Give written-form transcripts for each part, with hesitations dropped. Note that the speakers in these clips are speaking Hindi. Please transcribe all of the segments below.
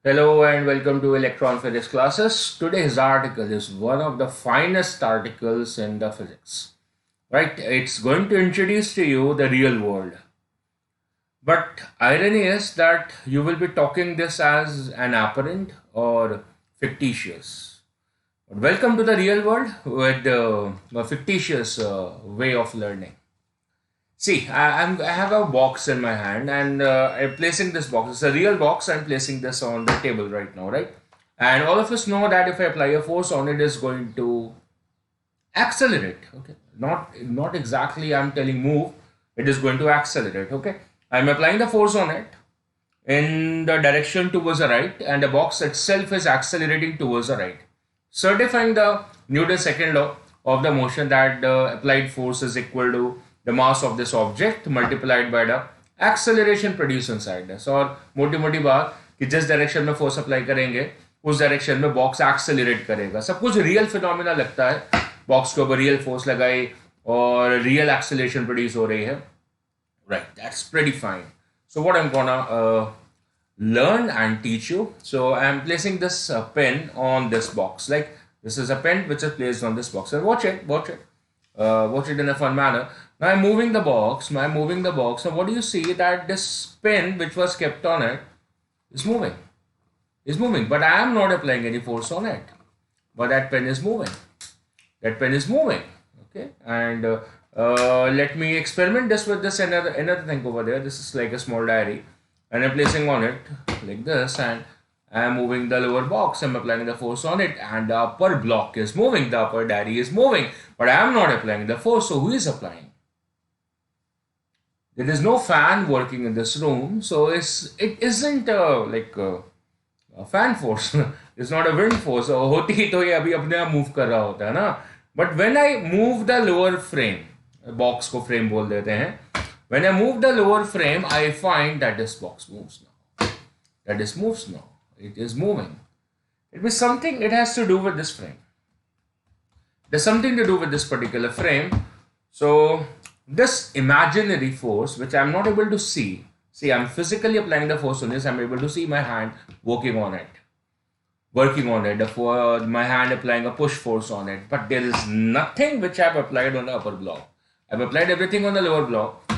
Hello and welcome to Electron Physics classes. Today's article is one of the finest articles in the physics. Right? It's going to introduce to you the real world. But irony is that you will be talking this as an apparent or fictitious. But welcome to the real world with a fictitious way of learning. See, I have a box in my hand and I'm placing this box. It's a real box. I'm placing this on the table right now, right? And all of us know that if I apply a force on it, is going to accelerate. Okay, not exactly. I'm telling move. It is going to accelerate. Okay, I'm applying the force on it in the direction towards the right, and the box itself is accelerating towards the right, certifying the Newton's second law of the motion that the applied force is equal to the mass of this object multiplied by the acceleration produced inside this. और मोटी मोटी बात कि जिस डायरेक्शन में फोर्स अप्लाई करेंगे उस डायरेक्शन में बॉक्स एक्सेलरेट करेगा. सब कुछ रियल फिनोमिना लगता है. बॉक्स के ऊपर रियल फोर्स लगाई और रियल एक्सेलरेशन प्रोड्यूस हो रही है. Right, that's pretty fine. So what I'm gonna learn and teach you. So I'm placing this pen on this box. Like this is a pen which is placed on this box. And watch it in a fun manner. Now I'm moving the box. And what do you see? That this pen which was kept on it is moving. But I am not applying any force on it. But that pen is moving. Okay, and let me experiment this with this another thing over there. This is like a small diary, and I'm placing on it like this, and I'm moving the lower box. I'm applying the force on it, and the upper block is moving. The upper diary is moving, but I am not applying the force. So who is applying? There is no fan working in this room, so it isn't a fan force. It's not a wind force. होती तो ये अभी अपने आप मूव कर रहा होता है ना. But when I move the lower frame, box को frame बोल देते हैं. When I move the lower frame, I find that this box moves now. It is moving. It means something. It has to do with this frame. There's something to do with this particular frame. So this imaginary force, which I'm not able to see. See, I'm physically applying the force on this. I'm able to see my hand working on it. My hand applying a push force on it. But there is nothing which I've applied on the upper block. I've applied everything on the lower block.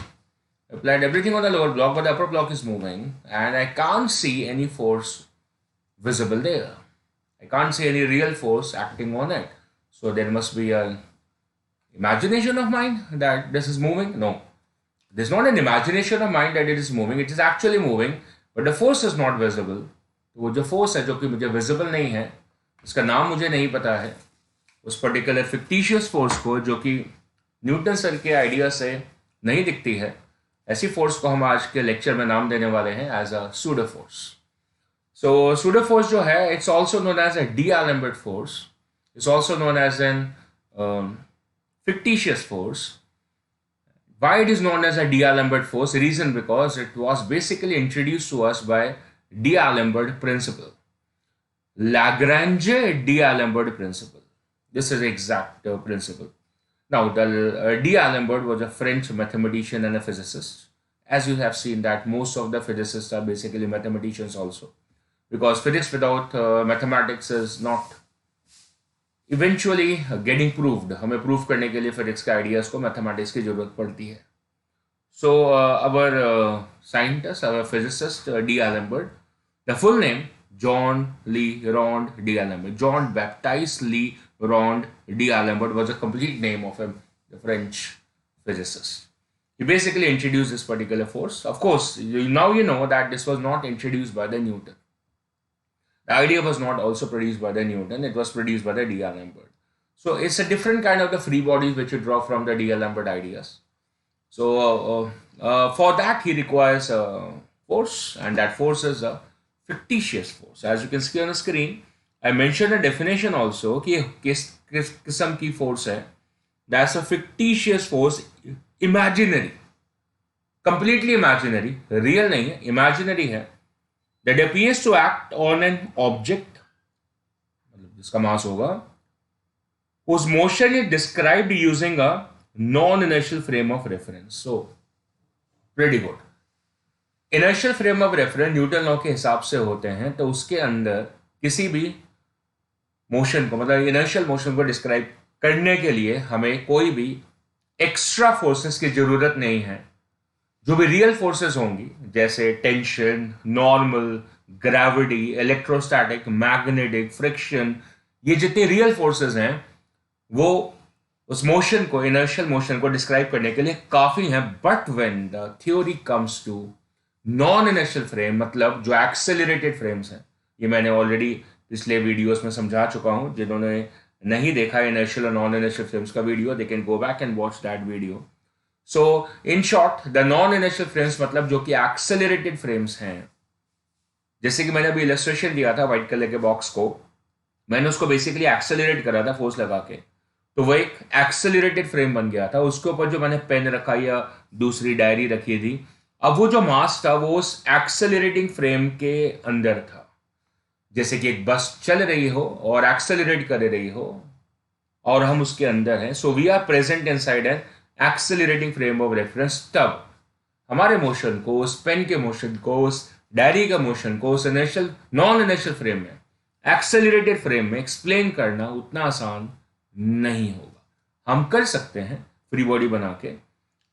But the upper block is moving. And I can't see any force visible there. I can't see any real force acting on it. So there must be an imagination of mine that this is moving. No. There's not an imagination of mine that it is moving. It is actually moving. But the force is not visible. तो वो जो फोर्स है जो कि मुझे विजिबल नहीं है, उसका नाम मुझे नहीं पता है, उस पर्टिकुलर फिक्टिशियस फोर्स को जो कि न्यूटन सर के आइडिया से नहीं दिखती है, ऐसी फोर्स को हम आज के लेक्चर में नाम देने वाले हैं as a pseudo force. So pseudo force जो है, it's also known as a d'Alembert force. It's also known as an fictitious force. Why it is known as a D'Alembert force? Reason because it was basically introduced to us by D'Alembert principle. Lagrange D'Alembert principle. This is exact principle. Now, the D'Alembert was a French mathematician and a physicist. As you have seen that most of the physicists are basically mathematicians also. Because physics without mathematics is not eventually getting proved. हमें prove करने के लिए physics के ideas को mathematics की जरूरत पड़ती है. So our scientist, our physicist D'Alembert, the full name John Lee Rond D'Alembert. John Baptiste Lee Rond D'Alembert was a complete name of him, the French physicist. He basically introduced this particular force. Of course, now you know that this was not introduced by the Newton. The idea was not also produced by the Newton, it was produced by the D'Alembert. So it's a different kind of the free bodies which you draw from the D'Alembert ideas. So for that he requires a force, and that force is a fictitious force. As you can see on the screen, I mentioned a definition also कि किस किस्म की force है. That's a fictitious force, imaginary, completely imaginary, real नहीं है, imaginary है, that appears to act on an object, जिसका मास होगा, whose motion is described using a non-inertial frame of reference. So, pretty good. Inertial frame of reference Newton law के हिसाब से होते हैं, तो उसके अंदर किसी भी मोशन को, मतलब इनर्शियल मोशन को डिस्क्राइब करने के लिए हमें कोई भी एक्स्ट्रा फोर्सेस की जरूरत नहीं है। जो भी रियल फोर्सेस होंगी, जैसे tension, normal, gravity, electrostatic, magnetic, friction, ये जितनी रियल फोर्सेस हैं वो उस मोशन को, इनर्शियल मोशन को डिस्क्राइब करने के लिए काफी हैं। But when the theory comes to non inertial frame, मतलब जो एक्सेलरेटेड फ्रेम्स हैं, ये मैंने ऑलरेडी पिछले वीडियोस में समझा चुका हूं। जिन्होंने नहीं देखा इनर्शियल और नॉन इनर्शियल फ्रेम्स का video, they can go back and watch that video. So in short, the non inertial frames मतलब जो कि एक्सेलरेटेड फ्रेम्स हैं, जैसे कि मैंने अभी इलस्ट्रेशन दिया था व्हाइट कलर के बॉक्स को, मैंने उसको बेसिकली एक्सेलरेट करा था फोर्स लगा के, तो वो एक एक्सेलरेटेड फ्रेम बन गया था। उसके ऊपर जो मैंने पेन रखा या दूसरी डायरी रखी थी, अब वो जो मास था वो उस एक्सेलरेटिंग फ्रेम के अंदर था। जैसे कि एक बस चल रही हो और एक्सेलरेट कर रही हो और हम उसके अंदर हैं, so we are present inside an accelerating frame of reference. तब हमारे मोशन को, उस पेन के मोशन को, उस डायरी का मोशन को उस इनर्शियल नॉन इनर्शियल फ्रेम में, एक्सेलरेटेड फ्रेम में एक्सप्लेन करना उतना आसान नहीं होगा। हम कर सकते हैं फ्री बॉडी बना के,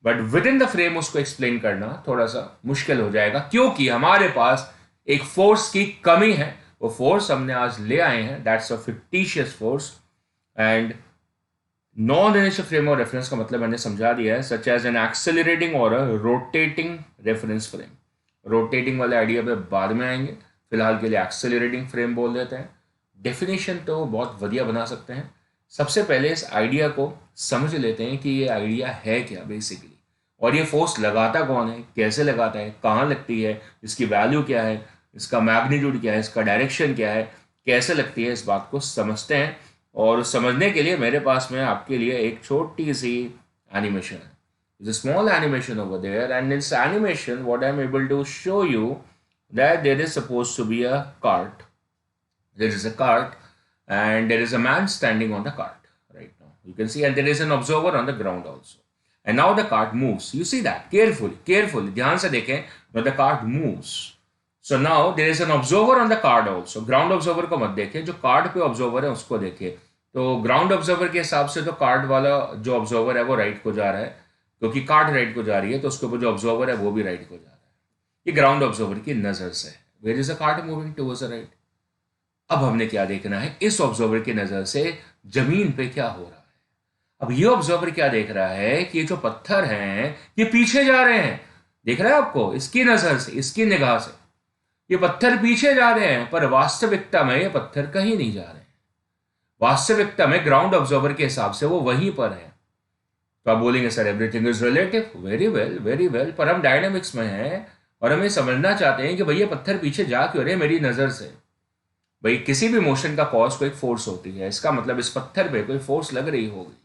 but with in the frame उसको एक्सप्लेन करना थोड़ा सा मुश्किल हो जाएगा, क्योंकि हमारे पास एक फोर्स की कमी है। वो फोर्स हमने आज ले आए हैं, that's a fictitious force. And non inertial frame of reference का मतलब मैंने समझा दिया है, सच एज एन एक्सेलरेटिंग और अ रोटेटिंग रेफरेंस फ्रेम। रोटेटिंग वाले आइडिया पे बाद में आएंगे, फिलहाल के लिए एक्सेलरेटिंग फ्रेम बोल देते हैं। डेफिनेशन तो बहुत बढ़िया बना सकते हैं। सबसे पहले इस आइडिया को समझ लेते हैं कि ये आइडिया है क्या बेसिकली, और ये फोर्स लगाता कौन है, कैसे लगाता है, कहाँ लगती है, इसकी वैल्यू क्या है, इसका मैग्नीट्यूड क्या है, इसका डायरेक्शन क्या है, कैसे लगती है, इस बात को समझते हैं। और समझने के लिए मेरे पास में आपके लिए एक छोटी सी एनिमेशन है। There's a small animation over there, and in this animation what I'm able to show you that there is supposed to be a cart. There is a cart and there is a man standing on the cart right now. You can see, and there is an observer on the ground also. And now the cart moves. You see that carefully. ध्यान से देखें. Now the cart moves. So now there is an observer on the cart also. Ground observer को मत देखें, जो कार्ड पे ऑब्जर्वर है उसको देखें। तो ग्राउंड ऑब्जर्वर के हिसाब से तो कार्ड वाला जो ऑब्जर्वर है वो राइट को जा रहा है, क्योंकि कार्ड राइट को जा रही है, तो उसके ऊपर जो ऑब्जर्वर है वो भी राइट को जा रहा है। ये ग्राउंड ऑब्जर्वर की नजर से है। Where is a card moving towards the right. अब हमने क्या देखना है, इस ऑब्जर्वर की नजर से जमीन पे क्या हो रहा है। अब ये ऑब्जर्वर क्या देख रहा है कि ये जो पत्थर हैं ये पीछे जा रहे हैं। देख रहा है आपको, इसकी नजर से, इसकी निगाह से ये पत्थर पीछे जा रहे हैं, पर वास्तविकता में ये पत्थर कहीं नहीं जा रहे हैं। वास्तविकता में ग्राउंड ऑब्जर्वर के हिसाब से वो वहीं पर है। तो आप बोलेंगे sir everything is relative. Very well, पर हम डायनामिक्स में हैं और हमें समझना चाहते हैं कि भैया पत्थर पीछे जा क्यों रहे मेरी नजर से। भाई किसी भी मोशन का कॉज को एक फोर्स होती है, इसका मतलब इस पत्थर पे कोई फोर्स लग रही होगी,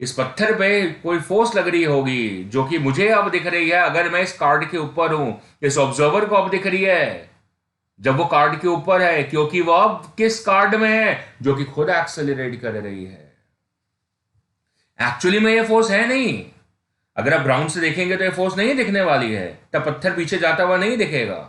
इस पत्थर पे कोई फोर्स लग रही होगी जो कि मुझे अब दिख रही है। अगर मैं इस कार्ड के ऊपर हूं, इस ऑब्जर्वर को अब दिख रही है जब वो कार्ड के ऊपर है, क्योंकि वो अब किस कार्ड में है, जो कि खुद एक्सेलरेट कर रही है। एक्चुअली में ये फोर्स है नहीं। अगर आप ग्राउंड से देखेंगे तो ये फोर्स नहीं दिखने वाली है, तब पत्थर पीछे जाता हुआ नहीं दिखेगा।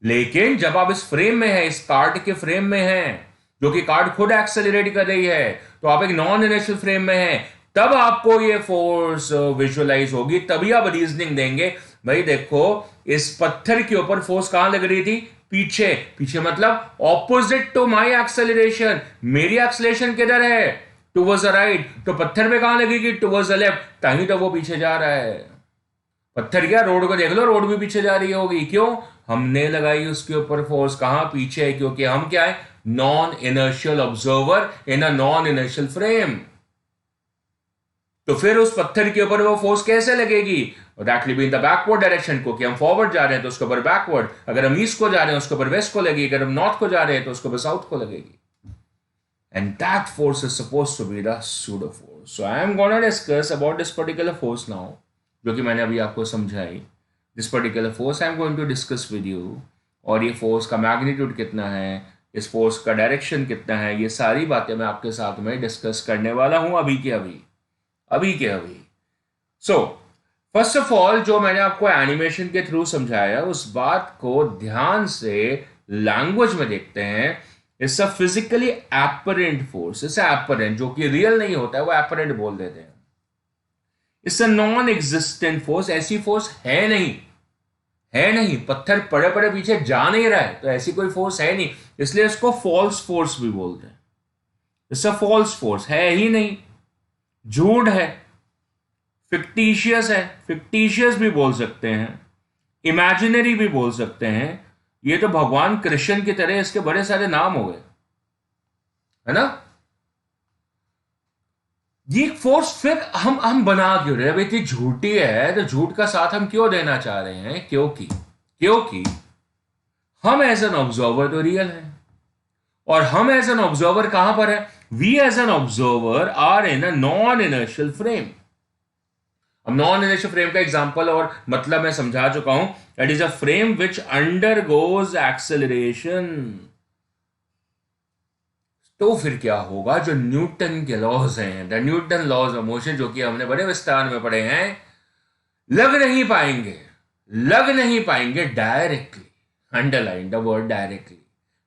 लेकिन जब आप इस फ्रेम में है, इस कार्ड के फ्रेम में है, जो कि कार्ड खुद एक्सेलरेट कर रही है, तो आप एक नॉन इनर्शियल फ्रेम में है, तब आपको ये फोर्स विजुअलाइज होगी। तभी आप रीजनिंग देंगे, भाई देखो इस पत्थर के ऊपर फोर्स कहां लग रही थी, पीछे। पीछे मतलब ऑपोजिट टू माई एक्सेलरेशन। मेरी एक्सेलरेशन किधर है, टुवर्ड्स द राइट, तो पत्थर पे कहां लगेगी, टुवर्ड्स द लेफ्ट, तभी तो वो पीछे जा रहा है। पत्थर क्या, रोड को देख लो, रोड भी पीछे जा रही होगी। क्यों, हमने लगाई उसके ऊपर फोर्स। कहां, पीछे है, क्योंकि हम क्या है, non inertial observer in a non inertial frame. तो फिर उस पत्थर के ऊपर वो फोर्स कैसे लगेगी, that will be in the backward direction, क्योंकि हम फॉरवर्ड जा रहे हैं तो उसके ऊपर बैकवर्ड, अगर हम ईस्ट को जा रहे हैं उसके ऊपर वेस्ट को लगेगी, अगर हम नॉर्थ को जा रहे हैं तो उसके ऊपर साउथ को लगेगी। And that force is supposed to be the pseudo force. So I am gonna discuss about this particular force now, जो कि मैंने अभी आपको समझाई। This particular force I am going to discuss with you, और ये फोर्स का मैग्नीट्यूड कितना है, इस फोर्स का डायरेक्शन कितना है, ये सारी बातें मैं आपके साथ में डिस्कस करने वाला हूं अभी के अभी। सो फर्स्ट ऑफ ऑल जो मैंने आपको एनिमेशन के थ्रू समझाया उस बात को ध्यान से लैंग्वेज में देखते हैं। It's a physically apparent force, it's apparent, जो कि रियल नहीं होता है वो एपरेंट बोल देते हैं। It's a non existent force, ऐसी फोर्स है नहीं, है नहीं, पत्थर पड़े पड़े पीछे जा नहीं रहा है तो ऐसी कोई फोर्स है नहीं, इसलिए इसको फॉल्स फोर्स भी बोलते हैं। इट्स अ फॉल्स फोर्स, है ही नहीं, झूठ है, फिक्टिशियस है, फिक्टिशियस भी बोल सकते हैं, इमेजिनरी भी बोल सकते हैं। ये तो भगवान कृष्ण की तरह इसके बड़े सारे नाम हो गए, है ना। ये फोर्स फिर हम बना क्यों रहे, अब इतनी झूठी है तो झूठ का साथ हम क्यों देना चाह रहे हैं? क्योंकि हम एज एन ऑब्जर्वर तो रियल है, और हम एज एन ऑब्जर्वर कहां पर है? We as an observer are in a non inertial frame. अब नॉन इनर्शियल फ्रेम का एग्जांपल और मतलब मैं समझा चुका हूं। That is a frame which undergoes acceleration. तो फिर क्या होगा? जो न्यूटन के लॉज हैं, the Newton laws of motion, जो कि हमने बड़े विस्तार में पढ़े हैं, लग नहीं पाएंगे directly. Underline the word directly.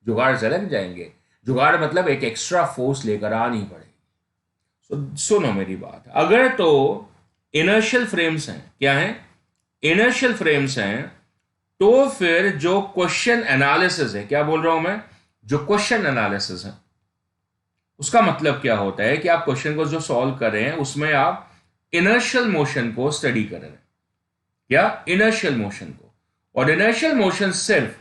जुगाड़ से लग जाएंगे। जुगाड़ मतलब एक एक्स्ट्रा फोर्स लेकर आनी पड़ेगी। सुनो मेरी बात, अगर तो इनर्शियल फ्रेम्स हैं, क्या हैं? इनर्शियल फ्रेम्स हैं, तो फिर जो क्वेश्चन एनालिसिस है, क्या बोल रहा हूं मैं? जो क्वेश्चन एनालिसिस है उसका मतलब क्या होता है कि आप क्वेश्चन को जो सॉल्व कर रहे हैं उसमें आप इनर्शियल मोशन को स्टडी कर रहे हैं, या इनर्शियल मोशन को। और इनर्शियल मोशन सिर्फ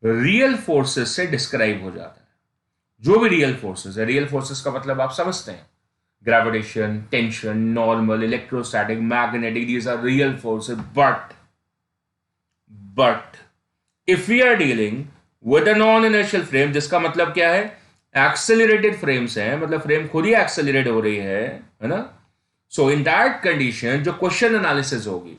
रियल फोर्सेस से डिस्क्राइब हो जाता है। जो भी रियल फोर्सेस है, रियल फोर्सेस का मतलब आप समझते हैं, gravitation, tension, normal, electrostatic, magnetic, these are real forces. But if we are dealing with a non inertial frame, जिसका मतलब क्या है? एक्सेलरेटेड फ्रेम्स हैं, मतलब फ्रेम खुद ही एक्सेलरेट हो रही है ना। सो इन दैट कंडीशन जो क्वेश्चन एनालिसिस होगी,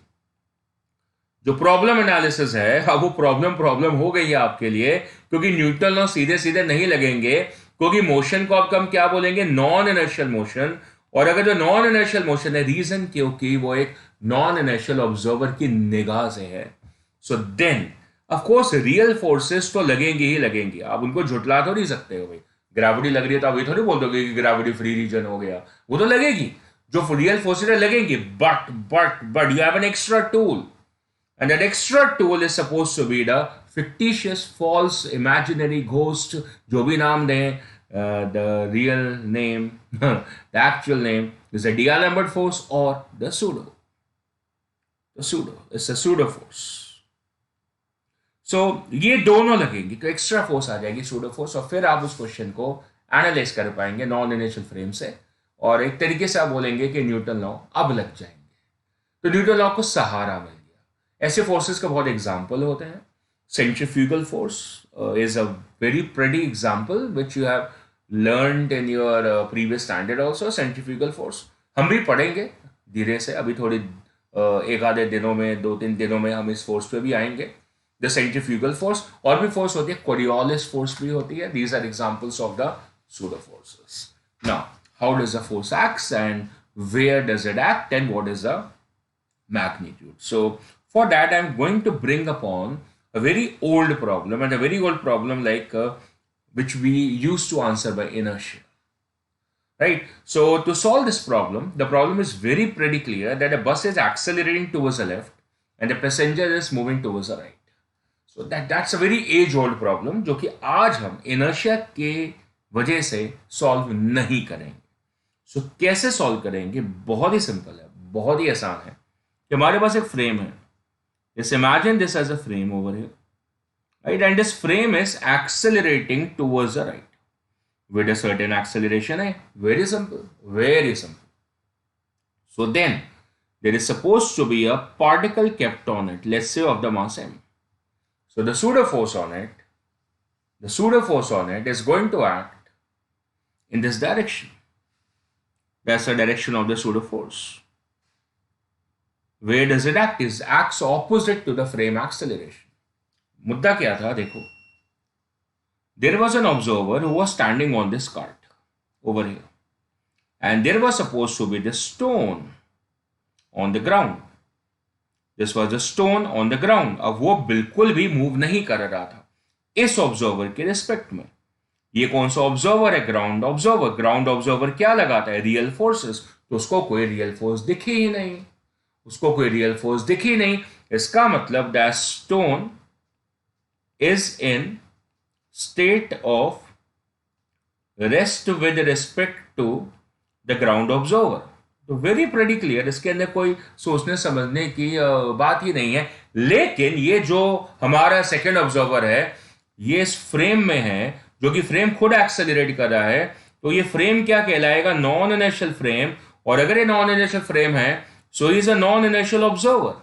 जो प्रॉब्लम एनालिसिस है, अब वो प्रॉब्लम हो गई है आपके लिए, क्योंकि न्यूटन लॉ सीधे सीधे नहीं लगेंगे, क्योंकि मोशन को अब हम क्या बोलेंगे? Non inertial motion. और अगर जो नॉन इनर्शियल मोशन है, रीजन क्योंकि वो एक नॉन इनर्शियल ऑब्जर्वर की निगाह से है। So then of course real forces तो लगेंगी ही लगेंगी, आप उनको झुटला तो नहीं सकते हो भाई। ग्रेविटी लग रही है तो आप ये थोड़ी बोल दोगे कि ग्रेविटी फ्री रीजन हो गया, वो तो लगेगी। जो रियल फोर्सेस है लगेंगी, but you have an extra tool, and that extra tool is supposed to be the fictitious, false, imaginary ghost, जो भी नाम दें, the real name, the actual name is a D'Alembert force or the pseudo. The pseudo is a pseudo force. So ये दोनों लगेंगी तो एक्स्ट्रा फोर्स आ जाएगी, pseudo force, और फिर आप उस क्वेश्चन को एनालाइज कर पाएंगे नॉन इनिशियल फ्रेम से, और एक तरीके से आप बोलेंगे कि न्यूटन लॉ अब लग जाएंगे। तो न्यूटन लॉ को सहारा मिल गया। ऐसे फोर्सेस का बहुत एग्जाम्पल होते हैं। Centrifugal force is a very pretty example which you have learned in your previous standard also. Centrifugal force हम भी पढ़ेंगे धीरे से, अभी थोड़ी एक आधे दिनों में, 2-3 दिनों में हम इस फोर्स पे भी आएंगे। द सेंट्रीफ्यूगल फोर्स, और भी फोर्स होती है, कोरियोलिस फोर्स भी होती है। These are examples of the pseudo forces. Now, how does the force act, and where does it act, and what is the magnitude? So for that I'm going to bring upon a very old problem, and a very old problem like which we used to answer by inertia, right? So to solve this problem, the problem is very pretty clear that a bus is accelerating towards the left and the passenger is moving towards the right. So that's a very age old problem जो कि आज हम inertia के वजह से सॉल्व नहीं करेंगे। सो कैसे सॉल्व करेंगे? बहुत ही सिंपल है, बहुत ही आसान है कि हमारे पास एक फ्रेम है। जैसे imagine this as a frame over here, right, and this frame is accelerating towards the right with a certain acceleration है। Very simple, very simple. So then there is supposed to be a particle kept on it, let's say of the mass m. So the pseudo force on it is going to act in this direction. That's the direction of the pseudo force. Where does it act? It acts opposite to the frame acceleration. मुद्दा क्या था? देखो, there was an observer who was standing on this cart over here, and there was supposed to be this stone on the ground. This was a stone on the ground. अब वो बिल्कुल भी मूव नहीं कर रहा था इस ऑब्जर्वर के रिस्पेक्ट में। ये कौन सा ऑब्जर्वर है? Ground observer. ग्राउंड ऑब्जर्वर क्या लगाता है? Real forces. तो उसको कोई रियल फोर्स दिखी ही नहीं, उसको कोई रियल फोर्स दिखी नहीं। इसका मतलब that stone is in state of rest with respect to the ground observer. तो वेरी प्रेटी क्लियर, इसके अंदर कोई सोचने समझने की बात ही नहीं है। लेकिन ये जो हमारा सेकंड ऑब्जर्वर है, ये इस फ्रेम में है, जो कि फ्रेम खुद एक्सेलरेट कर रहा है। तो ये फ्रेम क्या कहलाएगा? Non inertial frame. और अगर ये नॉन इनर्शियल फ्रेम है, so is a non inertial observer.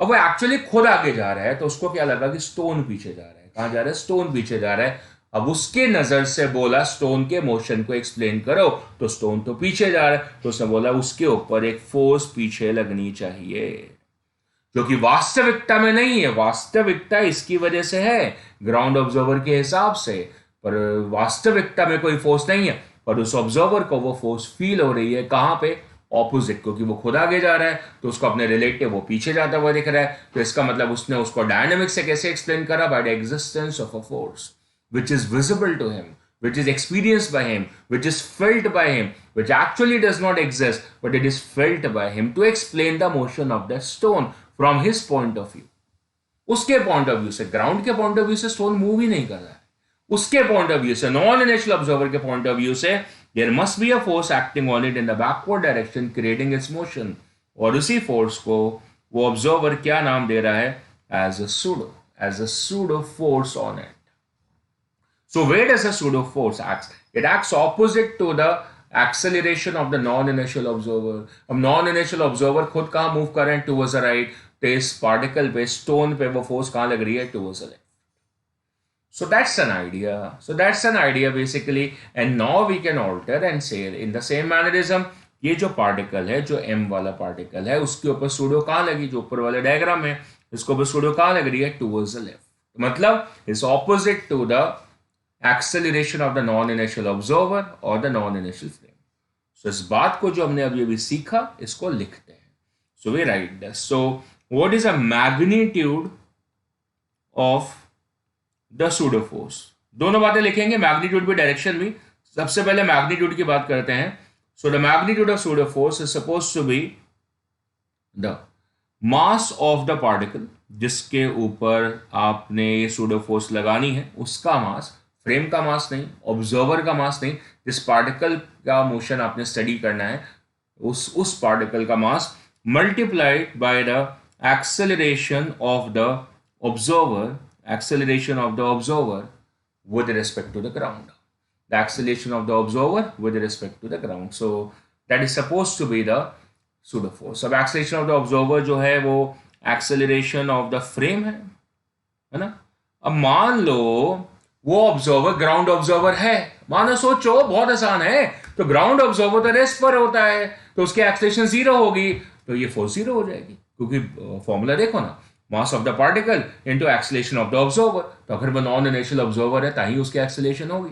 अब वो एक्चुअली खुद आगे जा रहा है, तो उसको क्या लगा कि स्टोन पीछे जा रहा है। कहां जा रहा है? स्टोन पीछे जा रहा है। अब उसके नजर से बोला स्टोन के मोशन को एक्सप्लेन करो, तो स्टोन तो पीछे जा रहा है, तो उसने बोला उसके ऊपर एक फोर्स पीछे लगनी चाहिए, जो कि वास्तविकता में नहीं है। वास्तविकता इसकी वजह से है ग्राउंड ऑब्जर्वर के हिसाब से, पर वास्तविकता में कोई फोर्स नहीं है। पर उस ऑब्जर्वर को वो फोर्स फील हो रही है। कहां पे? ऑपोजिट, क्योंकि वो खुद आगे जा रहा है, तो उसको अपने रिलेटिव वो पीछे जाता हुआ दिख रहा है। तो इसका मतलब उसने उसको डायनेमिक्स से कैसे एक्सप्लेन करा? By the existence of a force which is visible to him, which is experienced by him, which is felt by him, which actually does not exist, but it is felt by him to explain the motion of the stone from his point of view. उसके पॉइंट ऑफ व्यू से, ग्राउंड के पॉइंट ऑफ व्यू से स्टोन मूव ही नहीं कर रहा है। उसके पॉइंट ऑफ व्यू से, नॉन इनर्शियल ऑब्जर्वर के पॉइंट ऑफ व्यू से, there must be a force acting on it in the backward direction creating its motion. और उसी फोर्स को वो ऑब्जर्वर क्या नाम दे रहा है? As a pseudo force on it. So where does a pseudo force act? It acts opposite to the acceleration of the non-inertial observer. अब non-inertial observer खुद कहाँ move कर रहे हैं? Towards the right. तो इस particle पे, stone पे वो force कहाँ लग रही है? Towards the left. So that's an idea. So that's an idea basically. And now we can alter and say in the same mannerism, ये जो particle है, जो m वाला particle है, उसके ऊपर pseudo कहाँ लगी? जो ऊपर वाले diagram में, इसके ऊपर pseudo कहाँ लग रही है? Towards the left. मतलब is opposite to the acceleration of the non-inertial observer or the non-inertial frame. So इस बात को जो हमने अभी अभी सीखा, इसको लिखते हैं. So we write this. So what is a magnitude of the pseudo force? दोनों बातें लिखेंगे, मैग्नीट्यूड भी डायरेक्शन भी. सबसे पहले मैग्नीट्यूड की बात करते हैं. So the magnitude of pseudo force is supposed to be the mass of the particle, जिसके ऊपर आपने ये pseudo force लगानी है, उसका मास, फ्रेम का मास नहीं, ऑब्जर्वर का मास नहीं, जिस पार्टिकल का मोशन आपने स्टडी करना है, उस पार्टिकल का mass multiplied by the acceleration of the observer, acceleration of the observer with respect to the ground, the acceleration of the observer with respect to the ground. So that is suppose to be the pseudo force. अब एक्सेलरेशन ऑफ द ऑब्जर्वर जो है वो एक्सेलरेशन ऑफ द फ्रेम है ना. अब मान लो वो ऑब्जर्वर ग्राउंड ऑब्जर्वर है, मानो, सोचो, बहुत आसान है. तो ग्राउंड ऑब्जर्वर तो रेस्ट पर होता है, तो उसकी एक्सेलरेशन जीरो होगी, तो ये फोर्स जीरो हो जाएगी, क्योंकि फॉर्मूला देखो ना, मास of the particle into acceleration of the observer. तो अगर वो नॉन इनर्शियल ऑब्जर्वर है ताही उसकी एक्सेलरेशन होगी.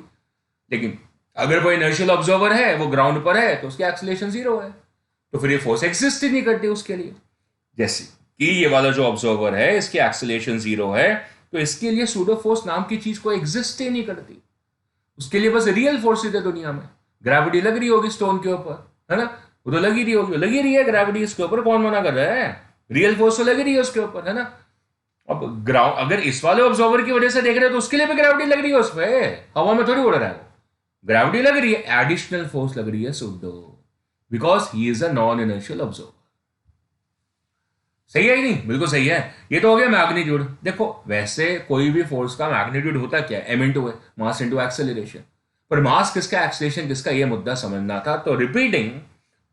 लेकिन अगर वो इनर्शियल ऑब्जर्वर है, वो ग्राउंड पर है, तो उसकी एक्सेलरेशन जीरो है, तो फिर ये फोर्स एग्जिस्ट ही नहीं करती उसके लिए. जैसे कि ये वाला जो ऑब्जर्वर है, इसकी एक्सेलरेशन जीरो है, तो इसके लिए सूडो फोर्स नाम की चीज को एग्जिस्ट ही नहीं करती. उसके लिए बस रियल फोर्स है दुनिया में. ग्रेविटी लग रही होगी स्टोन के ऊपर, है ना, वो तो लगी रही होगी, लगी रही है ग्रेविटी इसके ऊपर, कौन मना कर रहा है? रियल फोर्स तो लगी रही है उसके ऊपर, है ना. अब ग्राउंड अगर इस वाले ऑब्जर्वर की वजह से देख रहे हो, तो उसके लिए भी ग्रेविटी लग रही है उस पर, हवा में थोड़ी उड़ रहा है वो. ग्रेविटी लग रही है, एडिशनल फोर्स लग रही है pseudo, because he is a non inertial observer. सही है ही नहीं? बिल्कुल सही है. ये तो हो गया मैग्नीट्यूड. देखो, वैसे कोई भी फोर्स का मैग्नीट्यूड होता क्या है? m इंटू है, मास इंटू एक्सेलरेशन. पर मास किसका, एक्सेलरेशन किसका, ये मुद्दा समझना था. तो रिपीटिंग,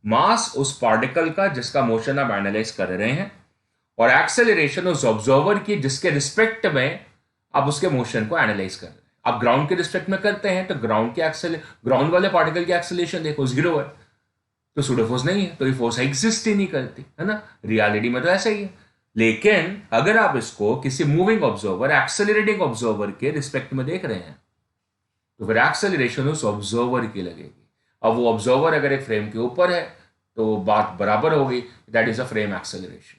मास उस पार्टिकल का जिसका मोशन आप एनालाइज कर रहे हैं, और एक्सेलरेशन उस ऑब्जर्वर की जिसके रिस्पेक्ट में आप उसके मोशन को एनालाइज कर रहे हैं. आप ग्राउंड के रिस्पेक्ट में करते हैं, तो ग्राउंड वाले पार्टिकल की एक्सेलरेशन देखो, जीरो है, तो सूडो फोर्स नहीं है, तो ये फोर्स एग्जिस्ट ही नहीं करती, है ना. रियलिटी में तो ऐसा ही है. लेकिन अगर आप इसको किसी मूविंग ऑब्जर्वर, एक्सेलरेटिंग ऑब्जर्वर के रिस्पेक्ट में देख रहे हैं, तो फिर एक्सेलरेशन उस ऑब्जर्वर की लगेगी. अब वो ऑब्जर्वर अगर एक फ्रेम के ऊपर है, तो बात बराबर होगी, that is a frame acceleration.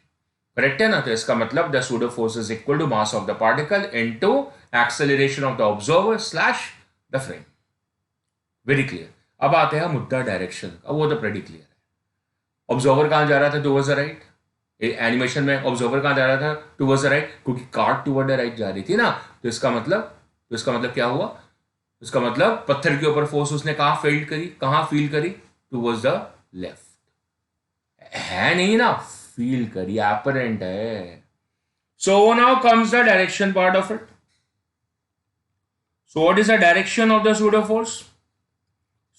Correct है ना? तो इसका मतलब the pseudo force is equal to mass of the particle into acceleration of the observer slash the frame. Very clear. अब आते हैं मुद्दा डायरेक्शन। अब वो तो प्रेटी क्लियर है। ऑब्जर्वर कहां जा रहा था? Towards the right. एनिमेशन में ऑब्जर्वर कहां जा रहा था? टुवर्ड्स द राइट, क्योंकि कार्ड टुवर्ड द राइट जा रही थी ना। तो इसका मतलब क्या हुआ? इसका मतलब पत्थर के ऊपर फोर्स उसने कहां फील करी? Towards the left. है नहीं ना, फील करी, अपरेंट है। So now comes the direction part of it. So what is the direction of the pseudo force?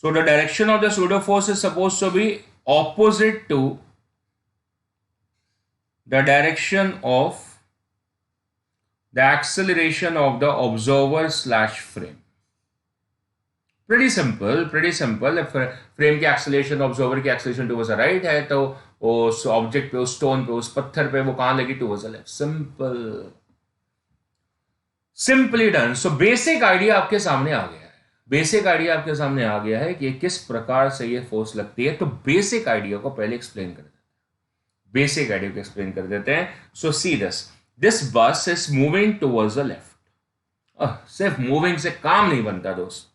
So the direction of the pseudo force is suppose to be opposite to the direction of the acceleration of the observer slash frame. Pretty simple, pretty simple. Frame की एक्सेलरेशन ऑब्जर्वर की एक्सेलरेशन टुवर्ड्स द राइट है, तो उस ऑब्जेक्ट पे, उस स्टोन पे, उस पत्थर पे वो कहां लगी? Towards the left. Simple, simply done. So basic idea आपके सामने आ गया। बेसिक आइडिया आपके सामने आ गया है कि किस प्रकार से ये फोर्स लगती है। तो बेसिक आइडिया को पहले एक्सप्लेन कर देते हैं। बेसिक आइडिया को एक्सप्लेन कर देते हैं। सो सी दिस बस is moving towards the left. सिर्फ मूविंग से काम नहीं बनता दोस्त,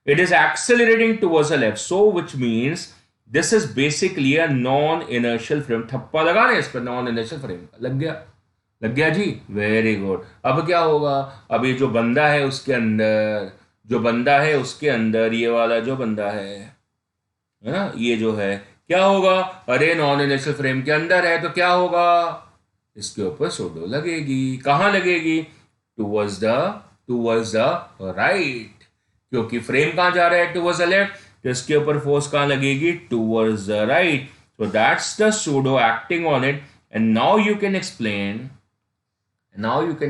it is accelerating towards the left. So which means this is basically a non inertial frame. ठप्पा लगा रहे इस पर, नॉन इनर्शियल फ्रेम का। लग गया जी, वेरी गुड। अब क्या होगा? अब ये जो बंदा है उसके अंदर ये वाला जो बंदा है ना, ये जो है, क्या होगा? अरे नॉन इनर्शियल फ्रेम के अंदर है, तो क्या होगा? इसके ऊपर सूडो लगेगी। कहां लगेगी? टुवर्ड्स द राइट, क्योंकि फ्रेम कहां जा रहा है? Towards the left. तो इसके ऊपर फोर्स कहां लगेगी? Towards the right. So that's the pseudo acting on it. And now you can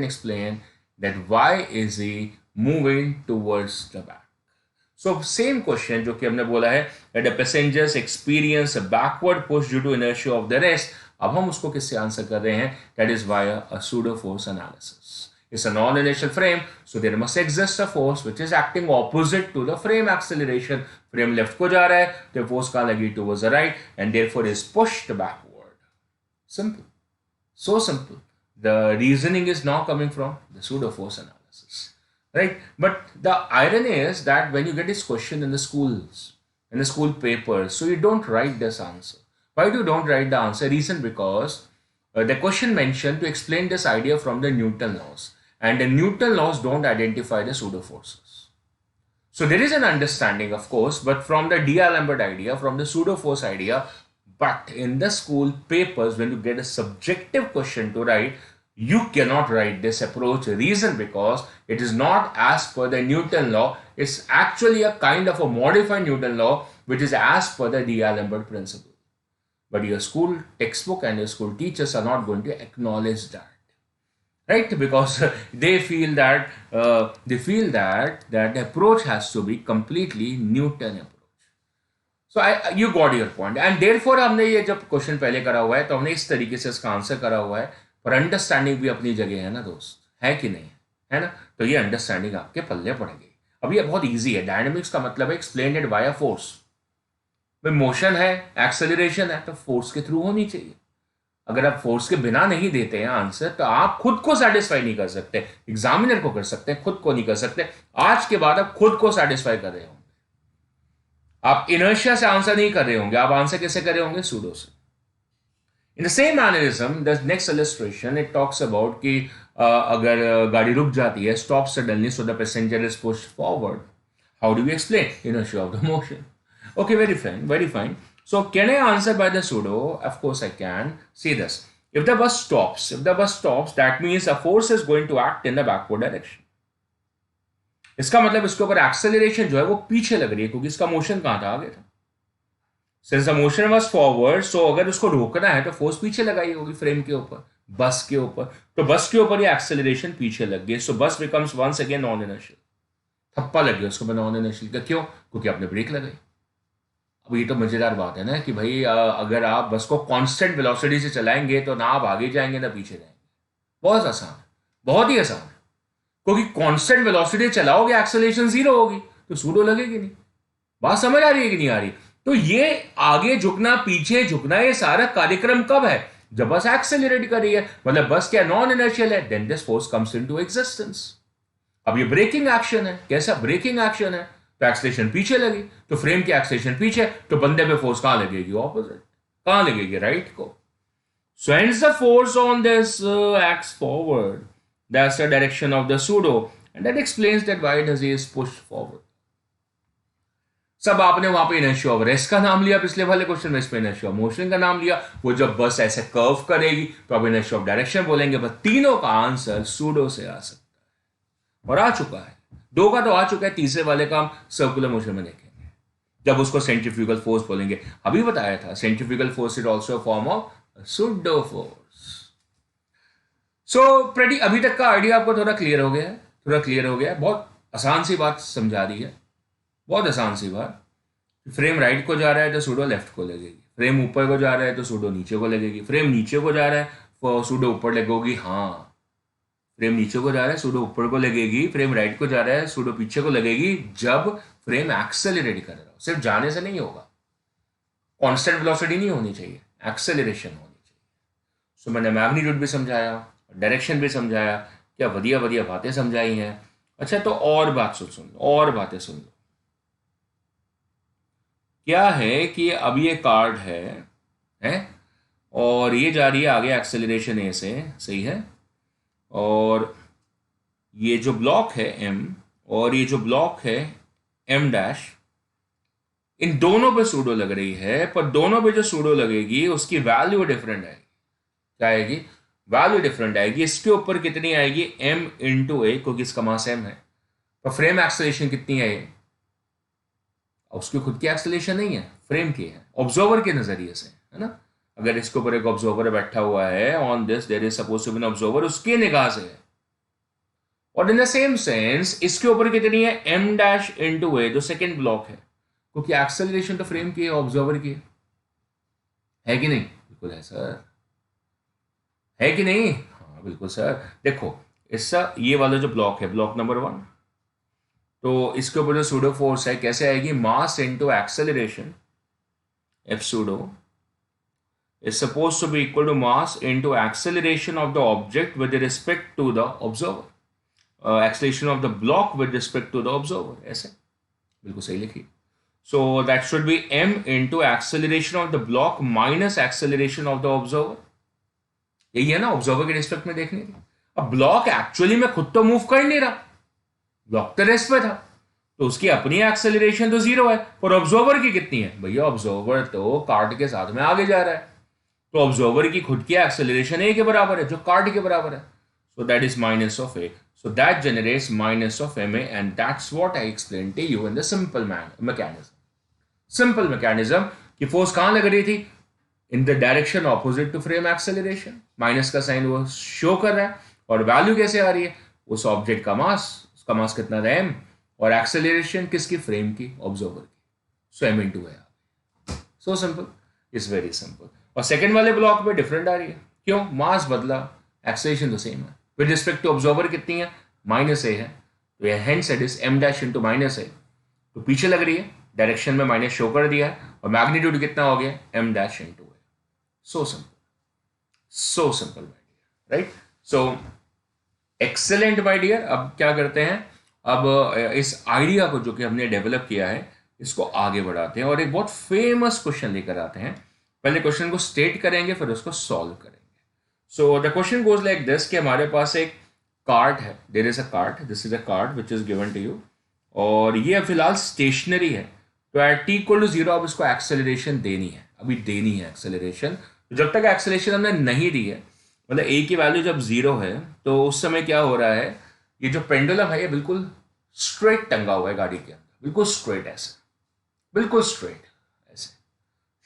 explain that why is he moving towards the back. So same question जो कि हमने बोला है that the passengers experience a backward push due to inertia of the rest. अब हम उसको किससे आंसर कर रहे हैं? That is via a pseudo force analysis. It's a non-inertial frame, so there must exist a force which is acting opposite to the frame acceleration. Frame left को जा रहा है, तो force कहाँ लगी? Towards the right, and therefore is pushed backward. Simple, so simple. The reasoning is now coming from the pseudo force analysis, right? But the irony is that when you get this question in the schools, in the school papers, so you don't write this answer. Why do you don't write the answer? Reason because the question mentioned to explain this idea from the Newton laws, and the Newton laws don't identify the pseudo forces. So there is an understanding, of course, but from the D'Alembert idea, from the pseudo force idea. But in the school papers, when you get a subjective question to write, you cannot write this approach. Reason because it is not as per the Newton law. It's actually a kind of a modified Newton law, which is as per the D'Alembert principle. But your school textbook and your school teachers are not going to acknowledge that, right? Because they feel that that the approach has to be completely Newton approach. So you got your point, and therefore हमने ये जब क्वेश्चन पहले करा हुआ है तो हमने इस तरीके से इसका आंसर करा हुआ है। पर अंडरस्टैंडिंग भी अपनी जगह है ना दोस्त, है कि नहीं है ना? तो ये अंडरस्टैंडिंग आपके पल्ले पड़ेगी। अब ये बहुत इजी है। डायनामिक्स का मतलब है एक्सप्लेन इट बाय फोर्स। भाई मोशन है, एक्सेलरेशन है, तो फोर्स के थ्रू होनी चाहिए। अगर आप फोर्स के बिना नहीं देते हैं आंसर, तो आप खुद को सेटिस्फाई नहीं कर सकते। एग्जामिनर को कर सकते हैं, खुद को नहीं कर सकते। आज के बाद आप खुद को सेटिस्फाई कर रहे होंगे। आप इनर्शिया से आंसर नहीं कर रहे होंगे, आप आंसर कैसे कर रहे होंगे? सूडो से। इन the same mannerism, the next illustration it talks about कि अगर गाड़ी रुक जाती है, stop suddenly, so the passenger is pushed forward, how do you explain? Inertia of the motion. Okay, very fine, very fine. So can I answer by the pseudo? Of course I can. See this. If the bus stops, that means a force is going to act in the backward direction. इसका मतलब इसके ऊपर एक्सेलरेशन जो है वो पीछे लग रही है, क्योंकि इसका मोशन कहां था? आगे था। Since the motion was forward, so अगर उसको रोकना है तो फोर्स पीछे लगाई होगी फ्रेम के ऊपर, बस के ऊपर। तो बस के ऊपर ये एक्सेलरेशन पीछे लग गई। So bus becomes once again non inertial. थप्पा लग गया उसको नॉन इनर्शियल का। क्यों? क्योंकि आपने ब्रेक लगाई। अब ये तो मजेदार बात है ना कि भाई अगर आप बस को कांस्टेंट वेलोसिटी से चलाएंगे तो ना आप आगे जाएंगे ना पीछे जाएंगे। बहुत आसान है, बहुत ही आसान है। क्योंकि कांस्टेंट वेलोसिटी चलाओगे एक्सेलरेशन जीरो होगी, तो सूडो लगेगी नहीं। बात समझ आ रही है कि नहीं आ रही? तो ये आगे झुकना, पीछे झुकना, ये सारा कार्यक्रम कब है? जब बस एक्सेलरेट कर रही है, मतलब बस क्या नॉन इनर्शियल है, then this force comes into existence. अब ये ब्रेकिंग एक्शन है, कैसा ब्रेकिंग एक्शन है, तो एक्सेलरेशन पीछे लगी, तो फ्रेम की एक्सेलरेशन पीछे, तो बंदे पे फोर्स कहां लगेगी, ऑपोजिट, कहां लगेगी, राइट को। So hence the force on this acts forward. That's the direction of the pseudo, and that explains that why does he is pushed forward. सब आपने वहां पे इनर्शिया ऑफ रेस्ट का नाम लिया, पिछले वाले क्वेश्चन में इस पे इनर्शिया ऑफ मोशन का नाम लिया। वो जब बस ऐसे कर्व करेगी तो आप इनर्शिया ऑफ डायरेक्शन बोलेंगे, बस तीनों का आंसर सूडो से आ सकता है, और आ चुका है। दो का तो आ चुका है, तीसरे वाले का हम सर्कुलर मोशन में देखेंगे जब उसको सेंट्रीफ्यूगल फोर्स बोलेंगे। अभी बताया था centrifugal force is also form of pseudo force. So pretty अभी तक का आइडिया आपको थोड़ा क्लियर हो गया है, थोड़ा क्लियर हो गया है। बहुत आसान सी बात समझा दी है, बहुत आसान सी बात। फ्रेम राइट को जा रहा है तो सूडो लेफ्ट को लगेगी, फ्रेम ऊपर को जा रहा है तो सूडो नीचे को लगेगी, फ्रेम नीचे को जा रहा है तो सूडो ऊपर लगेगी। हाँ, फ्रेम नीचे को जा रहा है सूडो ऊपर को लगेगी, फ्रेम राइट को जा रहा है सूडो पीछे को लगेगी, जब फ्रेम एक्सेलरेट कर रहा हो। सिर्फ जाने से नहीं होगा, कांस्टेंट वेलोसिटी नहीं होनी चाहिए, एक्सेलरेशन होनी चाहिए। सो मैंने मैग्नीट्यूड भी समझाया, डायरेक्शन भी समझाया, क्या बढ़िया बढ़िया बातें समझाई हैं। अच्छा, तो और बात सुन लो, और बातें सुन लो। क्या है कि अब ये कार्ड है और ये जा रही है आगे एक्सेलरेशन ए से, सही है, और ये जो ब्लॉक है एम और ये जो ब्लॉक है एम डैश, इन दोनों पे सूडो लग रही है, पर दोनों पे जो सूडो लगेगी उसकी वैल्यू डिफरेंट आएगी। क्या आएगी, वैल्यू डिफरेंट आएगी। इसके ऊपर कितनी आएगी, एम इंटू ए, क्योंकि इसका मास एम है। तो फ्रेम एक्सेलरेशन कितनी है, ये उसकी खुद की एक्सेलरेशन नहीं है, फ्रेम की है, ऑब्जर्वर के नजरिए से, है ना। अगर इसके ऊपर एक ऑब्जर्वर बैठा हुआ है, on this there is suppose to be an observer, उसकी निगाह से है। और इन द सेम सेंस इसके ऊपर कितनी है, एम डैश इंटू ए, जो सेकेंड ब्लॉक है, क्योंकि एक्सेलरेशन तो फ्रेम की है, ऑब्जर्वर की है कि नहीं। बिल्कुल है सर, है कि नहीं। हाँ बिल्कुल सर। देखो इसका ये वाला जो ब्लॉक है, ब्लॉक नंबर 1, तो इसके ऊपर जो सूडो फोर्स है कैसे आएगी, मास into acceleration, F pseudo is supposed to be equal to mass into acceleration of the object with respect to the observer, acceleration of the block with respect to the observer, ऐसे बिल्कुल सही लिखी। So that should be m into acceleration of the block minus acceleration of the observer। यही है ना ऑब्जर्वर के रिस्पेक्ट में देखने की। अब ब्लॉक एक्चुअली में खुद तो मूव कर नहीं रहा, ब्लॉक तो रेस्ट पे था, तो उसकी अपनी एक्सेलरेशन तो 0 है, पर ऑब्जर्वर की कितनी है भैया, ऑब्जर्वर तो कार्ड के साथ में आगे जा रहा है, तो ऑब्जर्वर की खुद की एक्सेलरेशन ए के बराबर है, जो कार्ड के बराबर है। So that is minus of a, so that generates minus of m a, and that's what I explain to you in the simple mechanism. Simple mechanism की फोर्स कहां लग रही थी, in the direction opposite to frame acceleration, minus का साइन वो शो कर रहा है, और वैल्यू कैसे आ रही है, उस ऑब्जेक्ट का मास, उसका मास कितना था एम, और एक्सेलरेशन किसकी, फ्रेम की, ऑब्जर्वर की, so M into A. So simple, it's very simple. और सेकंड वाले ब्लॉक में डिफरेंट आ रही है, क्यों, मास बदला, एक्सेलरेशन तो सेम है, विद रिस्पेक्ट टू ऑब्जर्वर कितनी है, माइनस ए है, तो ये hence it is M dash into minus A, तो पीछे लग रही है, डायरेक्शन में माइनस शो कर दिया है, और मैग्नीट्यूड कितना हो गया, m dash into A. So simple, so simple my dear, right. So excellent my dear. अब क्या करते हैं, अब इस आइडिया को जो कि हमने डेवलप किया है इसको आगे बढ़ाते हैं और एक बहुत फेमस क्वेश्चन लेकर आते हैं। पहले क्वेश्चन को स्टेट करेंगे, फिर उसको सॉल्व करेंगे। So the question goes like this कि हमारे पास एक कार्ड है, there is a card, this is a card which is given to you, और ये फिलहाल स्टेशनरी है, तो एट टी इक्वल टू 0 अब इसको एक्सेलरेशन देनी है, अभी देनी है एक्सेलरेशन। तो जब तक एक्सेलरेशन हमने नहीं दी है, मतलब ए की वैल्यू जब 0 है, तो उस समय क्या हो रहा है, ये जो पेंडुलम है ये बिल्कुल स्ट्रेट टंगा हुआ है गाड़ी के अंदर, बिल्कुल स्ट्रेट, ऐसे बिल्कुल स्ट्रेट ऐसे,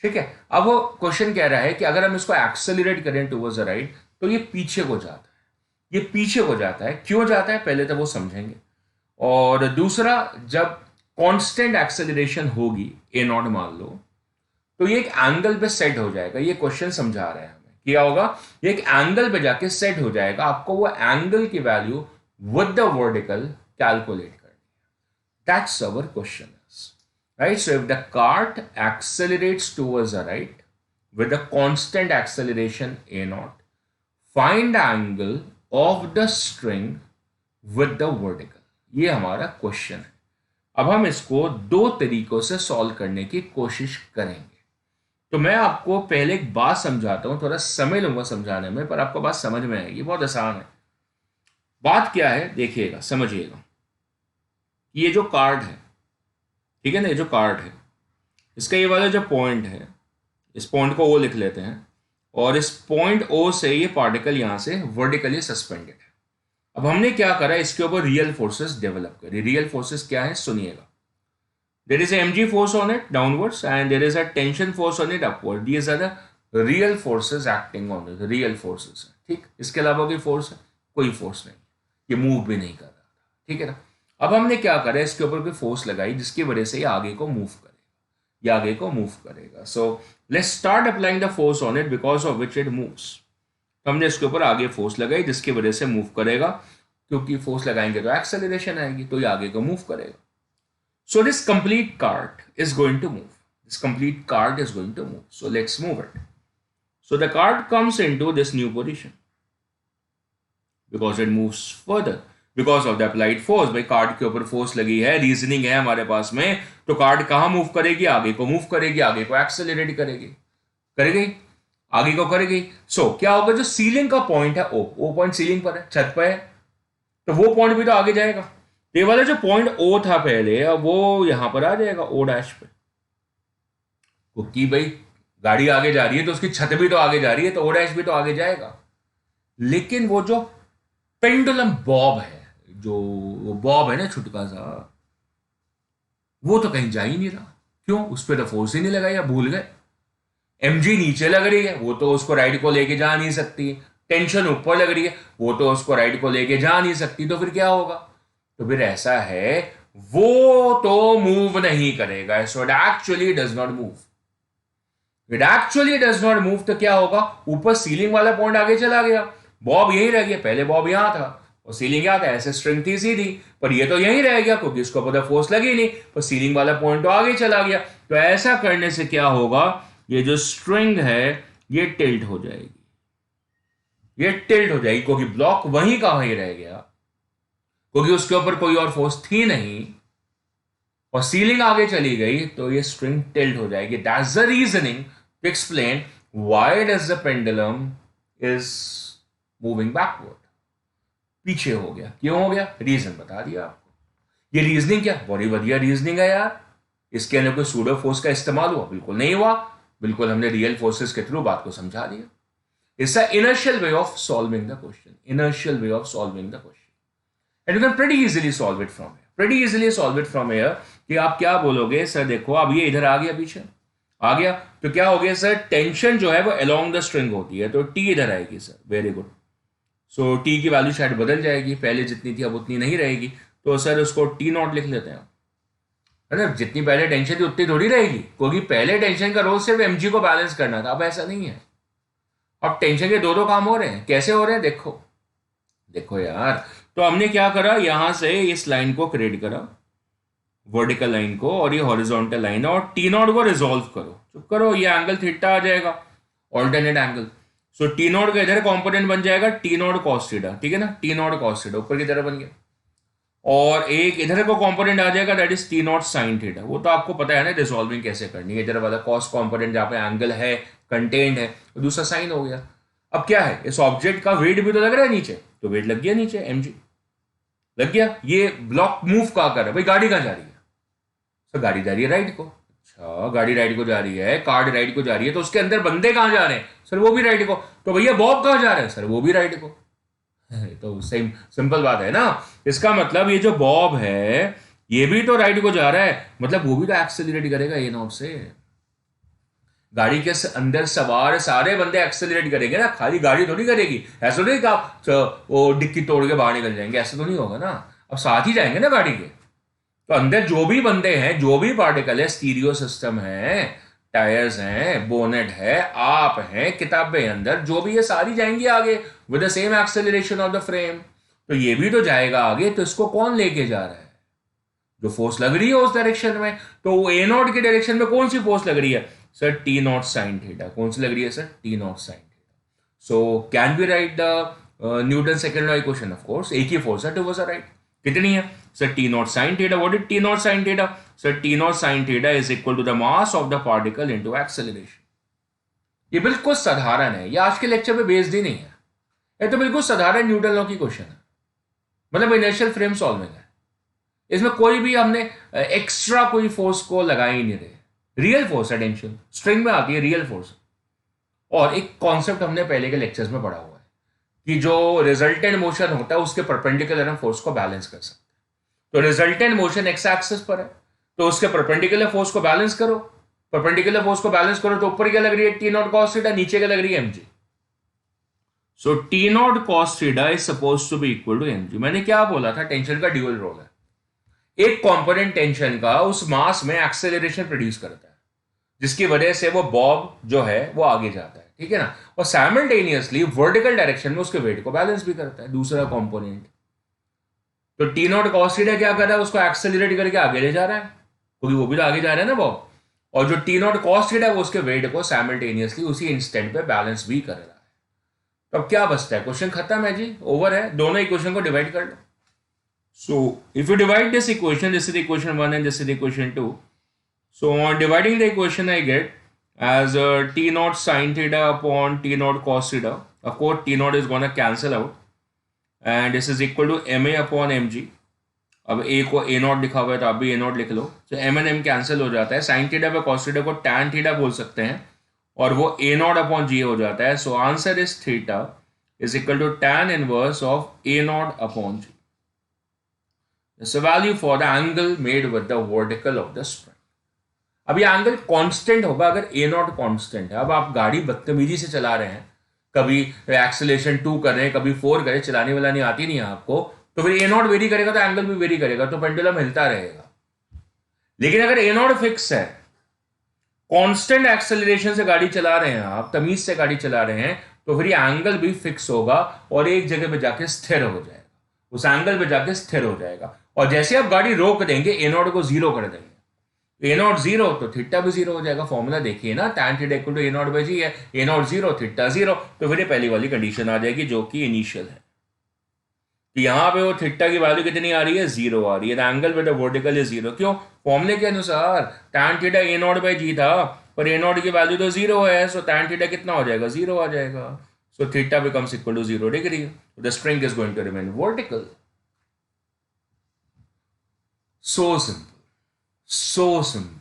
ठीक है। अब वो क्वेश्चन कह रहा है कि अगर हम इसको एक्सेलरेट करें टुवर्ड्स द राइट, तो ये पीछे को जाता है, ये पीछे को जाता है, क्यों जाता है पहले तो वो समझेंगे, और दूसरा जब कांस्टेंट एक्सेलरेशन होगी ए नॉट मान लो, तो ये एक एंगल पे सेट हो जाएगा। ये क्वेश्चन समझा रहा है हमें, क्या होगा, ये एक एंगल पे जाके सेट हो जाएगा, आपको वो एंगल की value with the vertical calculate करनी है। That's our question, right? So if the cart accelerates towards the right with a constant acceleration a naught. Find the angle of the string with the vertical. ये हमारा क्वेश्चन है. अब हम इसको दो तरीकों से सॉल्व करने की कोशिश करेंगे. तो मैं आपको पहले एक बात समझाता हूं, थोड़ा समय लूंगा समझाने में, पर आपको बात समझ में आएगी. बहुत आसान है. बात क्या है देखिएगा, समझिएगा. ये जो कार्ड है, ठीक है ना, ये जो कार्ड है, इसका ये वाला जो पॉइंट है, इस पॉइंट को ओ लिख लेते हैं, और इस पॉइंट ओ से ये पार्टिकल यहां से वर्टिकली सस्पेंडेड है. अब हमने क्या करा, इसके ऊपर रियल फोर्सेस डेवलप करी. रियल फोर्सेस क्या है सुनिएगा. There is mg force on it downwards and there is a tension force on it upward. These are the real forces acting on it. Real forces है. ठीक, इसके अलावा कोई फोर्स है? कोई फोर्स नहीं. ये मूव भी नहीं कर रहा था. ठीक है ना. अब हमने क्या करा, इसके ऊपर कोई फोर्स लगाई जिसकी वजह से ये आगे को मूव करेगा. ये आगे को मूव करेगा. So let's start applying the force on it because of which it moves. हमने इसके ऊपर आगे फोर्स लगाई जिसकी वजह से मूव करेगा, क्योंकि फोर्स लगाएंगे तो एक्सेलरेशन आएगी, तो ये आगे को मूव करेगा. So this complete card is going to move. This complete card is going to move. So let's move it. So the card comes into this new position because it moves further because of the applied force. भाई कार्ड के ऊपर फोर्स लगी है, रीजनिंग है हमारे पास में, तो कार्ड कहाँ मूव करेगी? आगे को मूव करेगी, आगे को एक्सेलरेट करेगी, करेगी, आगे को करेगी. सो क्या होगा, जो सीलिंग का पॉइंट है ओ पॉइंट सीलिंग पर है, छत पर है, तो वो पॉइंट भी तो आगे जाएगा. ये वाला जो पॉइंट ओ था पहले, अब वो यहां पर आ जाएगा ओ डैश पे, क्योंकि भाई गाड़ी आगे जा रही है तो उसकी छत भी तो आगे जा रही है, तो ओ डैश भी तो आगे जाएगा. लेकिन वो जो पेंडुलम बॉब है, जो वो बॉब है ना छुटका सा, वो तो कहीं जा ही नहीं रहा. क्यों? उस पर तो फोर्स ही नहीं लगाई, या भूल गए. mg नीचे लग रही है, वो तो उसको राइट को लेके जा नहीं सकती. टेंशन ऊपर लग रही है, वो तो उसको राइट को लेके जा नहीं सकती. तो फिर क्या होगा? तो फिर ऐसा है, वो तो मूव नहीं करेगा. So it actually does not move. It actually does not move. तो क्या होगा, ऊपर सीलिंग वाला पॉइंट आगे चला गया, बॉब यहीं रह गया. पहले बॉब यहां था और सीलिंग यहां था, ऐसे स्ट्रिंग थी सीधी, पर ये तो यहीं रह गया क्योंकि इसको पता फोर्स लगी नहीं, पर सीलिंग वाला पॉइंट तो आगे चला गया. तो ऐसा करने से क्या होगा, ये जो स्ट्रिंग है ये टिल्ट हो जाएगी. ये टिल्ट हो जाएगी क्योंकि ब्लॉक वहीं का वहीं रह गया, क्योंकि उसके ऊपर कोई और फोर्स थी नहीं, और सीलिंग आगे चली गई, तो ये स्ट्रिंग टिल्ट हो जाएगी. That's the reasoning to explain why does the pendulum is moving backward. पीछे हो गया. क्यों हो गया? रीजन बता दिया आपको. ये रीजनिंग क्या बड़ी बढ़िया रीजनिंग है यार. इसके अंदर कोई सूडो फोर्स का इस्तेमाल हुआ? बिल्कुल नहीं हुआ. बिल्कुल हमने रियल फोर्सेस के थ्रू बात को समझा दिया. It's a inertial way of solving the question. Inertial way of solving the question. And you can pretty easily solve it from here. Pretty easily solve it from here. कि आप क्या बोलोगे, सर देखो अब ये इधर आ गया, पीछे आ गया, तो क्या हो गया सर, टेंशन जो है वो along the string होती है, तो T इधर आएगी sir. Very good. So T की वैल्यू शायद बदल जाएगी, पहले जितनी थी अब उतनी नहीं रहेगी, तो सर उसको T नॉट लिख लेते हैं. मतलब जितनी पहले टेंशन थी उतनी थोड़ी रहेगी, क्योंकि पहले टेंशन का रोल सिर्फ mg को बैलेंस करना था. अब ऐसा नहीं है. अब टेंशन के दो काम हो रहे हैं. कैसे हो रहे हैं? देखो देखो यार. तो हमने क्या करा, यहां से इस लाइन को क्रिएट करा, वर्टिकल लाइन को, और ये हॉरिजॉन्टल लाइन है, और टी नॉट को रिजॉल्व करो. चुप करो. ये एंगल थीटा आ जाएगा, alternate angle. So T not का इधर कंपोनेंट बन जाएगा टी नॉट कॉस थीटा. ठीक है ना, टी नॉट कॉस थीटा ऊपर की तरफ बन गया, और एक इधर को कंपोनेंट आ जाएगा that is T naught sine theta. वो तो आपको पता है ना रिजॉल्विंग कैसे करनी है. इधर वाला कॉस कंपोनेंट जहां पे एंगल है, कंटेंट है, तो दूसरा साइन हो गया. अब क्या है, इस ऑब्जेक्ट का वेट भी तो लग रहा है नीचे, तो वेट लग गया नीचे, mg लग गया. ये ब्लॉक मूव कहां कर रहा है भाई? गाड़ी कहां जा रही है? सर गाड़ी जा रही है राइट को. अच्छा, गाड़ी राइट को जा रही है, कार्ड राइट को जा रही है, तो उसके अंदर बंदे कहां जा रहे हैं? सर वो भी राइट को. तो भैया बॉब कहां जा रहा है? सर वो भी राइट को. तो सेम सिंपल बात है ना. इसका मतलब ये जो बॉब है ये भी तो राइट को जा रहा है, मतलब वो भी तो एक्सेलरेट करेगा ए नॉट से. गाड़ी के अंदर सवार सारे बंदे एक्सेलरेट करेंगे ना, खाली गाड़ी थोड़ी करेगी. ऐसा नहीं कि वो डिक्की तोड़ के बाहर निकल जाएंगे, ऐसा तो नहीं होगा ना. अब साथ ही जाएंगे ना गाड़ी के. तो अंदर जो भी बंदे हैं, जो भी पार्टिकल है, स्टीरियो सिस्टम है, टायर्स हैं, बोनेट है, आप हैं, किताबें अंदर, जो भी है सारी जाएंगी आगे with the same acceleration of the frame. तो ये भी तो जाएगा आगे. तो इसको कौन लेके जा रहा है? जो फोर्स लग रही है उस डायरेक्शन में. तो ए नॉट की डायरेक्शन में कौन सी फोर्स लग रही है? Sir T naught sine theta, कौन सी लग रही है sir? T naught sine theta. So can be right the Newton second law equation? Of course, एक ही फोर्स है तो वो सर राइट। कितनी है sir? T naught sine theta. What is T naught sine theta? Sir T naught sine theta is equal to the mass of the particle into acceleration. ये बिल्कुल साधारण है, ये आज के लेक्चर पे बेस्ड ही नहीं है, ये तो बिल्कुल साधारण न्यूटन लॉ की क्वेश्चन है, मतलब इनर्शियल फ्रेम सॉल्विंग है। इसमें कोई भी हमने एक्स्ट्रा कोई फोर्स को लगा ही नहीं रहे, रियल फोर्स है, टेंशन स्ट्रिंग में आती है रियल फोर्स। और एक कॉन्सेप्ट हमने पहले के लेक्चर्स में पढ़ा हुआ है कि जो रिजल्टेंट मोशन होता है उसके परपेंडिकुलर हम फोर्स को बैलेंस कर सकते हैं। तो रिजल्टेंट मोशन एक्स एक्सिस पर है, तो उसके परपेंडिकुलर फोर्स को बैलेंस करो, परपेंडिकुलर फोर्स को बैलेंस करो तो ऊपर क्या लग रही है? टी नॉट कॉस थीटा, नीचे क्या लग रही है? M g. So T naught cos theta is suppose to be equal to m g. मैंने क्या बोला था? टेंशन का ड्यूअल रोल है, एक कंपोनेंट टेंशन का उस मास में एक्सेलरेशन प्रोड्यूस करता है जिसकी वजह से वो बॉब जो है वो आगे जाता है, ठीक है ना, और साइमल्टेनियसली वर्टिकल डायरेक्शन में उसके वेट को बैलेंस भी करता है दूसरा कंपोनेंट। तो टी नॉट कॉस थीटा क्या कर रहा है? उसको एक्सेलरेट करके आगे ले जा रहा है, क्योंकि वो भी तो आगे जा रहा है ना बॉब, और जो टी नॉट कॉस थीटा है वो उसके वेट को साइमल्टेनियसली उसी इंस्टेंट पे बैलेंस भी कर रहा है। तो अब क्या बचता है? क्वेश्चन खत्म है जी, ओवर है। दोनों इक्वेशन को डिवाइड कर लो। So if you divide this equation, this is equation 1 and this is equation 2. So on dividing the equation, I get as t naught sin theta upon t naught cos theta. Of course, t naught is going to cancel out. And this is equal to ma upon mg. अब a को a naught लिखा हुआ है तो आप भी a naught लिख लो। तो m and m कैंसिल हो जाता है। sin theta पे cos theta को tan theta बोल सकते हैं और वो a naught upon g हो जाता है। So answer is theta is equal to tan inverse of a naught upon g. It's a value for the angle made with the vertical of the spring. अब ये एंगल कांस्टेंट होगा अगर a नॉट कांस्टेंट है। अब आप गाड़ी बदतमीजी से चला रहे हैं, कभी एक्सेलरेशन 2 कर रहे हैं, कभी 4 कर रहे हैं, चलाने वाला नहीं आती नहीं है आपको, तो फिर a नॉट वेरी करेगा तो एंगल भी वेरी करेगा, तो पेंडुलम हिलता रहेगा। लेकिन अगर a नॉट फिक्स है, कांस्टेंट एक्सेलरेशन से गाड़ी चला रहे हैं आप, तमीज से गाड़ी चला रहे हैं, तो फिर ये एंगल भी फिक्स होगा और एक जगह पे जाके स्थिर हो जाएगा, उस एंगल पे जाके स्थिर हो जाएगा। और जैसे आप गाड़ी रोक देंगे ए नॉट को जीरो कर देंगे, ए नॉट जीरो तो थीटा भी जीरो हो जाएगा। फॉर्मूला देखिए ना, tan theta equal to A naught by G है, A naught zero theta zero, तो फिर ये पहली वाली कंडीशन आ जाएगी जो कि इनिशियल है। तो यहां पे वो थीटा की वैल्यू कितनी आ रही है? जीरो आ रही है। Angle with the vertical is zero. क्यों? फॉर्मूले के अनुसार tan theta A naught by G था, पर ए नॉट की वैल्यू तो जीरो है, सो tan थीटा कितना हो जाएगा? जीरो आ जाएगा। So theta becomes equal to 0 degree. The string is going to remain vertical. So simple, so simple.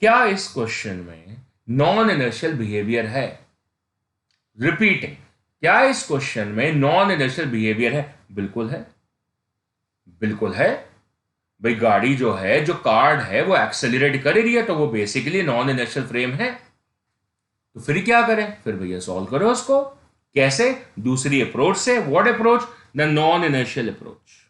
क्या इस क्वेश्चन में नॉन इनर्शियल बिहेवियर है? रिपीटिंग, क्या इस क्वेश्चन में नॉन इनर्शियल बिहेवियर है? बिल्कुल है, बिल्कुल है भाई। गाड़ी जो है, जो कार्ड है, वो एक्सेलरेट कर रही है, तो वो बेसिकली नॉन इनर्शियल फ्रेम है। तो फिर क्या करें? फिर भैया सॉल्व करो उसको। कैसे? दूसरी अप्रोच से। What approach? The non inertial approach.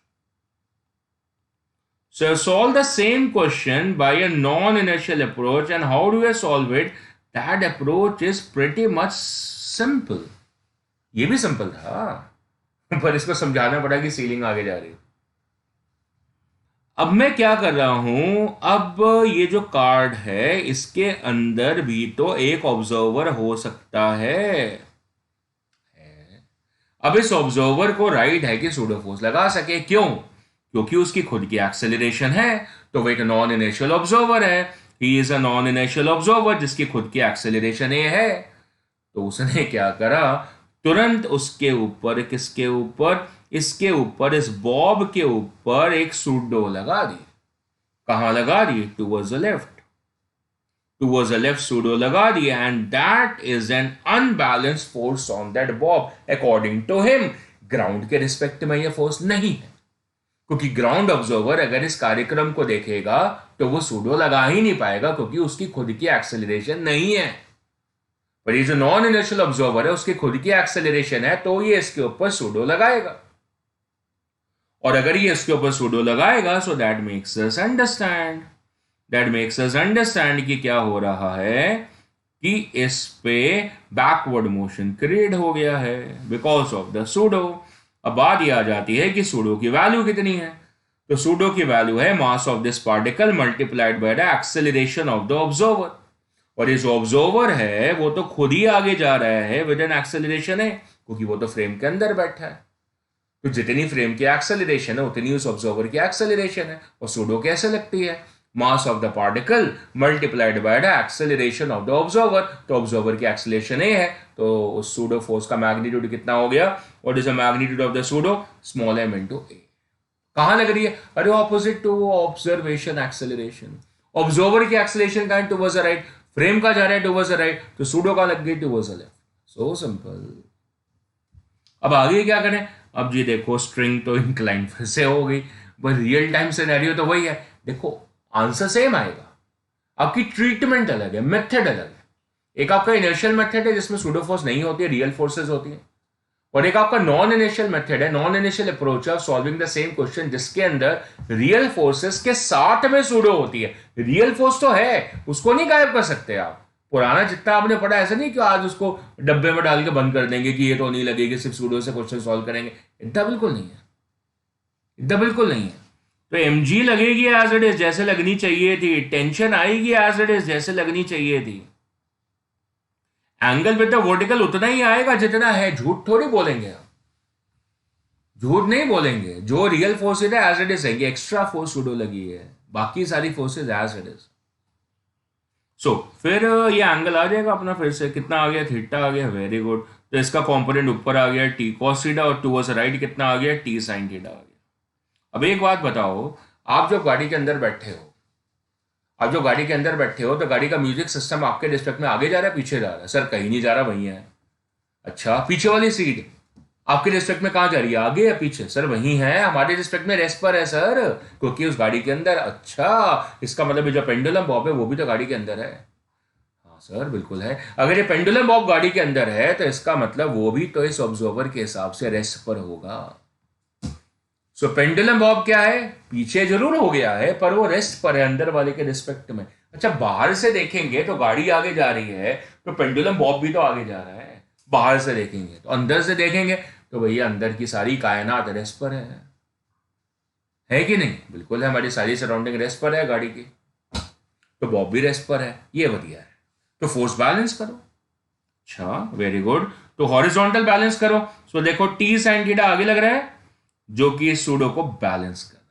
So solve the same question by a non-inertial approach, and how do I solve it? That approach is pretty much simple. ये भी सिंपल था पर इसको समझाना पड़ा कि सीलिंग आगे जा रही है। अब मैं क्या कर रहा हूं, अब ये जो कार्ड है इसके अंदर भी तो एक ऑब्जर्वर हो सकता है। अब इस ऑब्जर्वर को राइट है कि सूडो फोर्स लगा सके। क्यों? क्योंकि उसकी खुद की एक्सेलरेशन है, तो वो एक नॉन इनर्शियल ऑब्जर्वर है। He is a non inertial observer जिसकी खुद की एक्सेलरेशन ए है। तो उसने क्या करा, तुरंत उसके ऊपर, किसके ऊपर? इसके ऊपर, इस बॉब के ऊपर एक सूडो लगा दी। कहां लगा दी? Towards the left, towards the left pseudo लगा दी, and that is an unbalanced force on that bob according to him. Ground के रिस्पेक्ट में यह फोर्स नहीं है, क्योंकि ग्राउंड ऑब्जर्वर अगर इस कार्यक्रम को देखेगा तो वो सूडो लगा ही नहीं पाएगा, क्योंकि उसकी खुद की एक्सेलरेशन नहीं है। पर ये जो नॉन इनर्शियल ऑब्जर्वर है उसकी खुद की एक्सेलरेशन है, तो ये इसके ऊपर सूडो लगाएगा। और अगर ये इसके ऊपर सूडो लगाएगा, so that makes us understand कि क्या हो रहा है कि इस पे बैकवर्ड मोशन क्रिएट हो गया है बिकॉज ऑफ द सूडो। अब बात यह आ जाती है कि सूडो की वैल्यू कितनी है। तो सूडो की वैल्यू है मास of this particle multiplied by the acceleration of the observer. और ये जो ऑब्जर्वर है वो तो खुद ही आगे जा रहा है विद एन एक्सेलरेशन है, क्योंकि वो तो फ्रेम के अंदर बैठा है। तो जितनी फ्रेम की एक्सेलरेशन है उतनी उस ऑब्जर्वर की एक्सेलरेशन है। और सूडो कैसे लगती है? मास of the particle multiplied by the acceleration of the observer. तो ऑब्जर्वर की एक्सेलरेशन ए है, तो उस सूडो फोर्स का मैग्नीट्यूड कितना हो गया? What is the magnitude of the pseudo? Small m into A. कहां लग रही है? अरे opposite to observation acceleration. Observer की एक्सेलरेशन का टुवर्ड्स द राइट, फ्रेम का जा रहा है टुवर्ड्स द राइट, तो सूडो का लग गई towards the left. So simple. अब आगे क्या करें? अब ये देखो स्ट्रिंग तो इंक्लाइन फिर से हो गई, बस रियल टाइम सिनेरियो तो वही है। देखो आंसर सेम आएगा, आपकी ट्रीटमेंट अलग है, मेथड अलग है। एक आपका इनिशियल मेथड है जिसमें सूडो फोर्स नहीं होती है, रियल फोर्सेस होती है। और एक आपका नॉन इनिशियल मेथड है, non initial approach of solving the same question, जिसके अंदर रियल फोर्सेस के साथ में सूडो होती है। रियल फोर्स तो है, उसको नहीं गायब कर सकते आप। पुराना जितना आपने पढ़ा, ऐसा नहीं कि आज उसको डब्बे में डाल के बंद कर देंगे कि ये तो नहीं लगेगी, सिर्फ सूडो से क्वेश्चन सॉल्व करेंगे। इतना बिल्कुल नहीं है, इतना बिल्कुल नहीं है। तो mg लगेगी एज इट इज जैसे लगनी चाहिए थी, टेंशन आएगी एज इट इज जैसे लगनी चाहिए थी, एंगल विद द वर्टिकल उतना ही आएगा जितना है। झूठ थोड़ी बोलेंगे हम, झूठ नहीं बोलेंगे। जो रियल फोर्सेज है एज इट इज है, एक्स्ट्रा फोर्स सूडो लगी है, बाकी सारी फोर्सेज एज इट इज। सो फिर ये एंगल आ जाएगा अपना, फिर से कितना आ गया? थीटा आ गया, वेरी गुड। तो इसका कंपोनेंट ऊपर आ गया टी कॉस थीटा, और टुवर्ड्स राइट कितना आ गया? टी साइन थीटा आ गया। अब एक बात बताओ, आप जब गाड़ी के अंदर बैठे हो, आप जो गाड़ी के अंदर बैठे हो, तो गाड़ी का म्यूजिक सिस्टम आपके डिस्ट्रिक्ट में आगे जा रहा है पीछे जा रहा है? सर कहीं नहीं जा रहा, वहीं है। अच्छा, पीछे वाली सीट आपके डिस्ट्रिक्ट में कहाँ जा रही है, आगे या पीछे? सर वहीं है, हमारे डिस्ट्रिक्ट में रेस्ट पर है सर, क्योंकि उस गाड़ी के अंदर। अच्छा, इसका मतलब जो पेंडुलम बॉब है वो भी तो गाड़ी के अंदर है। हाँ सर बिल्कुल है। अगर ये पेंडुलम बॉब गाड़ी के अंदर है तो इसका मतलब वो भी तो इस ऑब्जर्वर के हिसाब से रेस्ट पर होगा। सो पेंडुलम बॉब क्या है? पीछे जरूर हो गया है, पर वो रेस्ट पर है अंदर वाले के रिस्पेक्ट में। अच्छा, बाहर से देखेंगे तो गाड़ी आगे जा रही है, तो पेंडुलम बॉब भी तो आगे जा रहा है। बाहर से देखेंगे तो, अंदर से देखेंगे तो भैया अंदर की सारी कायनात रेस्ट पर है कि नहीं? बिल्कुल है, हमारी सारी सराउंडिंग रेस्ट पर है गाड़ी की, तो बॉब भी रेस्ट पर है, ये बढ़िया है। तो फोर्स बैलेंस करो। अच्छा वेरी गुड, तो हॉरिजॉन्टल बैलेंस करो। सो देखो टी साइन थीटा आगे लग रहा है, जो कि इस सूडो को बैलेंस कर रहा है,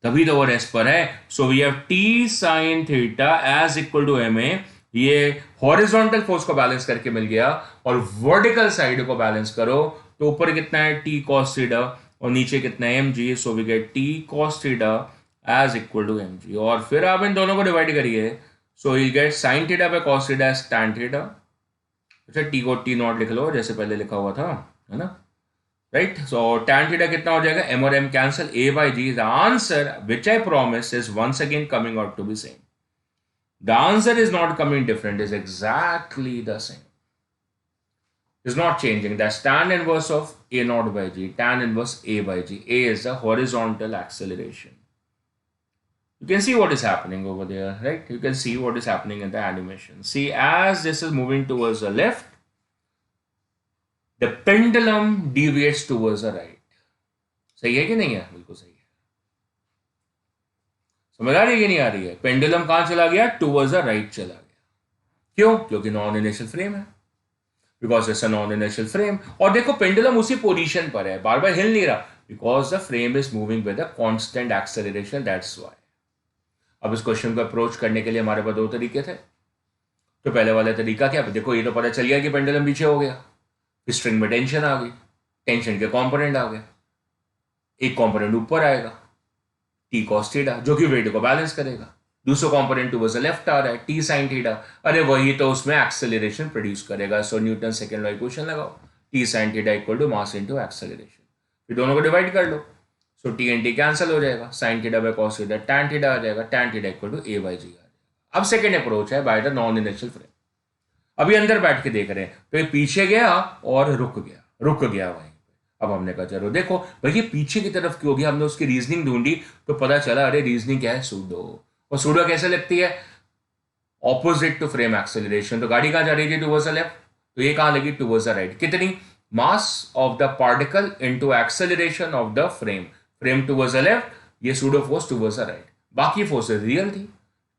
तभी तो वो रेस्ट पर है। So we have T sine theta as equal to m a. ये हॉरिजॉन्टल फोर्स को बैलेंस करके मिल गया, और वर्टिकल साइड को बैलेंस करो तो ऊपर कितना है? टी कॉस थीटा, और नीचे कितना है? M G. So we get T cos theta as equal to M G, और फिर आप इन दोनों को डिवाइड करिए। So you get sine theta पे cos theta as tan theta. अच्छा, टी को टी नॉट लिख लो जैसे पहले लिखा हुआ था, है ना? राइट। सो tan थीटा कितना हो जाएगा? m और m cancel, a by g। The answer which I promise is once again coming out to be same. The answer is not coming different, is exactly the same, is not changing. That's tan inverse of a naught by g, tan inverse a by g. A is the horizontal acceleration. You can see what is happening over there, right? You can see what is happening in the animation. See, as this is moving towards the left, the pendulum deviates towards the right. सही है कि नहीं है? बिल्कुल सही है। समझ आ रही है कि नहीं आ रही है? पेंडुलम कहां चला गया? टुवर्ड्स द राइट चला गया। क्यों? क्योंकि नॉन इनिशियल फ्रेम है, because it's a non inertial frame. और देखो पेंडुलम उसी पोजीशन पर है, बार बार हिल नहीं रहा, because the frame is moving with a constant acceleration, that's why. अब इस क्वेश्चन को अप्रोच करने के लिए हमारे पास दो तरीके थे। तो पहले वाला तरीका क्या? देखो ये तो पता चल गया कि पेंडुलम पीछे हो गया, स्ट्रिंग में टेंशन आ गई, टेंशन के कंपोनेंट आ गए, एक कंपोनेंट ऊपर आएगा टी कॉस थीटा, जो कि वेट को बैलेंस करेगा। दूसरा कंपोनेंट टुवर्ड्स द लेफ्ट आ रहा है टी साइन थीटा, अरे वही तो उसमें एक्सेलरेशन प्रोड्यूस करेगा। So Newton second law equation लगाओ, T sine theta equal to mass into acceleration. फिर दोनों को डिवाइड कर लो, so T and T cancel हो जाएगा, sine theta by cos theta, tan theta आ जाएगा, tan theta equal to A by G आ जाएगा। अब सेकंड अप्रोच है by the non inertial frame. अभी अंदर बैठ के देख रहे हैं तो ये पीछे गया और रुक गया वहीं पे। अब हमने कहा चलो देखो भाई ये पीछे की तरफ क्यों गया, हमने उसकी रीजनिंग ढूंढी तो पता चला अरे रीजनिंग क्या है? सूडो। और सूडो कैसे लगती है? Opposite to frame acceleration. तो गाड़ी कहां जा रही थी? टुवर्ड्स द लेफ्ट, तो ये कहां लगी? Towards the right. कितनी? Mass of the particle into acceleration of the frame, frame towards the left, ये pseudo force towards the right. बाकी फोर्सेस रियल थी,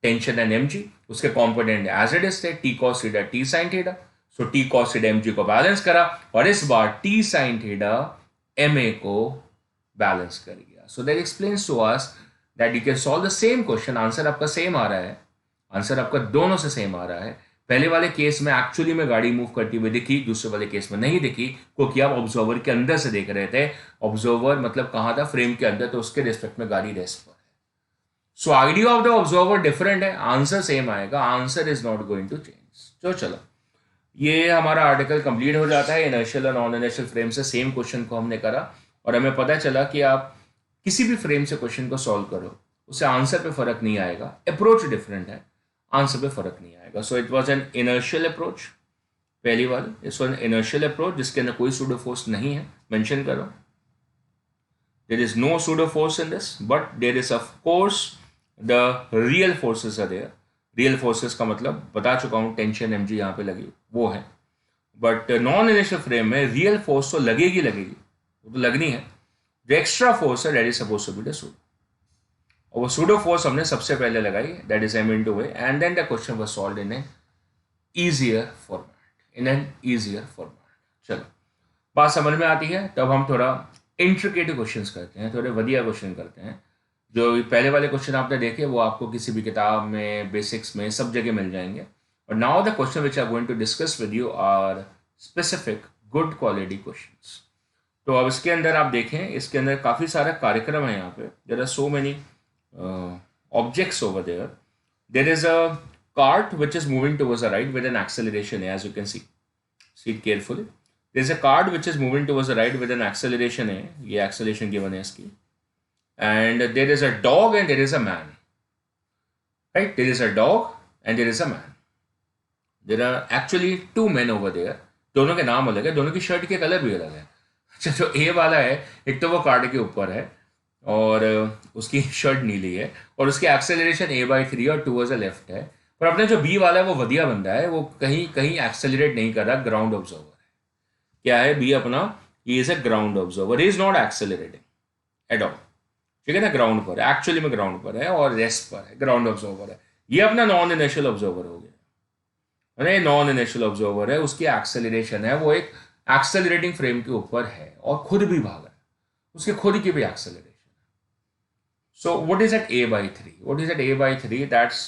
टेंशन एंड mg, उसके कंपोनेंट एज इट इज थे t cos theta t sin थीटा. So t cos theta mg को बैलेंस करा और इस बार t sin थीटा ma को बैलेंस कर गया. So that explains to us that you can solve the same question. Answer आपका सेम आ रहा है, आंसर आपका दोनों से सेम आ रहा है. पहले वाले केस में एक्चुअली में गाड़ी मूव करती हुई दिखी, दूसरे वाले केस में नहीं दिखी, क्योंकि आप ऑब्जर्वर के अंदर से देख रहे थे. ऑब्जर्वर मतलब कहाँ था, फ्रेम के अंदर, तो उसके रिस्पेक्ट में गाड़ी रेस्ट पर है. So idea of the observer different है, आंसर सेम आएगा, answer is not going to change. तो चलो ये हमारा आर्टिकल कंप्लीट हो जाता है. इनर्शियल और नॉन इनर्शियल फ्रेम से सेम क्वेश्चन को हमने करा और हमें पता चला कि आप किसी भी फ्रेम से क्वेश्चन को सॉल्व करो, उससे आंसर पे फर्क नहीं आएगा. अप्रोच डिफरेंट है, आंसर पे फर्क नहीं आएगा. So it was an inertial approach. पहली वाली इट्स एन इनर्शियल अप्रोच जिसके अंदर कोई सूडो फोर्स नहीं है. मेंशन करो, there is no pseudo force in this, but there is of course the real forces are there. Real forces का मतलब बता चुका हूँ, टेंशन mg यहाँ पे लगी वो है. बट नॉन इनर्शियल फ्रेम में रियल फोर्स तो लगेगी, वो तो लगनी है. जो एक्स्ट्रा फोर्स है that is suppose to be the pseudo, और वो सूडो फोर्स हमने सबसे पहले लगाई, that is m into a, and then the question was solved in an easier format. चलो बात समझ में आती है. तब हम थोड़ा इंट्रिकेट क्वेश्चंस करते हैं, थोड़े बढ़िया क्वेश्चन करते हैं. जो पहले वाले क्वेश्चन आपने देखे वो आपको किसी भी किताब में, बेसिक्स में, सब जगह मिल जाएंगे. और now the question which I going to discuss with you are specific good quality questions. तो अब इसके अंदर आप देखें, इसके अंदर काफ़ी सारा कार्यक्रम है. यहाँ पे there are so many objects over there. There is a cart which is moving towards the right with an acceleration, as you can see. See it carefully. There is a cart which is moving towards the right with an acceleration a. ये acceleration given है इसकी. And there is a dog and there is a man. Right? There is a dog and there is a man. There are actually two men over there. दोनों के नाम अलग है, दोनों की शर्ट के कलर भी अलग है. अच्छा, जो ए वाला है, एक तो वो कार्ड के ऊपर है और उसकी शर्ट नीली है और उसकी एक्सेलरेशन a/3 और टूवर्ड्स द लेफ्ट है. पर अपने जो बी वाला है वो वधिया बंदा है, वो कहीं कहीं एक्सेलरेट नहीं कर रहा, ग्राउंड ऑब्जर्वर है. क्या है बी अपना, he is a ground observer, he is not accelerating at all. ठीक है ना, ग्राउंड पर एक्चुअली में ग्राउंड पर है और रेस्ट पर है, ग्राउंड ऑब्जर्वर है. ये अपना नॉन इनर्शियल ऑब्जर्वर हो गया. नॉन इनर्शियल ऑब्जर्वर है, उसकी एक्सेलरेशन है, वो एक एक्सेलरेटिंग फ्रेम के ऊपर है और खुद भी भाग रहा है, उसके खुद की भी acceleration. So what is at a/3? What is at a/3? That's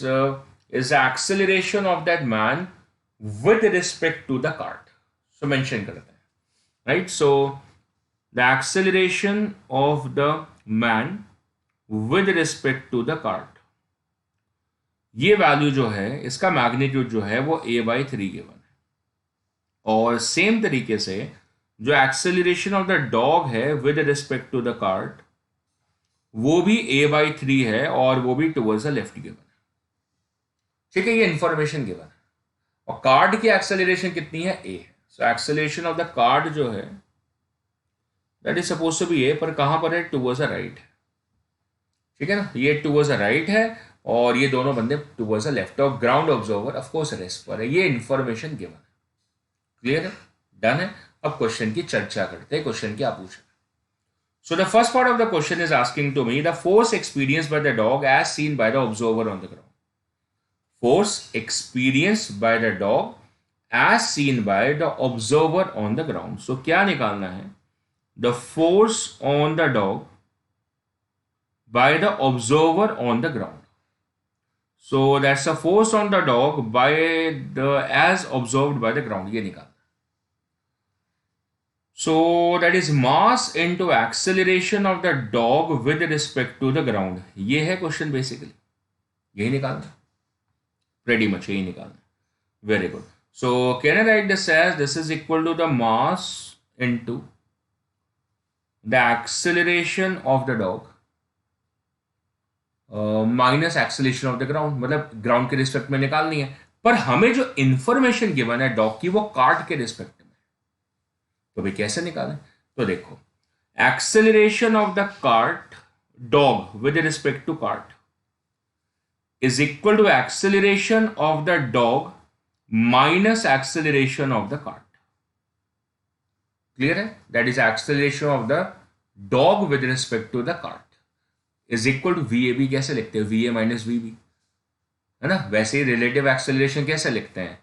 is the acceleration of that man with respect to the cart. So mention करते हैं, right? So the acceleration of the man with respect to the cart. ये वैल्यू जो है, इसका मैग्नीट्यूड जो है वो a/3 गिवन है. और सेम तरीके से जो एक्सेलरेशन ऑफ द डॉग है with respect to the cart, वो भी a/3 है और वो भी टुवर्ड्स द लेफ्ट गिवन है. ठीक है, ये इंफॉर्मेशन गिवन है. और कार्ड की एक्सेलरेशन कितनी है, a है. So acceleration of the card जो है that is suppose to be a, पर कहां पर है, टुवर्ड्स द राइट है. ठीक है ना, ये टुवर्ड्स द राइट है और ये दोनों बंदे टुवर्ड्स द लेफ्ट. और ground observer of course rest पर है. ये इंफॉर्मेशन गिवन है. क्लियर है, डन है. अब क्वेश्चन की चर्चा करते हैं, क्वेश्चन क्या पूछा. So the first part of the question is asking to me the force experienced by the dog as seen by the observer on the ground. Force experienced by the dog as seen by the observer on the ground. So क्या निकालना है, the force on the dog by the observer on the ground. So that's the force on the dog by the as observed by the ground. ये निकालना. So that is mass into acceleration of the dog with respect to the ground. ये है क्वेश्चन बेसिकली, यही निकालना, pretty much यही निकालना. Very good. So can I write this as this is equal to the mass into the acceleration of the dog minus acceleration of the ground. मतलब ग्राउंड के रिस्पेक्ट में निकालनी है, पर हमें जो इंफॉर्मेशन गिवन है डॉग की वो कार्ट के रिस्पेक्ट में. तो भाई कैसे निकालें, तो देखो, acceleration of the cart dog with respect to cart is equal to acceleration of the dog minus acceleration of the cart. Clear है, that is acceleration of the dog with respect to the cart is equal to VAB. कैसे लिखते हैं, VA माइनस VB. है ना। वैसे ही रिलेटिव एक्सेलरेशन कैसे लिखते हैं,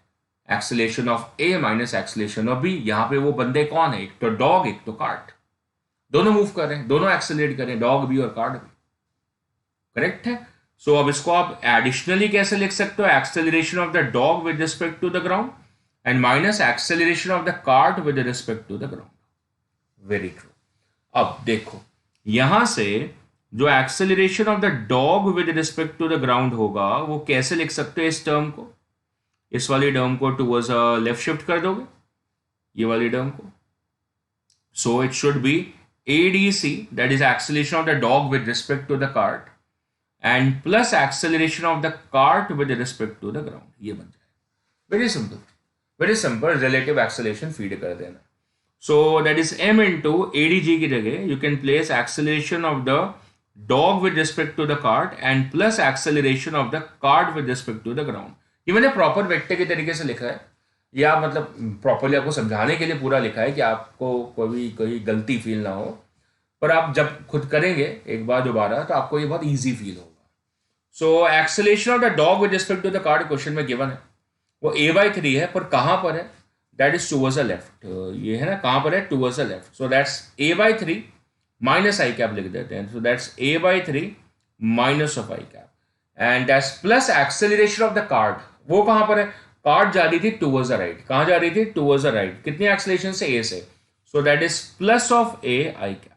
acceleration of a minus acceleration of b. यहाँ पे वो बंदे कौन है, एक तो डॉग एक तो कार्ट, दोनों मूव कर रहे हैं, दोनों एक्सेलरेट कर रहे हैं, डॉग भी और कार्ट भी। करेक्ट है। सो अब इसको आप एडिशनली कैसे लिख सकते हो, acceleration of the dog with respect to the ground and minus acceleration of the cart with respect to the ground. Very true. अब देखो यहां से जो acceleration of the dog with respect to the ground होगा वो कैसे लिख सकते हो, इस टर्म को, इस वाली टर्म को टूवर्ड्स लेफ्ट शिफ्ट कर दोगे, ये वाली टर्म को। So it should B ADC, that is acceleration of the dog with respect to the cart, and plus acceleration of the cart with respect to the ground. ये बन जाए very simple relative acceleration feed कर देना। So that is m into ADG की जगह you can place acceleration of the dog with respect to the cart and plus acceleration of the cart with respect to the ground. ये मैंने प्रॉपर वेक्टर के तरीके से लिखा है, या मतलब प्रॉपरली आपको समझाने के लिए पूरा लिखा है कि आपको कोई गलती फील ना हो, पर आप जब खुद करेंगे एक बार दोबारा तो आपको ये बहुत इजी फील होगा। So acceleration of the dog with respect to the cart question में गिवन है, वो a/3 है, पर कहां पर है, that is towards the left. ये है ना, कहां पर है, towards the left. So that's a/3 minus i cap लिख देते हैं। So that's a/3 minus of I cap and that's plus acceleration of the cart. वो कहां पर है, कार्ट जा रही थी टूवर्ड्स द राइट, कहां जा रही थी, टूवर्ड्स द राइट। कितनी एक्सेलरेशन से, a से। So that is plus of a i cap.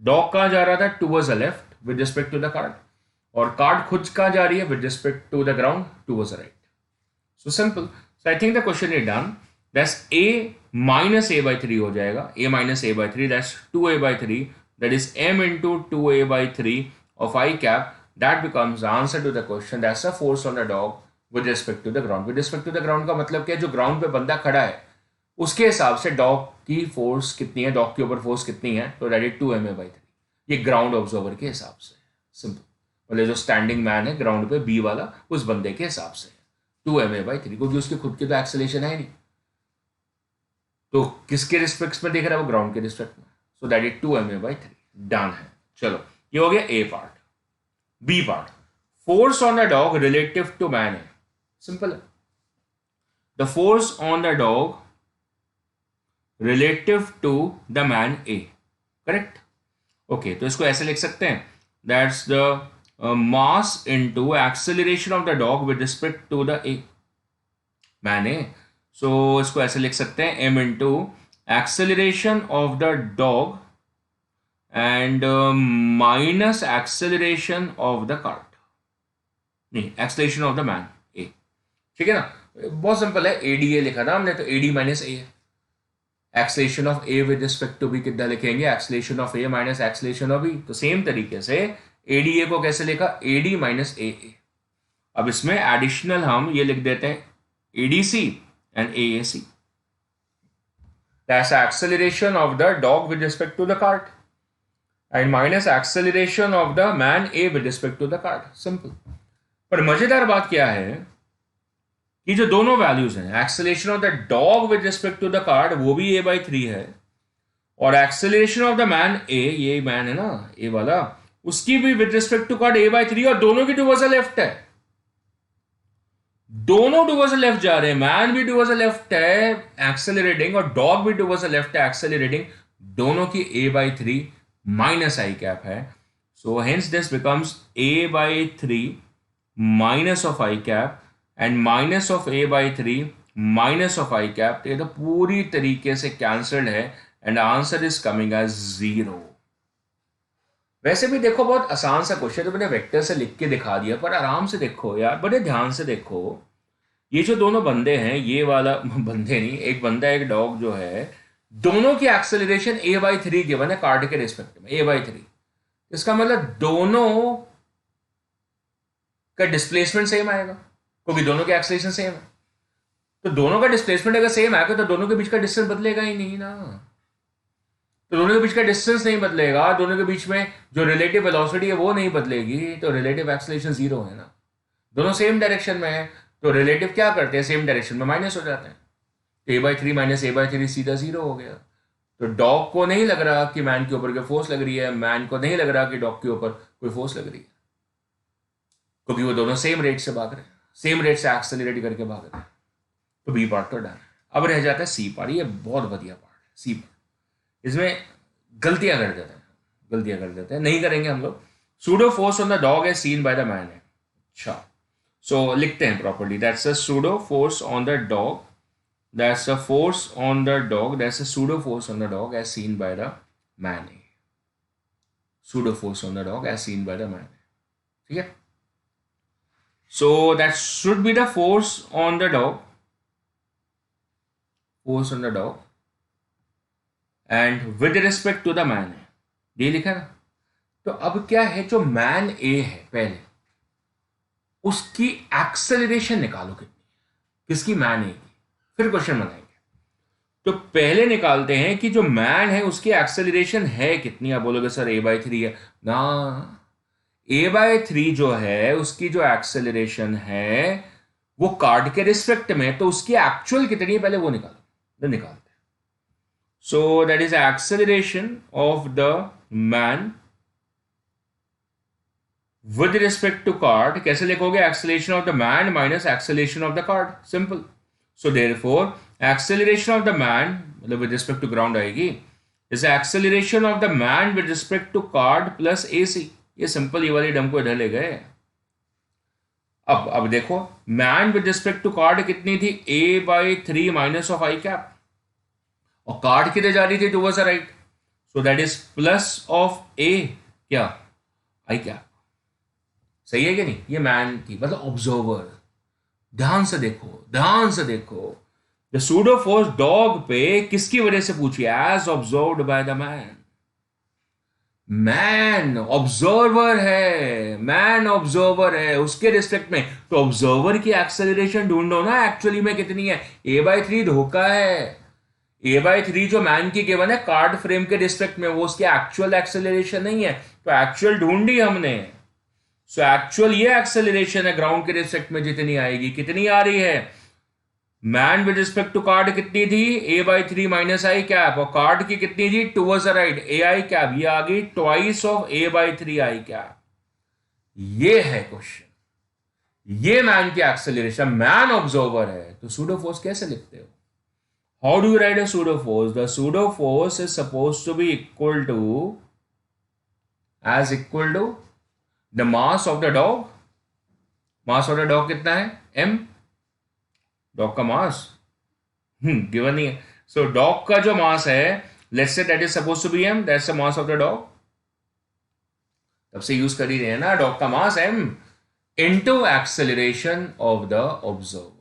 Dog कहां जा रहा था, towards the left with respect to the cart, और कार्ट खुद कहां जा रही है, with respect to the ground, towards the right. So simple. So I think the question is done. That's a minus a/3 हो जाएगा, a minus a/3, दैट्स 2a/3, that is m into 2a/3 of I cap. That becomes the answer to the question. That's the force on the dog with respect to the ground. With respect to the ground का मतलब क्या है, जो ग्राउंड पे बंदा खड़ा है उसके हिसाब से डॉग की फोर्स कितनी है, डॉग के ऊपर फोर्स कितनी है, तो दैट इज 2ma/3। ये ग्राउंड ऑब्जर्वर के हिसाब से सिंपल, मतलब जो स्टैंडिंग मैन है ग्राउंड पे बी वाला, उस बंदे के हिसाब से 2ma/3, क्योंकि उसकी खुद की तो एक्सेलरेशन है नहीं, तो किसके रिस्पेक्ट में देख रहा है, वो ग्राउंड के रिस्पेक्ट में। सो दैट इज 2ma/3। डन है। चलो ये हो गया A part. B part, force on the dog relative to man है, सिंपल है। The force on the dog relative to the man A, correct. Okay, तो इसको ऐसे लिख सकते हैं, that's the mass into acceleration of the dog with respect to the A, man A. So इसको ऐसे लिख सकते हैं, m into acceleration of the dog and minus acceleration of the cart, नहीं एक्सेलरेशन ऑफ द मैन ए, ठीक है ना। बहुत सिंपल है, ADA लिखा था हमने, तो AD माइनस ए है। Acceleration of a with respect to b कितना लिखेंगे, acceleration of a minus acceleration of b. तो सेम तरीके से ADA को कैसे लिखा, AD माइनस AA। अब इसमें एडिशनल हम ये लिख देते हैं ADC and AAC. That's acceleration of the dog with respect to the cart and minus acceleration of the man A with respect to the cart. Simple. पर मजेदार बात क्या है कि जो दोनों वैल्यूज हैं, acceleration of the dog with respect to the cart वो भी a/3 है, और acceleration of the man a, ये मैन है ना ए वाला, उसकी भी with respect to cart a/3, और दोनों की टूवर्ड्स द लेफ्ट है, दोनों टूवर्ड्स द लेफ्ट जा रहे हैं। मैन भी टूवर्ड्स द लेफ्ट है एक्सेलरेटिंग, और डॉग भी टूवर्ड्स द लेफ्ट है एक्सेलरेटिंग। दोनों की a/3 माइनस आई कैप है। So hence this becomes a/3 minus of I cap and minus of a/3 minus of I cap. ये तो पूरी तरीके से कैंसल्ड है and answer is coming as 0। वैसे भी देखो बहुत आसान सा क्वेश्चन, तो मैंने वेक्टर से लिख के दिखा दिया, पर आराम से देखो यार, बड़े ध्यान से देखो। ये जो दोनों बंदे हैं, ये वाला बंदे नहीं, एक बंदा एक डॉग जो है, दोनों की एक्सेलरेशन a/3 गिवन है कार्ट के रिस्पेक्ट में, a/3। इसका मतलब दोनों का डिस्प्लेसमेंट सेम आएगा, क्योंकि दोनों की एक्सेलरेशन सेम है। तो दोनों का डिस्प्लेसमेंट अगर सेम आएगा तो दोनों के बीच का डिस्टेंस बदलेगा ही नहीं ना। तो दोनों के बीच का डिस्टेंस नहीं बदलेगा, दोनों के बीच में जो रिलेटिव वेलोसिटी है वो नहीं बदलेगी, तो रिलेटिव एक्सेलरेशन 0 है ना। दोनों सेम डायरेक्शन में है, तो रिलेटिव क्या करते हैं, सेम डायरेक्शन में माइनस हो जाते हैं। a/3 माइनस a/3 सीधा 0 हो गया। तो डॉग को नहीं लग रहा कि मैन के ऊपर कोई फोर्स लग रही है, मैन को नहीं लग रहा कि डॉग के ऊपर कोई फोर्स लग रही है, क्योंकि वो दोनों सेम रेट से भाग रहे हैं। सेम रेट से एक्सेलरेट करके भाग रहे हैं। तो बी पार्ट तो डन। अब रह जाता है सी पार्ट। ये बहुत बढ़िया पार्ट है सी पार्ट। इसमें गलतियां कर देते हैं, नहीं करेंगे हम लोग। Pseudo force on the dog as seen by the man है। अच्छा, सो लिखते हैं properly. That's a pseudo force on the dog, that's a force on the dog, that's a pseudo force on the dog as seen by the man. Pseudo force on the dog as seen by the man. ठीक है, so that should be the force on the dog, and with respect to the man है, ये लिखा ना। तो अब क्या है, जो मैन ए है पहले उसकी एक्सेलरेशन निकालो कितनी, किसकी, मैन ए की, फिर क्वेश्चन बनाएंगे। तो पहले निकालते हैं कि जो मैन है उसकी एक्सेलरेशन है कितनी। आप बोलोगे सर a/3 है ना, a/3 जो है उसकी जो एक्सेलरेशन है वो कार्ड के रिस्पेक्ट में, तो उसकी एक्चुअल कितनी है पहले वो निकालो। तो निकालते हैं। So that is acceleration of the man with respect to card. कैसे लिखोगे, acceleration of the man minus acceleration of the card, simple. So therefore acceleration of the man मतलब विद रिस्पेक्ट टू ग्राउंड आएगी, is acceleration of the man with respect to card plus AC। ये सिंपल, ये वाली डम को इधर ले गए। अब देखो, man with respect to card कितनी थी, a/3 minus of i cap, और कार्ड किधर जा रही थी, towards the right, so that is plus of a क्या, i कैप। सही है कि नहीं, ये मैन की मतलब ऑब्जर्वर। ध्यान से देखो, द सूडो फोर्स डॉग पे किसकी वजह से पूछी, as observed by the man. Man observer है, उसके रिस्पेक्ट में। तो ऑब्जर्वर की एक्सेलरेशन ढूंढो ना, एक्चुअली में कितनी है, a/3 धोखा है। a/3 जो मैन की गिवन है कार्ड फ्रेम के रिस्पेक्ट में, वो उसकी एक्चुअल एक्सेलरेशन नहीं है। तो एक्चुअल ढूंढी हमने, सो एक्चुअल ये एक्सेलरेशन है ग्राउंड के रिस्पेक्ट में जितनी आएगी, कितनी आ रही है, man with respect to card कितनी थी, a/3 माइनस i कैप, और कार्ड की कितनी थी, towards the right ai cap, ये आ गई twice of a/3 i cap. ये है क्वेश्चन, ये मैन की एक्सेलरेशन, मैन ऑब्जर्वर है। तो सूडो फोर्स कैसे लिखते हो, how do you write a pseudo force, the pseudo force is suppose to be equal to the mass of the dog. Mass of the dog कितना है, m, डॉग का मास गिवन नहीं है। सो डॉग का जो मास है, let's say that is suppose to be m, that's the mass of the dog. तब से यूज कर ही रहे हैं ना, डॉग का mass m into acceleration of the observer.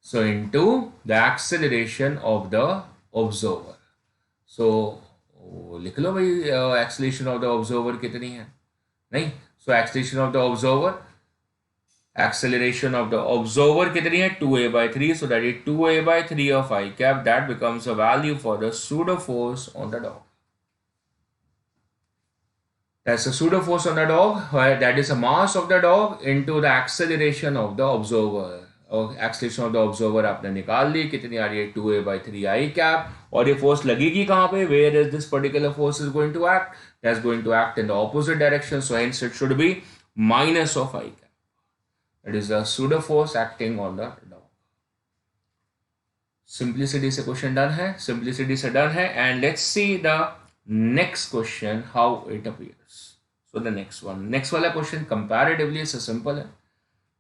So into the acceleration of the observer. So लिख लो भाई, एक्सेलरेशन ऑफ द ऑब्जर्वर कितनी है, नहीं, सो acceleration of the observer, acceleration of the observer कितनी है, 2a/3, so that is 2a/3 of i cap, that becomes a value for the pseudo force on the dog. That's a pseudo force on the dog, where that is a mass of the dog into the acceleration of the observer. और एक्सेलरेशन ऑफ द ऑब्जर्वर आपने निकाल ली, कितनी आ रही है, 2a/3 i cap, और ये फोर्स लगेगी कहां पे, where is this particular force is going to act, that's going to act in the opposite direction, so hence it should be minus of i cap. It is a pseudo force acting on the dog. Simplicity से क्वेश्चन डन है, simplicity से डन है, and let's see the next question how it appears. So the next वाला क्वेश्चन comparatively is simple है,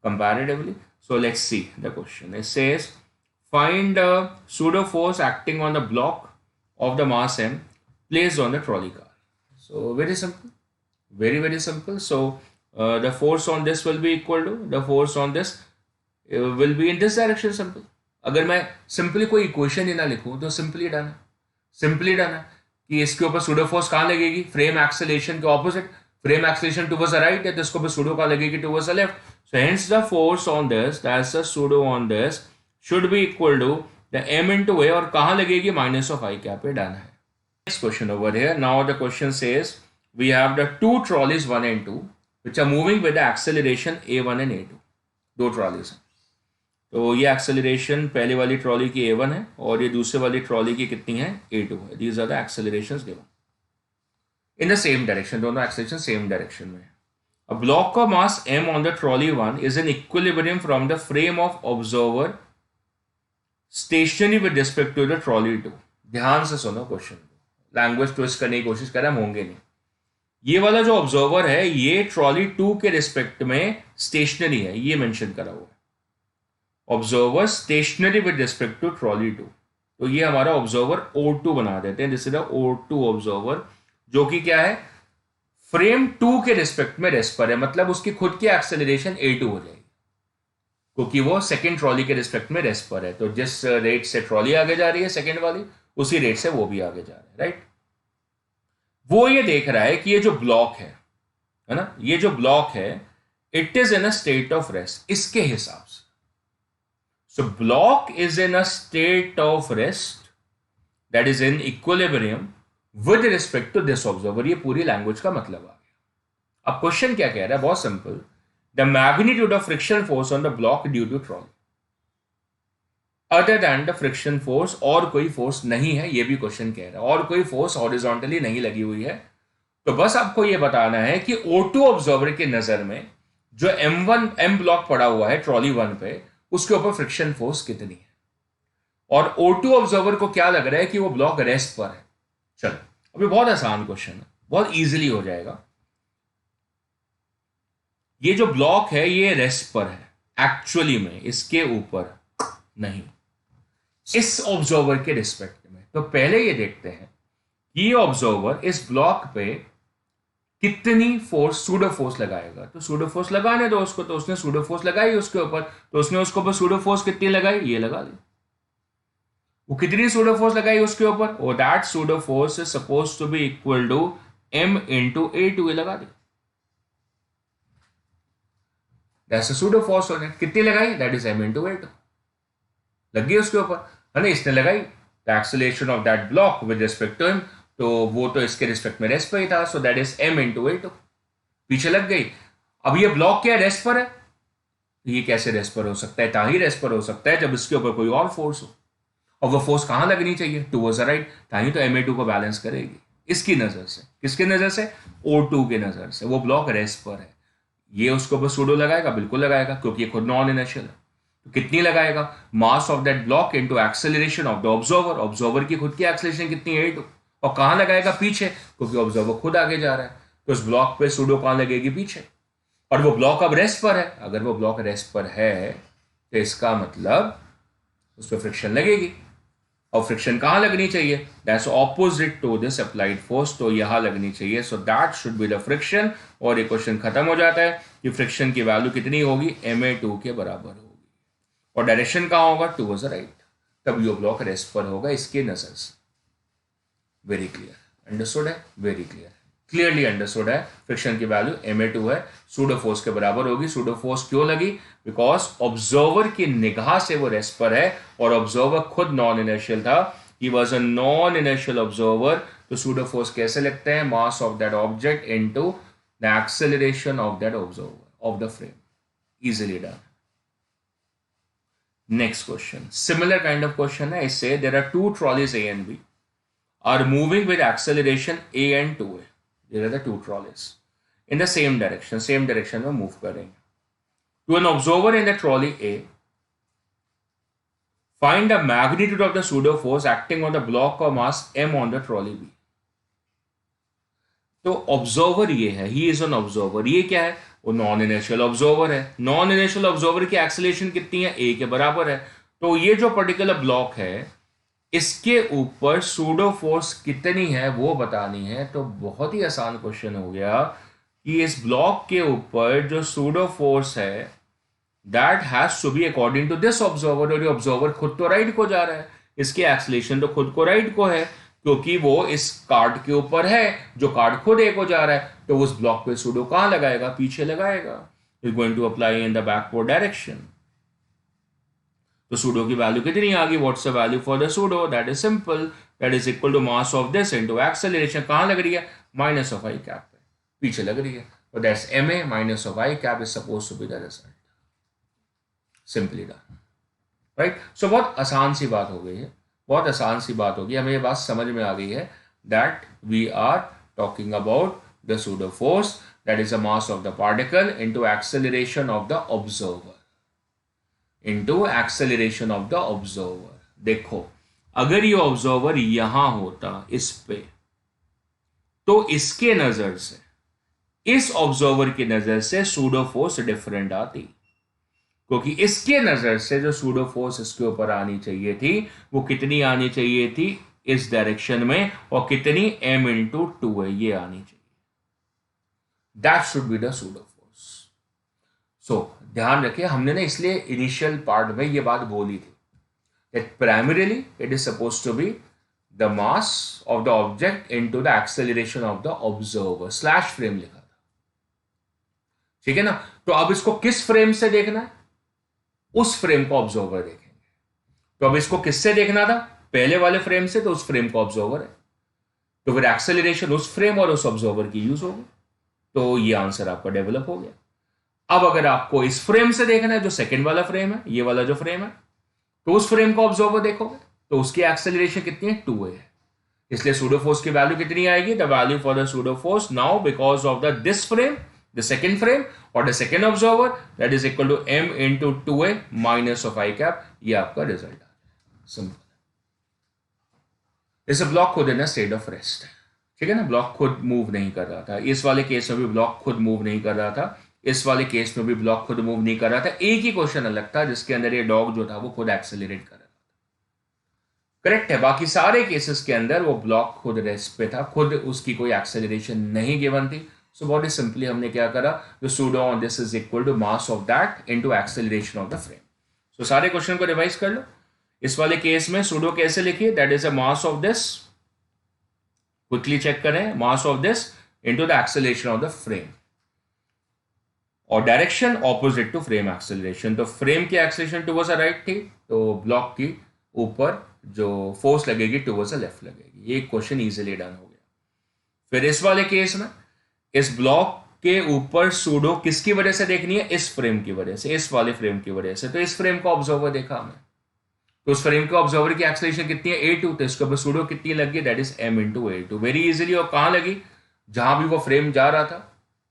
comparatively. So let's see the question. It says find a pseudo force acting on the block of the mass m placed on the trolley car. So very simple, very simple. So the force on this will be equal to the force on this will be in this direction, simple. अगर मैं सिंपली कोई इक्वेशन ही ना लिखूं तो सिंपली डन है कि इसके ऊपर सूडो फोर्स कहां लगेगी, फ्रेम एक्सेलरेशन के ऑपोजिट, frame acceleration towards the right है, तो इसके ऊपर सूडो कहां लगेगी, towards the left. So hence the force on this, that's the pseudo on this, should be equal to the m into a, और कहां लगेगी, माइनस ऑफ i कैप पे, डन है। Next question over here, now the question says we have the two trolleys 1 and 2 which are moving with the acceleration a1 and a2. दो ट्रॉलीज हैं, तो ये एक्सेलरेशन पहले वाली ट्रॉली की a1 है और ये दूसरे वाली ट्रॉली की कितनी है, a2 है। These are the accelerations given in the same direction, दोनों एक्सेलरेशन सेम डायरेक्शन में। A block of mass m on the trolley 1 is in equilibrium from the frame of observer stationary with respect to the trolley 2. ध्यान से सुनो क्वेश्चन को, लैंग्वेज ट्विस्ट करने की कोशिश करें, हम होंगे नहीं। ये वाला जो ऑब्जर्वर है ये ट्रॉली 2 के रिस्पेक्ट में स्टेशनरी है, ये मेंशन करा हुआ है, observer stationary with respect to trolley 2। तो ये हमारा ऑब्जर्वर O2 बना देते हैं, this is the O2 observer, जो कि क्या है, फ्रेम 2 के रिस्पेक्ट में रेस्ट पर है, मतलब उसकी खुद की एक्सेलरेशन A2 हो जाएगी, क्योंकि वो सेकेंड ट्रॉली के रिस्पेक्ट में रेस्ट पर है। तो जिस रेट से ट्रॉली आगे जा रही है सेकेंड वाली, उसी रेट से वो भी आगे जा रहा है, राइट। वो ये देख रहा है कि ये जो ब्लॉक है ना, ये जो ब्लॉक है it is in a state of rest, इसके हिसाब से। So block is in a state of rest that is in equilibrium with respect to this observer. ये पूरी लैंग्वेज का मतलब आ गया। अब क्वेश्चन क्या कह रहा है, बहुत simple, the magnitude of friction force on the block due to trolley other than the friction force, और कोई फोर्स नहीं है, ये भी क्वेश्चन कह रहा है, और कोई फोर्स हॉरिजॉन्टली नहीं लगी हुई है। तो बस आपको ये बताना है कि O2 ऑब्जर्वर की नजर में जो M ब्लॉक पड़ा हुआ है ट्रॉली 1 पे, उसके ऊपर फ्रिक्शन फोर्स कितनी है, और O2 ऑब्जर्वर को क्या लग रहा है कि वो ब्लॉक रेस्ट पर है। चलो अभी बहुत आसान क्वेश्चन है, बहुत इजीली हो जाएगा। ये जो ब्लॉक है ये रेस्ट पर है, एक्चुअली में इसके ऊपर नहीं, इस ऑब्जर्वर के रिस्पेक्ट में। तो पहले ये देखते हैं कि ये ऑब्जर्वर इस ब्लॉक पे कितनी फोर्स, सूडो फोर्स लगाएगा। तो सूडो फोर्स लगाने दो उसको, तो उसने सूडो फोर्स लगाई उसके ऊपर, तो उसने उसके ऊपर सूडो फोर्स कितनी लगाई, ये लगा दी। वो कितनी सूडो फोर्स लगाई उसके ऊपर, और that pseudo force is suppose to be equal to M into A2, ये लगा दी। दैट्स अ सूडो फोर्स होने, कितनी लगाई, that is M into A2, लग गई उसके ऊपर, है ना, इसने लगाई। The acceleration of that block with respect to M, तो वो तो इसके रिस्पेक्ट में रेस्ट पर ही था, सो that is M into A2, पीछे लग गई। अब ये ब्लॉक क्या रेस्ट पर है, ये कैसे रेस्ट पर हो सकता है, ताही रेस्ट पर हो सकता है जब इसके ऊपर कोई और फोर्स हो, और वो फोर्स कहां लगनी चाहिए, टुवर्ड्स द राइट, ताही तो MA2 को बैलेंस करेगी। इसकी नजर से, किसके नजर से, O2 के नजर से, वो ब्लॉक रेस्ट पर है। ये उसके ऊपर सूडो लगाएगा, बिल्कुल लगाएगा, क्योंकि ये खुद नॉन इनर्शियल है। तो कितनी लगाएगा, मास of that block into acceleration of the observer, observer की खुद की एक्सेलरेशन कितनी है, A2, और कहां लगाएगा, पीछे, क्योंकि ऑब्जर्वर खुद आगे जा रहा है। तो उस ब्लॉक पे सूडो कहां लगेगी, पीछे, और वो ब्लॉक अब रेस्ट पर है। अगर वो ब्लॉक रेस्ट पर है तो इसका मतलब उस पर फ्रिक्शन लगेगी, और फ्रिक्शन कहां लगनी चाहिए, that's opposite to this applied force, तो यहां लगनी चाहिए। So that should be the friction, और ये क्वेश्चन खत्म हो जाता है कि फ्रिक्शन की वैल्यू कितनी होगी, MA2 के बराबर होगी, और डायरेक्शन कहां होगा, टुवर्ड्स द राइट, तब ये ब्लॉक रेस्ट पर होगा इसके नजर से। वेरी क्लियर, अंडरस्टूड है, वेरी क्लियर, क्लियरली अंडरस्टूड है। फ्रिक्शन की वैल्यू MA2 है, सूडो फोर्स के बराबर होगी। सूडो फोर्स क्यों लगी, बिकॉज ऑब्जर्वर की निगाह से वो रेस्ट पर है, और ऑब्जर्वर खुद नॉन इनर्शियल था, he was a non inertial observer. तो सूडो फोर्स कैसे लिखते हैं, mass of that object into the acceleration of that observer of the frame, easily done. Next question, similar kind of question है। इससे there are two trolleys A and B are moving with acceleration A and 2A. There are the two trolleys in the same direction में move करेंगे। To an observer in the trolley A, find the magnitude of the pseudo force acting on the block of mass M on the trolley B. तो ऑब्जर्वर ये है, ही इज एन ऑब्जर्वर, ये क्या है, वो नॉन इनर्शियल ऑब्जर्वर है। नॉन इनर्शियल ऑब्जर्वर की एक्सेलरेशन कितनी है, A के बराबर है। तो ये जो पर्टिकुलर ब्लॉक है इसके ऊपर सूडो फोर्स कितनी है वो बतानी है। तो बहुत ही आसान क्वेश्चन हो गया कि इस ब्लॉक के ऊपर जो सूडो फोर्स है that has to be according to this observer, और ये ऑब्जर्वर खुद तो राइट को जा रहा है, इसकी एक्सेलरेशन तो खुद को राइट को है, क्योंकि वो इस कार्ड के ऊपर है, जो कार्ड खुद A को जा रहा है। तो उस ब्लॉक पे सूडो कहां लगाएगा, पीछे लगाएगा, is going to apply in the backward direction. तो सूडो की वैल्यू कितनी आ गई, what's the value for the pseudo, that is simple, that is equal to mass of this into acceleration, कहां लग रही है, माइनस ऑफ आई कैप पे, पीछे लग रही है। तो that's MA minus of I cap is suppose to be the result, simply done, right. So बहुत आसान सी बात हो गई है, बहुत आसान सी बात होगी, हमें ये बात समझ में आ गई है that we are talking about the pseudo force that is the mass of the particle into acceleration of the observer, into acceleration of the observer. देखो अगर ये ऑब्जर्वर यहां होता इस पे, तो इसके नजर से, इस ऑब्जर्वर की नजर से सूडो फोर्स डिफरेंट आती, क्योंकि इसके नजर से जो सूडो फोर्स इसके ऊपर आनी चाहिए थी वो कितनी आनी चाहिए थी इस डायरेक्शन में, और कितनी m/2 है ये आनी चाहिए। That should be the pseudo force. So ध्यान रखिए, हमने ना इसलिए इनिशियल पार्ट में ये बात बोली थी that primarily it is supposed to be the mass of the object into the acceleration of the observer, slash frame लिखा था, ठीक है ना। तो अब इसको किस फ्रेम से देखना है, उस फ्रेम को ऑब्जर्वर देखेंगे। तो अब इसको किससे देखना था, पहले वाले फ्रेम से, तो उस फ्रेम को ऑब्जर्वर है, तो फिर एक्सेलरेशन उस फ्रेम और उस ऑब्जर्वर की यूज होगी। तो ये आंसर आपका डेवलप हो गया। अब अगर आपको इस फ्रेम से देखना है, जो सेकंड वाला फ्रेम है, ये वाला जो फ्रेम है, तो उस फ्रेम को ऑब्जर्वर देखोगे तो उसकी एक्सेलरेशन कितनी है, 2a है। इसलिए सूडो फोर्स की वैल्यू कितनी आएगी, the value for the pseudo force now because of the this frame, the second frame और the second observer, that is equal to m/2a minus of i cap. ये आपका रिजल्ट आ जाएगा, सिंपल। इस ब्लॉक खुद इन स्टेट ऑफ रेस्ट, ठीक है ना, ब्लॉक खुद मूव नहीं कर रहा था। इस वाले केस में भी ब्लॉक खुद मूव नहीं कर रहा था, इस वाले केस में भी ब्लॉक खुद मूव नहीं कर रहा था। एक ही क्वेश्चन अलग था जिसके अंदर ये डॉग जो था वो खुद एक्सेलरेट कर रहा था, करेक्ट है। बाकी सारे केसेस के अंदर वो ब्लॉक खुद रेस्ट पे था, खुद उसकी कोई एक्सेलरेशन नहीं गिवन थी। सो बहुत सिंपली हमने क्या करा, the pseudo on this is equal to mass of that into acceleration of the frame. So सारे क्वेश्चन को रिवाइज कर लो। इस वाले केस में सूडो कैसे लिखिए, that is a mass of this, quickly check करें, mass of this into the acceleration of the frame, और direction opposite to frame acceleration. तो फ्रेम की एक्सेलरेशन टुवर्ड्स द राइट थी, तो ब्लॉक की ऊपर जो फोर्स लगेगी टुवर्ड्स द लेफ्ट लगेगी। ये क्वेश्चन इजीली डन हो गया। फिर इस वाले केस में इस ब्लॉक के ऊपर सूडो किसकी वजह से देखनी है, इस फ्रेम की वजह से, इस वाले फ्रेम की वजह से। तो इस फ्रेम को ऑब्जर्वर देखा हमने, तो उस फ्रेम के ऑब्जर्वर की एक्सेलरेशन कितनी है, a2, तो इसके ऊपर सूडो कितनी लगी, that is m/a2, very easily. और कहां लगी, जहां भी वो फ्रेम जा रहा था,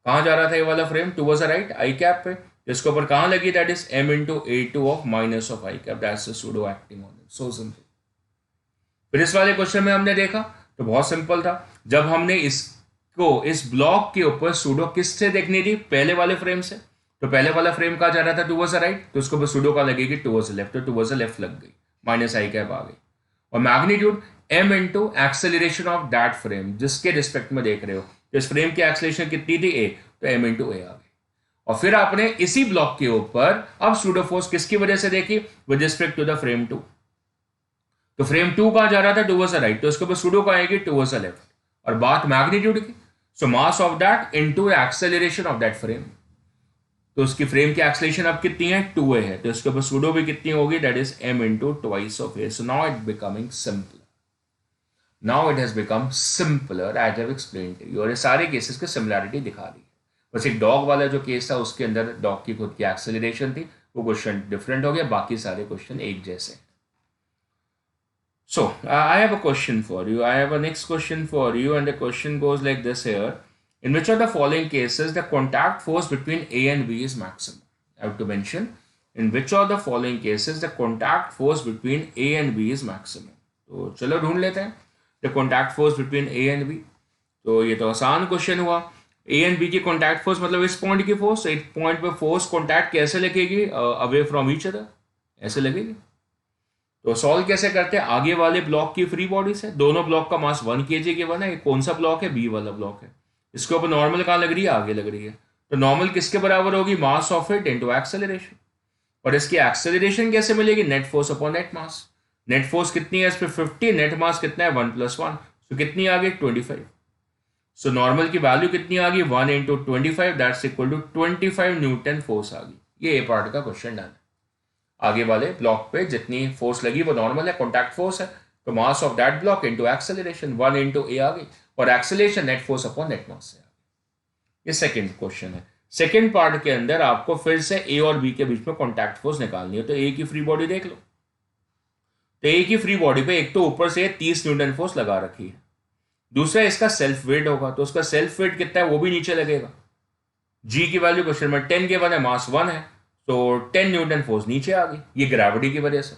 कहां जा रहा था ये वाला frame, towards the right I cap पे, इसके ऊपर कहां लगी, that is m/a2 of minus of I cap, that's the pseudo acting on it, so simple. फिर इस वाले क्वेश्चन में हमने देखा तो बहुत सिंपल था, जब हमने इसको इस ब्लॉक के ऊपर सूडो किससे देखनी थी, पहले वाले फ्रेम से, तो पहले वाला फ्रेम कहां जा रहा था, टुवर्ड्स द राइट, तो उसके ऊपर सूडो कहां लगेगी, टुवर्ड्स द लेफ्ट, तो टुवर्ड्स द लेफ्ट लग गई, माइनस आई कैप आ गई। और magnitude m into acceleration of that frame, जिसके रिस्पेक्ट में देख रहे हो, तो इस फ्रेम की एक्सेलरेशन कितनी थी, a, तो m/a आ गई। और फिर आपने इसी ब्लॉक के ऊपर अब सूडो फोर्स किसकी वजह से देखी, with respect to the frame 2, तो फ्रेम 2 कहां जा रहा था, टुवर्ड्स द राइट, तो इसके ऊपर सूडो कहां आएगी, टुवर्ड्स द लेफ्ट। और बात मैग्नीट्यूड की, so mass of that into acceleration of that frame, तो उसकी फ्रेम की एक्सेलरेशन अब कितनी है, 2a है, तो इसके ऊपर सूडो भी कितनी होगी, that is m/2 of a। So now it becoming simpler, now it has become simpler as I have explained to you. और ये सारे केसेस की सिमिलैरिटी दिखा दी है। बस एक डॉग वाला जो केस था उसके अंदर डॉग की खुद की एक्सेलरेशन थी, वो क्वेश्चन डिफरेंट हो गया, बाकी सारे क्वेश्चन एक जैसे। So, I have a question for you. I have a next question for you, and the question goes like this here. In which of the following cases the contact force between A and B is maximum? I have to mention, in which of the following cases the contact force between A and B is maximum? तो चलो ढूंढ लेते हैं the contact force between A and B. तो ये तो आसान क्वेश्चन हुआ। A and B की contact force मतलब इस पॉइंट की फोर्स, एक पॉइंट पे फोर्स कॉन्टैक्ट कैसे लगेगी, अवे फ्रॉम ईच अदर, ऐसे लगेगी। तो सॉल्व कैसे करते हैं, आगे वाले ब्लॉक की फ्री बॉडी से, दोनों ब्लॉक का मास 1 kg गिवन है, कौन सा ब्लॉक है, बी वाला ब्लॉक है, इसके ऊपर नॉर्मल कहाँ लग रही है, आगे लग रही है, तो नॉर्मल किसके बराबर होगी, mass of it into acceleration. और इसकी एक्सेलरेशन कैसे मिलेगी, नेट फोर्स अपॉन नेट मास। नेट फोर्स कितनी है इस पर 50, नेट मास कितना है 1 + 1, तो कितनी आ गई 25। सो नॉर्मल की वैल्यू कितनी आ गई 1 × 25, that's equal to 25 Newton force आ गई। ये पार्ट का क्वेश्चन डन है। आगे वाले ब्लॉक पे जितनी फोर्स लगी वो नॉर्मल है, कॉन्टैक्ट फोर्स है, तो mass of that block into acceleration 1 × a आ गई, और acceleration net force upon net mass से आ गई। ये सेकंड क्वेश्चन है। सेकंड पार्ट के अंदर आपको फिर से a और b के बीच में कॉन्टैक्ट फोर्स निकालनी है। तो a की फ्री बॉडी देख लो, तो a की फ्री बॉडी पे एक तो ऊपर से 30 न्यूटन फोर्स लगा रखी है, दूसरा इसका सेल्फ वेट होगा, तो उसका सेल्फ वेट कितना है वो भी नीचे लगेगा, जी की वैल्यू क्वेश्चन में 10 के 1 है, मास 1 है, तो 10 न्यूटन फोर्स नीचे आ गई, ये ग्रेविटी की वजह से।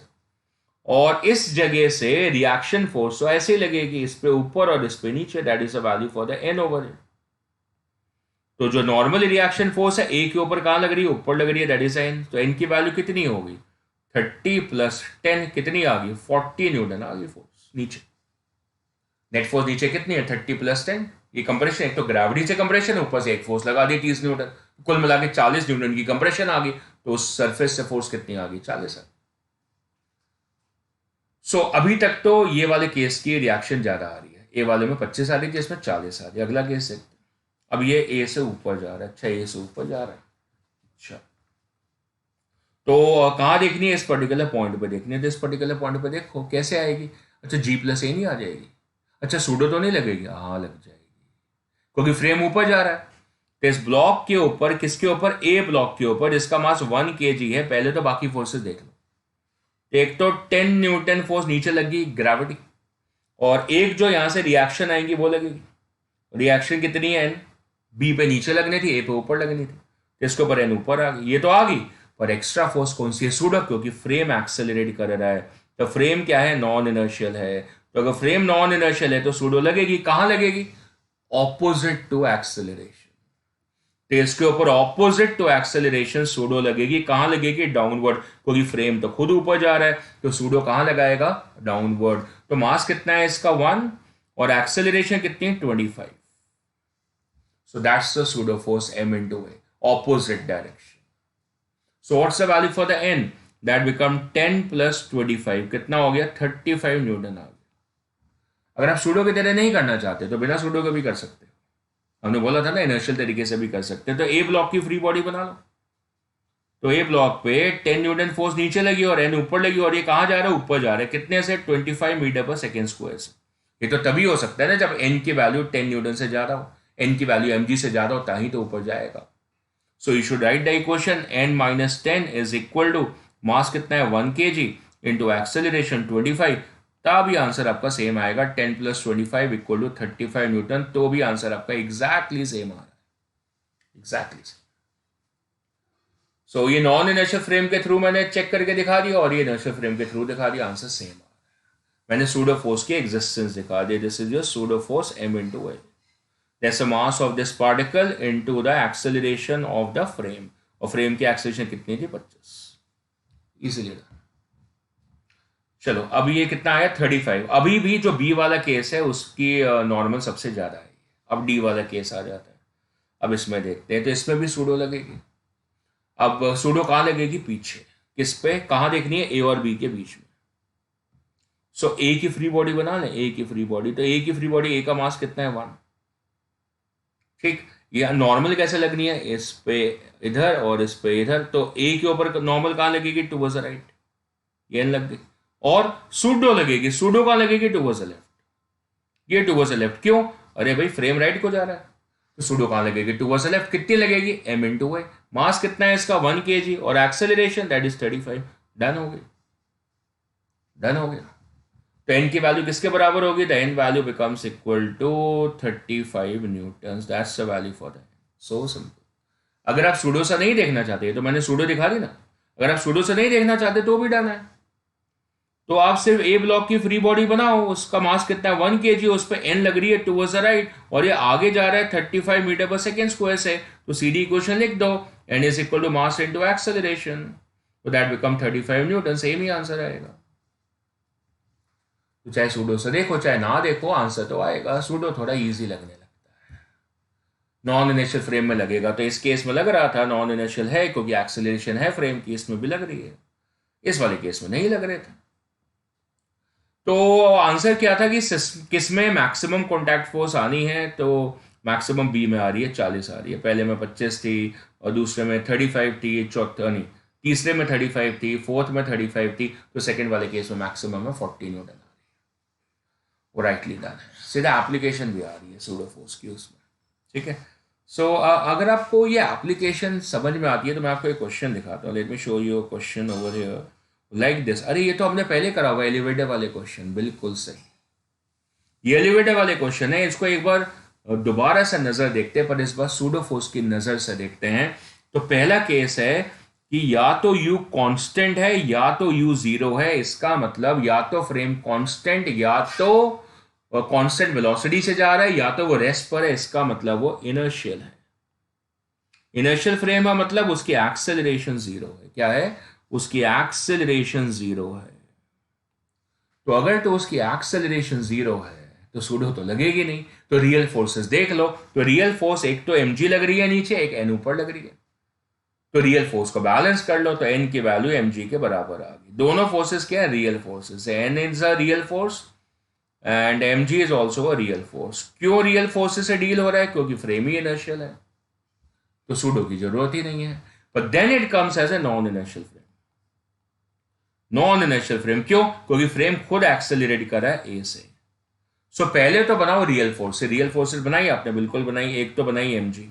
और इस जगह से रिएक्शन फोर्स तो ऐसे लगेगी इस पे ऊपर और इस पे नीचे, that is the value for the N over N. तो जो नॉर्मल रिएक्शन फोर्स है ए के ऊपर कहां लग रही है, ऊपर लग रही है, दैट इज एन। तो एन की वैल्यू कितनी होगी, 30 + 10 कितनी आ गई, 40 न्यूटन आ गई फोर्स नीचे। नेट फोर्स नीचे कितनी है, 30 + 10। ये कंप्रेशन, एक तो ग्रेविटी से कंप्रेशन, ऊपर से एक फोर्स लगा दी 30 न्यूटन, कुल मिला के 40 न्यूटन की कंप्रेशन आ गई। तो उस सरफेस से फोर्स कितनी आ गई, 40 आ गई। सो अभी तक तो ये वाले केस की रिएक्शन ज्यादा आ रही है, ए वाले में 25 आ रही थी, इसमें 40 आ रही है। अगला केस देखते हैं। अब ये ए से ऊपर जा रहा है, अच्छा ए से ऊपर जा रहा है, अच्छा तो कहाँ देखनी है, इस पर्टिकुलर पॉइंट पे देखनी है। तो इस पर्टिकुलर पॉइंट पे देखो कैसे आएगी, अच्छा G+A नहीं आ जाएगी, अच्छा सूडो तो नहीं लगेगी, हाँ लग जाएगी, क्योंकि फ्रेम ऊपर जा रहा है। तो इस ब्लॉक के ऊपर, किसके ऊपर, ए ब्लॉक के ऊपर, जिसका मास 1 kg है। पहले तो बाकी फोर्सेस देख लो। एक तो 10 न्यूटन फोर्स नीचे लगी ग्रेविटी, और एक जो यहां से रिएक्शन आएंगी वो लगेगी। रिएक्शन कितनी है, एन, बी पे नीचे लगनी थी, ए पे ऊपर लगनी थी, तो इसके ऊपर एन ऊपर आ गई, ये तो आ गई। पर एक्स्ट्रा फोर्स कौन सी है, सूडो, क्योंकि फ्रेम एक्सेलरेट कर रहा है। तो फ्रेम क्या है, नॉन इनर्शियल है। तो अगर फ्रेम नॉन इनर्शियल है तो सूडो लगेगी, कहां लगेगी, ऑपोजिट टू एक्सेलरेशन। तो इसके ऊपर ऑपोजिट टू एक्सेलरेशन सूडो लगेगी, कहां लगेगी, डाउनवर्ड, क्योंकि फ्रेम तो खुद ऊपर जा रहा है, तो सूडो कहां लगाएगा, डाउनवर्ड। तो मास कितना है इसका, 1, और एक्सेलरेशन कितनी है, 25। So that's the pseudo force m into a, opposite direction. So what's the value for the n? That become 10 + 25, कितना हो गया, 35 न्यूटन आ गया। अगर आप सूडो की तरह नहीं करना चाहते तो बिना सूडो के भी कर सकते हो, हमने बोला था ना इनर्शियल तरीके से भी कर सकते हैं। तो ए ब्लॉक की फ्री बॉडी बना लो। तो ए ब्लॉक पे 10 न्यूटन फोर्स नीचे लगी और एन ऊपर लगी, और ये कहां जा रहा है, ऊपर जा रहा है, कितने से, 25 मीटर/सेकंड स्क्वायर से। ये तो तभी हो सकता है ना जब एन की वैल्यू 10 न्यूटन से ज्यादा हो, एन की वैल्यू mg से ज्यादा हो, ताही तो ऊपर जाएगा। So you should write the equation n - 10 is equal to, mass कितना है 1 kg इंटू एक्सेलरेशन 25, तब भी आंसर आपका सेम आएगा, 10 + 25 इक्वल टू 35 न्यूटन। तो भी आंसर आपका एग्जैक्टली सेम आ रहा है, एग्जैक्टली। सो ये नॉन इनर्शियल फ्रेम के थ्रू मैंने चेक करके दिखा दिया, और ये इनर्शियल फ्रेम के थ्रू दिखा दिया, आंसर सेम आ रहा है। मैंने सूडो फोर्स की एग्जिस्टेंस दिखा दिया, this is your pseudo force m into a, that's the mass of this particle into the acceleration of the frame, और फ्रेम की एक्सेलरेशन कितनी थी, 25, इजीली। चलो अब ये कितना आया, 35। अभी भी जो बी वाला केस है उसकी नॉर्मल सबसे ज्यादा है, अब डी वाला केस आ जाता है। अब इसमें देखते हैं, तो इसमें भी सूडो लगेगी। अब सूडो कहाँ लगेगी, पीछे, किस पे, कहाँ देखनी है, ए और बी के बीच में। सो ए की फ्री बॉडी बना लें, ए की फ्री बॉडी, तो ए की फ्री बॉडी, ए का मास कितना है, 1, ठीक। ये नॉर्मल कैसे लगनी है, इस पे इधर और इस पे इधर। तो ए के ऊपर नॉर्मल कहाँ लगेगी, टुवर्ड्स द राइट, ये लग गई। और सूडो लगेगी, सूडो कहाँ लगेगी, टुवर्ड्स द लेफ्ट, ये टुवर्ड्स द लेफ्ट। क्यों, अरे भाई फ्रेम राइट को जा रहा है, तो सूडो कहाँ लगेगी, टुवर्ड्स द लेफ्ट। कितनी लगेगी, m into a, मास कितना है इसका, 1 kg, और एक्सेलरेशन दैट इज 35। डन हो गई, डन हो गया। तो n की वैल्यू किसके बराबर होगी, the n value becomes equal to 35 newton, that's the value for the, so simple. अगर आप सूडो से नहीं देखना चाहते, तो मैंने सूडो दिखा दी ना, अगर आप सूडो से नहीं देखना चाहते तो भी डन है। तो आप सिर्फ ए ब्लॉक की फ्री बॉडी बनाओ, उसका मास कितना है, 1 kg, उस पर n लग रही है टुवर्ड्स द राइट, और ये आगे जा रहा है 35 मीटर/सेकंड स्क्वायर से। तो सीधी इक्वेशन लिख दो, n is equal to mass into acceleration, तो दैट बिकम 35 न्यूटन, सेम ही आंसर आएगा। तो चाहे सूडो से देखो चाहे ना देखो, आंसर तो आएगा। सूडो थोड़ा इजी लगने लगता है, नॉन इनिशियल फ्रेम में लगेगा। तो इस केस में लग रहा था नॉन इनिशियल है, क्योंकि एक्सेलरेशन है फ्रेम की, इसमें भी लग रही है, इस वाले केस में नहीं लग रहे थे। तो आंसर क्या था कि किस में मैक्सिमम कॉन्टैक्ट फोर्स आनी है, तो मैक्सिमम बी में आ रही है, 40 आ रही है। पहले में 25 थी, और दूसरे में 35 थी, चौथा नहीं, तीसरे में 35 थी, फोर्थ में 35 थी, तो सेकंड वाले केस में मैक्सिमम में 40 न्यूटन आ रही है। वो राइटली डन है, सीधा एप्लीकेशन भी आ रही है सूडो फोर्स की उसमें, ठीक है। सो अगर आपको ये एप्लीकेशन समझ में आती है, तो मैं आपको एक क्वेश्चन दिखाता हूँ। Let me show you question over here like this. अरे ये तो हमने पहले करा हुआ एलिवेटर वाले क्वेश्चन, बिल्कुल सही, ये एलिवेटर वाले क्वेश्चन है। इसको एक बार दोबारा से नजर देखते हैं, पर इस बार सूडो फोर्स की नजर से देखते हैं। तो पहला केस है कि या तो u कांस्टेंट है या तो u जीरो है। इसका मतलब या तो फ्रेम कांस्टेंट या तो कांस्टेंट वेलोसिटी से जा रहा है या तो वो रेस्ट पर है। इसका मतलब वो इनर्शियल है। इनर्शियल फ्रेम है मतलब उसकी एक्सेलरेशन जीरो है। क्या है? उसकी एक्सेलरेशन जीरो है। तो अगर तो उसकी एक्सेलरेशन जीरो है तो सूडो तो लगेगी नहीं। तो रियल फोर्सेस देख लो। तो रियल फोर्स एक तो mg लग रही है नीचे, एक n ऊपर लग रही है। तो रियल फोर्स को बैलेंस कर लो तो n की वैल्यू mg के बराबर आ गई। दोनों फोर्सेस क्या है? Real forces. n is a real force and mg is also a real force. क्यों रियल फोर्सेस से डील हो रहा है? क्योंकि फ्रेम ही इनर्शियल है, तो सूडो की जरूरत ही नहीं है। But then it comes as a non inertial frame. Non inertial frame क्यों? क्योंकि फ्रेम खुद एक्सेलरेट कर रहा है ए से। सो पहले तो बनाओ रियल फोर्स। रियल फोर्सेस बनाई आपने? बिल्कुल बनाई। एक तो बनाई mg,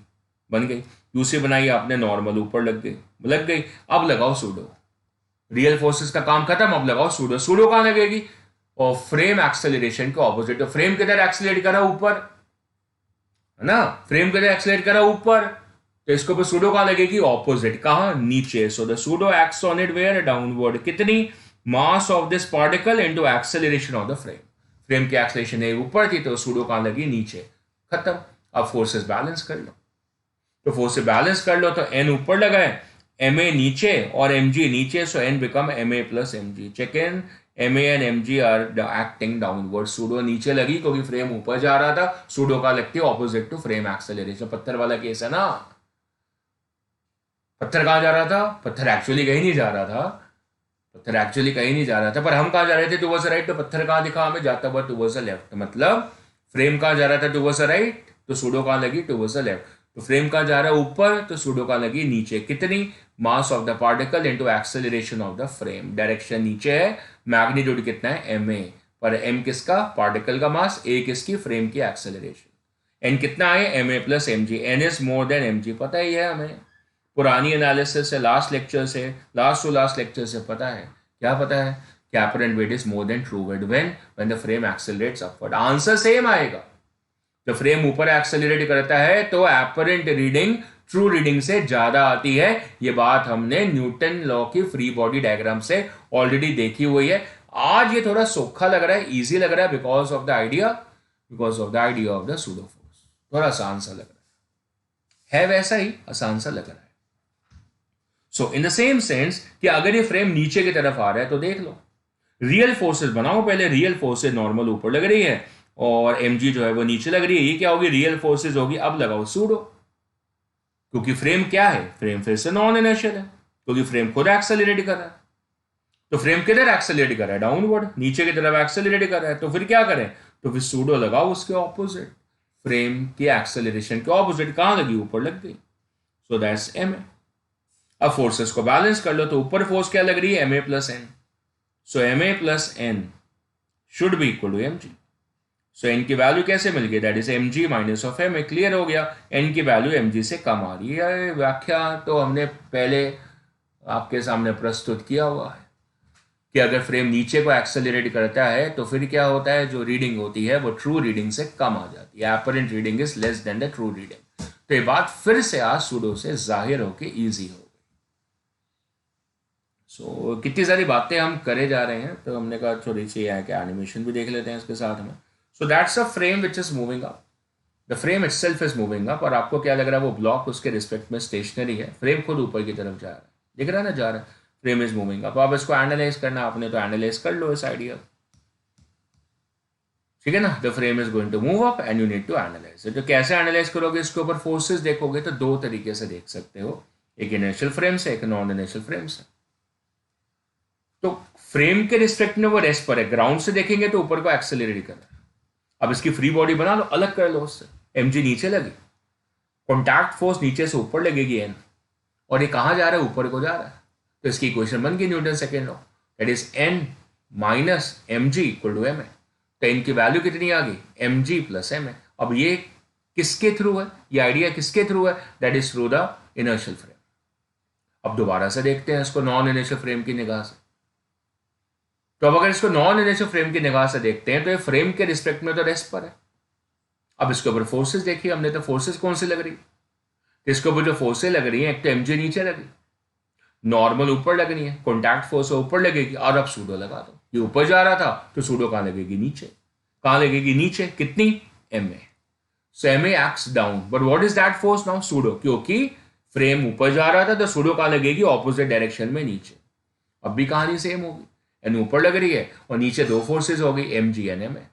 बन गई। दूसरी बनाई आपने नॉर्मल, ऊपर लग गई। अब लगाओ सूडो। रियल फोर्सेस का काम खत्म, अब लगाओ सूडो। सूडो कहां लगेगी? और फ्रेम एक्सेलरेशन के ऑपोजिट। तो फ्रेम किधर एक्सेलरेट करा? ऊपर, है ना? फ्रेम किधर एक्सेलरेट करा? ऊपर। तो इसको पे सूडो कहां लगेगी? ऑपोजिट। कहां? नीचे। So the pseudo acts on it where? Downward. कितनी? Mass of this particle into acceleration of the frame. Frame की एक्सेलरेशन ऊपर थी तो सूडो कहां लगी? नीचे। खत्म। अब फोर्सेस बैलेंस कर लो। तो फोर्सेस बैलेंस कर लो तो n ऊपर लगा है, ma नीचे और mg नीचे। So n become ma plus mg। Check in ma and mg are acting downward. Pseudo नीचे लगी क्योंकि फ्रेम ऊपर जा रहा था। सूडो का लगती है ऑपोजिट टू फ्रेम एक्सेलरेशन। पत्थर वाला केस है ना। पत्थर कहां जा रहा था? पत्थर एक्चुअली कहीं नहीं जा रहा था। पत्थर एक्चुअली कहीं नहीं जा रहा था, पर हम कहां जा रहे थे? Towards right. तो पत्थर कहां दिखा हमें? जाता हुआ टुवर्ड्स लेफ्ट। मतलब फ्रेम कहां जा रहा था? Towards right. तो सूडो कहां लगी? Towards left. तो फ्रेम कहां जा रहा है? ऊपर। तो सूडो कहां लगी? नीचे। कितनी? Mass of the particle into acceleration of the frame. Direction नीचे है, मैग्नीट्यूड कितना है? ma। पर m किसका? पार्टिकल का मास। a किसकी? फ्रेम की एक्सेलरेशन। n कितना है? ma plus mg। n is more than mg, पता ही है हमें। पुरानी एनालिसिस से, लास्ट लेक्चर से, लास्ट टू लास्ट लेक्चर से पता है। क्या पता है? कि apparent weight is more than true weight when the frame accelerates upward। Answer same आएगा। जब फ्रेम ऊपर एक्सेलरेट करता है तो apparent रीडिंग ट्रू रीडिंग से ज्यादा आती है। ये बात हमने न्यूटन लॉ की फ्री बॉडी डायग्राम से ऑलरेडी देखी हुई है। आज ये थोड़ा सोखा लग रहा है, इजी लग रहा है, because of the idea of the pseudo force. थोड़ा आसान सा लग रहा है वैसा ही आसान सा लग रहा है। सो इन द सेम सेंस कि अगर ये फ्रेम नीचे की तरफ आ रहा है तो देख लो, रियल फोर्सेस बनाओ पहले। रियल फोर्सेस नॉर्मल ऊपर लग रही है और mg जो है वो नीचे लग रही है। ये क्या होगी? रियल फोर्सेस होगी। अब लगाओ सूडो, क्योंकि फ्रेम क्या है? फ्रेम फिर से नॉन इनर्शियल है क्योंकि फ्रेम खुद एक्सेलरेट कर रहा है। तो फ्रेम किधर एक्सेलरेट कर रहा है? डाउनवर्ड, नीचे की तरफ एक्सेलरेट कर रहा है। तो फिर क्या करें? तो फिर सूडो लगाओ उसके ऑपोजिट। फ्रेम की एक्सेलरेशन के ऑपोजिट कहां लगी? ऊपर लग गई। So that's ma। अब फोर्सेस को बैलेंस कर लो तो ऊपर फोर्स क्या लग रही है? ma plus n। So ma plus n should be equal to mg। So n की वैल्यू कैसे मिल गई? That is mg minus of ma। Clear हो गया। n की वैल्यू mg से कम आ रही है। व्याख्या तो हमने पहले आपके सामने प्रस्तुत किया हुआ है कि अगर फ्रेम नीचे को एक्सेलरेट करता है तो फिर क्या होता है? जो रीडिंग होती है वो ट्रू रीडिंग से कम आ जाती है। Apparent reading is less then the true reading. तो ये बात फिर से आज सूडो से जाहिर होके इजी हो गई। सो कितनी सारी बातें हम करे जा रहे हैं तो हमने कहा थोड़ी सी है कि एनिमेशन भी देख लेते हैं इसके साथ में। So that's a frame which is moving up. The frame itself is moving up. और आपको क्या लग रहा है? वो ब्लॉक उसके रिस्पेक्ट में स्टेशनरी है, फ्रेम खुद ऊपर की तरफ जा रहा है। दिख रहा है ना? जा रहा है। Frame is moving up. अब इसको एनालाइज करना आपने, तो एनालाइज कर लो इस आइडिया। ठीक है ना? The frame is going to move up and you need to analyse. तो कैसे एनालाइज करोगे? इसके ऊपर फोर्सेस देखोगे तो दो तरीके से देख सकते हो, एक इनर्शियल फ्रेम से, एक नॉन इनर्शियल फ्रेम से। तो फ्रेम के रिस्पेक्ट में वो रेस्ट पर है। ग्राउंड से देखेंगे तो ऊपर को एक्सेलरेट कर रहा है। अब इसकी फ्री बॉडी बना लो, अलग कर लो उससे। mg नीचे लगी, कॉन्टैक्ट फोर्स नीचे से ऊपर लगेगी n, और ये कहां जा रहा है? ऊपर को जा रहा है। तो इसकी इक्वेशन बन गई Newton second law. That is n minus mg equal to ma। तो n की वैल्यू कितनी आ गई? mg plus ma। अब ये किसके थ्रू है? ये आइडिया किसके थ्रू है? That is through the inertial frame. अब दोबारा से देखते हैं इसको नॉन इनर्शियल फ्रेम की निगाह से। तो अब अगर इसको नॉन इनर्शियल फ्रेम की निगाह से देखते हैं तो ये फ्रेम के रिस्पेक्ट में तो रेस्ट पर है। अब इसके ऊपर फोर्सेस देखिए हमने, तो फोर्सेस कौन सी लग रही, तो इसके ऊपर जो फोर्सेस लग रही हैं, एक तो एमजी नीचे लगी, नॉर्मल ऊपर लगनी है, कॉन्टैक्ट फोर्स ऊपर लगेगी, और अब सूडो लगा दो। ये ऊपर जा रहा था तो सूडो कहाँ लगेगी, नीचे। कहाँ लगेगी, नीचे। कितनी, M A. So M A acts down, but what is that force now, pseudo, क्योंकि फ्रेम ऊपर जा रहा था तो सूडो कहाँ लगेगी, ऑपोजिट डायरेक्शन में, नीचे। अब भी कहानी सेम होगी, एन ऊपर लग रही है और नीचे दो फोर्सेज होगी, M G N M A.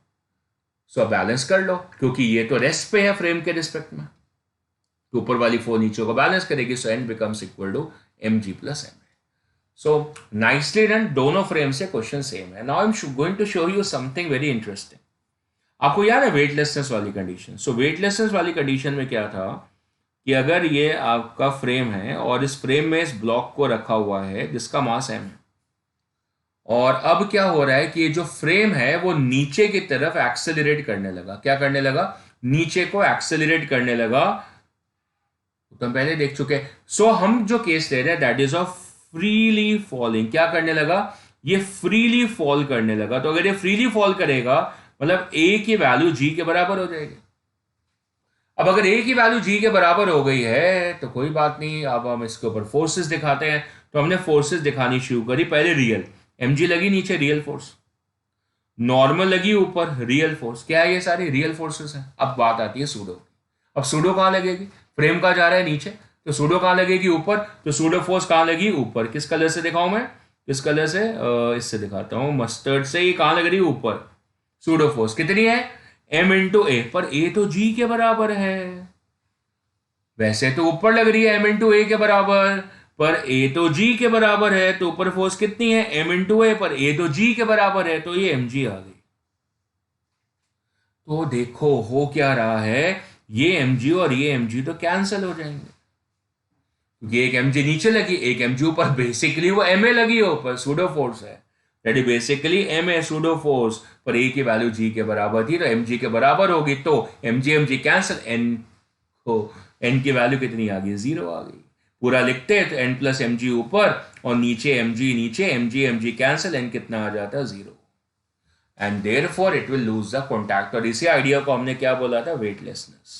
So अब बैलेंस कर लो, क्योंकि ये तो रेस्ट पे है फ्रेम के रिस्पेक्ट में, तो ऊपर वाली फोर नीचे को बैलेंस करेगी, so N becomes equal to M G plus M A. So nicely done, दोनों फ्रेम से क्वेश्चन सेम है। Now I am going to show you something very interesting. आपको याद है वेटलेसनेस वाली कंडीशन? सो वेटलेसनेस वाली कंडीशन में क्या था कि अगर ये आपका फ्रेम है और इस फ्रेम में इस ब्लॉक को रखा हुआ है जिसका मास एम है, और अब क्या हो रहा है कि ये जो फ्रेम है वो नीचे की तरफ एक्सेलरेट करने लगा। क्या करने लगा, नीचे को एक्सेलरेट करने लगा, तो हम पहले देख चुके हैं। सो हम जो केस ले रहे हैं that is of freely falling. क्या करने लगा, ये फ्रीली फॉल करने लगा। तो अगर ये फ्रीली फॉल करेगा मतलब ए की वैल्यू जी के बराबर हो जाएगी। अब अगर ए की वैल्यू जी के बराबर हो गई है तो कोई बात नहीं, अब हम इसके ऊपर फोर्सेस दिखाते हैं। तो हमने फोर्सेस दिखानी शुरू करी, पहले रियल, एमजी लगी नीचे, रियल फोर्स, नॉर्मल लगी ऊपर, रियल फोर्स। क्या है, ये सारी रियल फोर्सेस हैं। अब बात आती है सूडो। अब सूडो कहां लगेगी, फ्रेम का जा रहा है नीचे, तो सूडो कहां लगेगी, ऊपर। तो सूडो फोर्स कहां लगी, ऊपर। किस कलर से दिखाऊं मैं, किस कलर से, इससे दिखाता हूं, मस्टर्ड से। ये कहां लग रही है, ऊपर। सूडो फोर्स कितनी है, एम इंटू ए, पर ए तो जी के बराबर है। वैसे तो ऊपर लग रही है एम इंटू ए के बराबर, पर ए तो जी के बराबर है, तो ऊपर फोर्स कितनी है, एम इंटू ए, पर ए तो जी के बराबर है, तो ये एम जी आ गई। तो देखो हो क्या रहा है, ये एम जी और ये एम जी तो कैंसिल हो जाएंगे, क्योंकि एक एम जी नीचे लगी, एक एम जी ऊपर। बेसिकली वो एम ए लगी है ऊपर, सूडो फोर्स है, that is basically M A pseudo force, पर ए की वैल्यू जी के बराबर थी तो एम जी के बराबर होगी, तो एम जी कैंसिल, एन को, एन की वैल्यू कितनी आ गई, 0 आ गई। पूरा लिखते हैं तो एन प्लस एम जी ऊपर और नीचे एम जी, नीचे एम जी कैंसिल, एन कितना आ जाता है, 0, and therefore it will lose the contact. और इसी आइडिया को हमने क्या बोला था, वेटलेसनेस।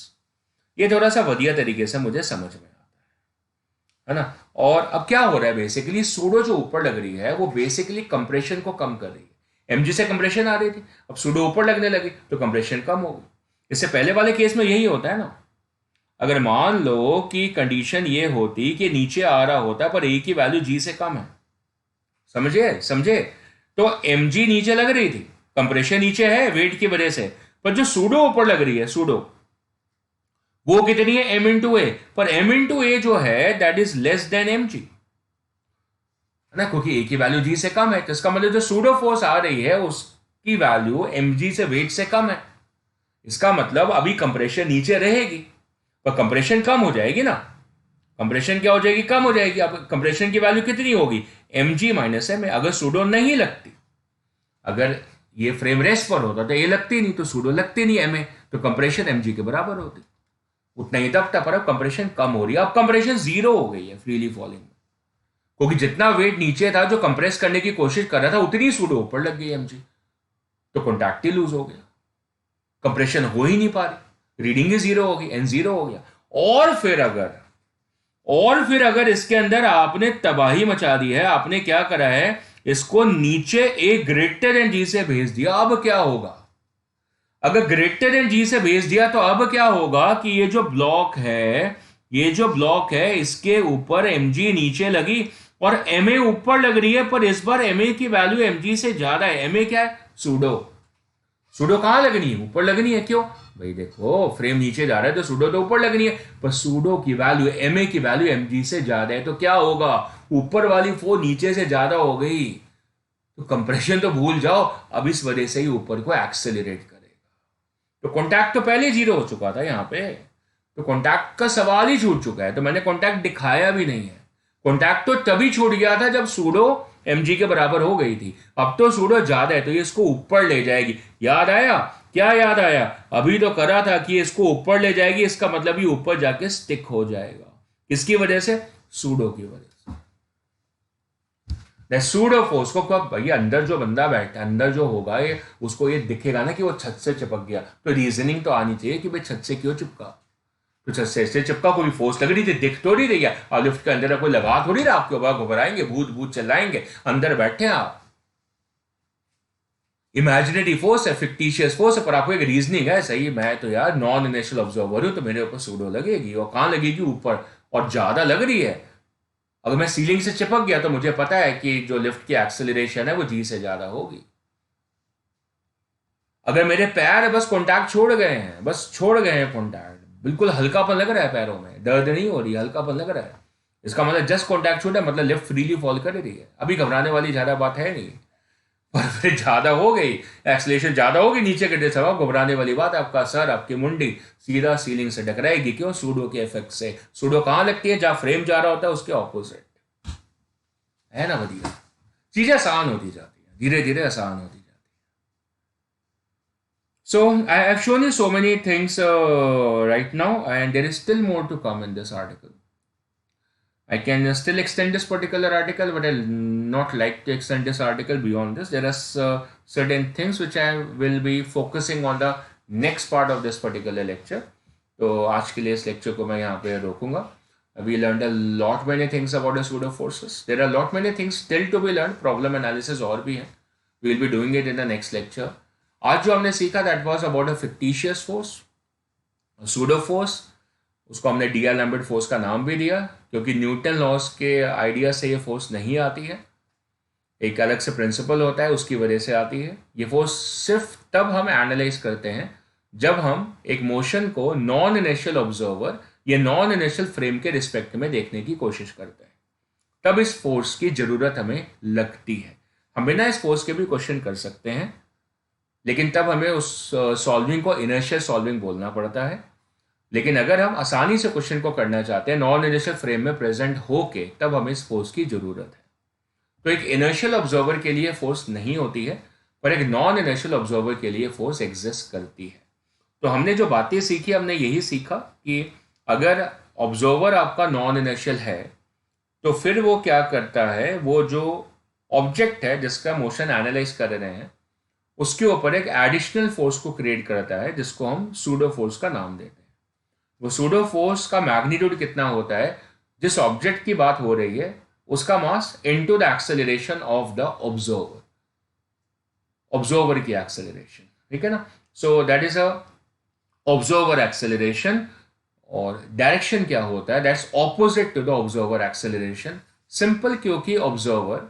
ये थोड़ा सा बढ़िया तरीके से मुझे समझ में आता है ना। और अब क्या हो रहा है, बेसिकली सूडो जो ऊपर लग रही है वो बेसिकली कंप्रेशन को कम कर रही है। एमजी से कंप्रेशन आ रही थी, अब सूडो ऊपर लगने लगी तो कंप्रेशन कम हो गई। इससे पहले वाले केस में यही होता है ना। अगर मान लो कि कंडीशन ये होती कि नीचे आ रहा होता पर ए की वैल्यू जी से कम है, समझे, तो एम जी नीचे लग रही थी, कंप्रेशन नीचे है वेट की वजह से, पर जो सूडो ऊपर लग रही है, सूडो वो कितनी है, एम इंटू ए, पर एम इंटू ए जो है that is less than M G, है ना, क्योंकि ए की वैल्यू जी से कम है। तो इसका मतलब जो सूडो फोर्स आ रही है उसकी वैल्यू एम जी से वेट से कम है। इसका मतलब अभी कंप्रेशन नीचे रहेगी पर कंप्रेशन कम हो जाएगी ना। कंप्रेशन क्या हो जाएगी, कम हो जाएगी। अब कंप्रेशन की वैल्यू कितनी होगी, M G minus M A. अगर सूडो नहीं लगती, अगर ये फ्रेम रेस्ट पर होता तो ए लगती नहीं, तो सूडो लगती नहीं एम ए, तो कंप्रेशन एम जी के बराबर होती, उतना ही दबता। पर अब कंप्रेशन कम हो रही है, अब कंप्रेशन 0 हो गई है फ्रीली फॉलिंग में, क्योंकि जितना वेट नीचे था जो कंप्रेस करने की कोशिश कर रहा था उतनी सूडो ऊपर लग गई एम जी, तो कॉन्टैक्ट ही लूज हो गया, कंप्रेशन हो ही नहीं पा रही, रीडिंग ही 0 होगी, एन 0 हो गया। और फिर अगर इसके अंदर आपने तबाही मचा दी है, आपने क्या करा है, इसको नीचे ए ग्रेटर देन जी से भेज दिया। अब क्या होगा, अगर ग्रेटर देन जी से भेज दिया तो अब क्या होगा कि ये जो ब्लॉक है इसके ऊपर एम जी नीचे लगी और एम ए ऊपर लग रही है, पर इस बार एम ए की वैल्यू एम जी से ज्यादा है। एम ए क्या है, सूडो कहां लगनी है, ऊपर लगनी है। क्यों भाई, देखो फ्रेम नीचे जा रहा है तो सूडो तो ऊपर लगनी है, पर सूडो की वैल्यू, एम ए की वैल्यू एम जी से ज्यादा है, तो क्या होगा, ऊपर वाली फोर नीचे से ज्यादा हो गई, तो कंप्रेशन तो भूल जाओ, अब इस वजह से ही ऊपर को एक्सेलरेट करेगा। तो कॉन्टैक्ट तो पहले 0 हो चुका था यहां पे, तो कॉन्टैक्ट का सवाल ही छूट चुका है। तो मैंने कॉन्टैक्ट दिखाया भी नहीं है, कॉन्टैक्ट तो तभी छूट गया था जब सूडो एमजी के बराबर हो गई थी। अब तो सूडो ज्यादा है तो ये इसको ऊपर ले जाएगी। याद आया, क्या याद आया, अभी तो करा था कि इसको ऊपर ले जाएगी, इसका मतलब ये ऊपर जाके स्टिक हो जाएगा। किसकी वजह से, सूडो की वजह से। द सूडो फोर्स को कब भैया अंदर जो बंदा बैठा अंदर जो होगा ये उसको ये दिखेगा ना कि वो छत से चिपक गया, तो रीजनिंग तो आनी चाहिए कि भाई छत से क्यों चिपका, तो छत से चिपका, कोई फोर्स लग रही थी, दिख तो नहीं रही है, और लिफ्ट के अंदर कोई लगा थोड़ी रहा आपके ऊपर, घबराएंगे, भूत भूत चलाएंगे, अंदर बैठे हैं आप, इमेजिनरी फोर्स है, फिक्टिशियस फोर्स है, पर आपको एक रीजनिंग है सही, मैं तो यार नॉन इनर्शियल ऑब्जर्वर हूं तो मेरे ऊपर सूडो लगेगी, और कहां लगेगी, ऊपर, और ज्यादा लग रही है। अगर मैं सीलिंग से चिपक गया तो मुझे पता है कि जो लिफ्ट की एक्सेलरेशन है वो जी से ज्यादा होगी। अगर मेरे पैर बस कॉन्टैक्ट छोड़ गए हैं, बस छोड़ गए हैं कॉन्टैक्ट, बिल्कुल हल्कापन लग रहा है पैरों में, दर्द नहीं हो रही, हल्कापन लग रहा है, इसका मतलब जस्ट कॉन्टैक्ट छूटा, मतलब लिफ्ट फ्रीली फॉल कर रही है, अभी घबराने वाली ज्यादा बात है नहीं। पर फिर ज्यादा हो गई, एक्सलेशन ज्यादा होगी, नीचे गिरने से घबराने वाली बात है, आपका सर, आपकी मुंडी सीधा सीलिंग से टकराएगी। क्यों? सूडो के इफेक्ट से। सूडो कहां लगती है? जहां फ्रेम जा रहा होता है उसके ऑपोजिट, है ना बढ़िया, चीजें आसान होती जाती है, धीरे धीरे आसान होती जाती है। So I have shown you so many things right now, and there is still more to come in this article. I can still extend this particular article, but I'll not like to extend this article beyond this. There are certain things which I will be focusing on the next part of this particular lecture. तो आज के लिए इस लेक्चर को मैं यहाँ पे रोकूंगा. We learned a lot many things about the pseudo forces. There are a lot many things still to be learned. Problem analysis और भी है. We will be doing it in the next lecture. आज जो हमने सीखा that was about a fictitious force, a pseudo force. उसको हमने डी लैम्बर्ट फोर्स का नाम भी दिया क्योंकि न्यूटन लॉस के आइडिया से ये फोर्स नहीं आती है, एक अलग से प्रिंसिपल होता है उसकी वजह से आती है। ये फोर्स सिर्फ तब हम एनालाइज करते हैं जब हम एक मोशन को नॉन इनर्शियल ऑब्जर्वर या नॉन इनर्शियल फ्रेम के रिस्पेक्ट में देखने की कोशिश करते हैं, तब इस फोर्स की जरूरत हमें लगती है। हम बिना इस फोर्स के भी क्वेश्चन कर सकते हैं, लेकिन तब हमें उस सॉल्विंग को इनर्शियल सॉल्विंग बोलना पड़ता है। लेकिन अगर हम आसानी से क्वेश्चन को करना चाहते हैं नॉन इनर्शियल फ्रेम में प्रेजेंट होके, तब हमें इस फोर्स की जरूरत है। तो एक इनर्शियल ऑब्जर्वर के लिए फोर्स नहीं होती है, पर एक नॉन इनर्शियल ऑब्जर्वर के लिए फोर्स एग्जिस्ट करती है। तो हमने जो बातें सीखी, हमने यही सीखा कि अगर ऑब्जर्वर आपका नॉन इनर्शियल है तो फिर वो क्या करता है, वो जो ऑब्जेक्ट है जिसका मोशन एनालाइज कर रहे हैं उसके ऊपर एक एडिशनल फोर्स को क्रिएट करता है जिसको हम सूडो फोर्स का नाम देते हैं। वो सूडो फोर्स का मैग्नीट्यूड कितना होता है, जिस ऑब्जेक्ट की बात हो रही है उसका mass into the acceleration of the observer, observer की एक्सेलरेशन, ठीक है ना। So that is a observer acceleration, और डायरेक्शन क्या होता है, that's opposite to the observer acceleration. Simple, क्योंकि ऑब्जर्वर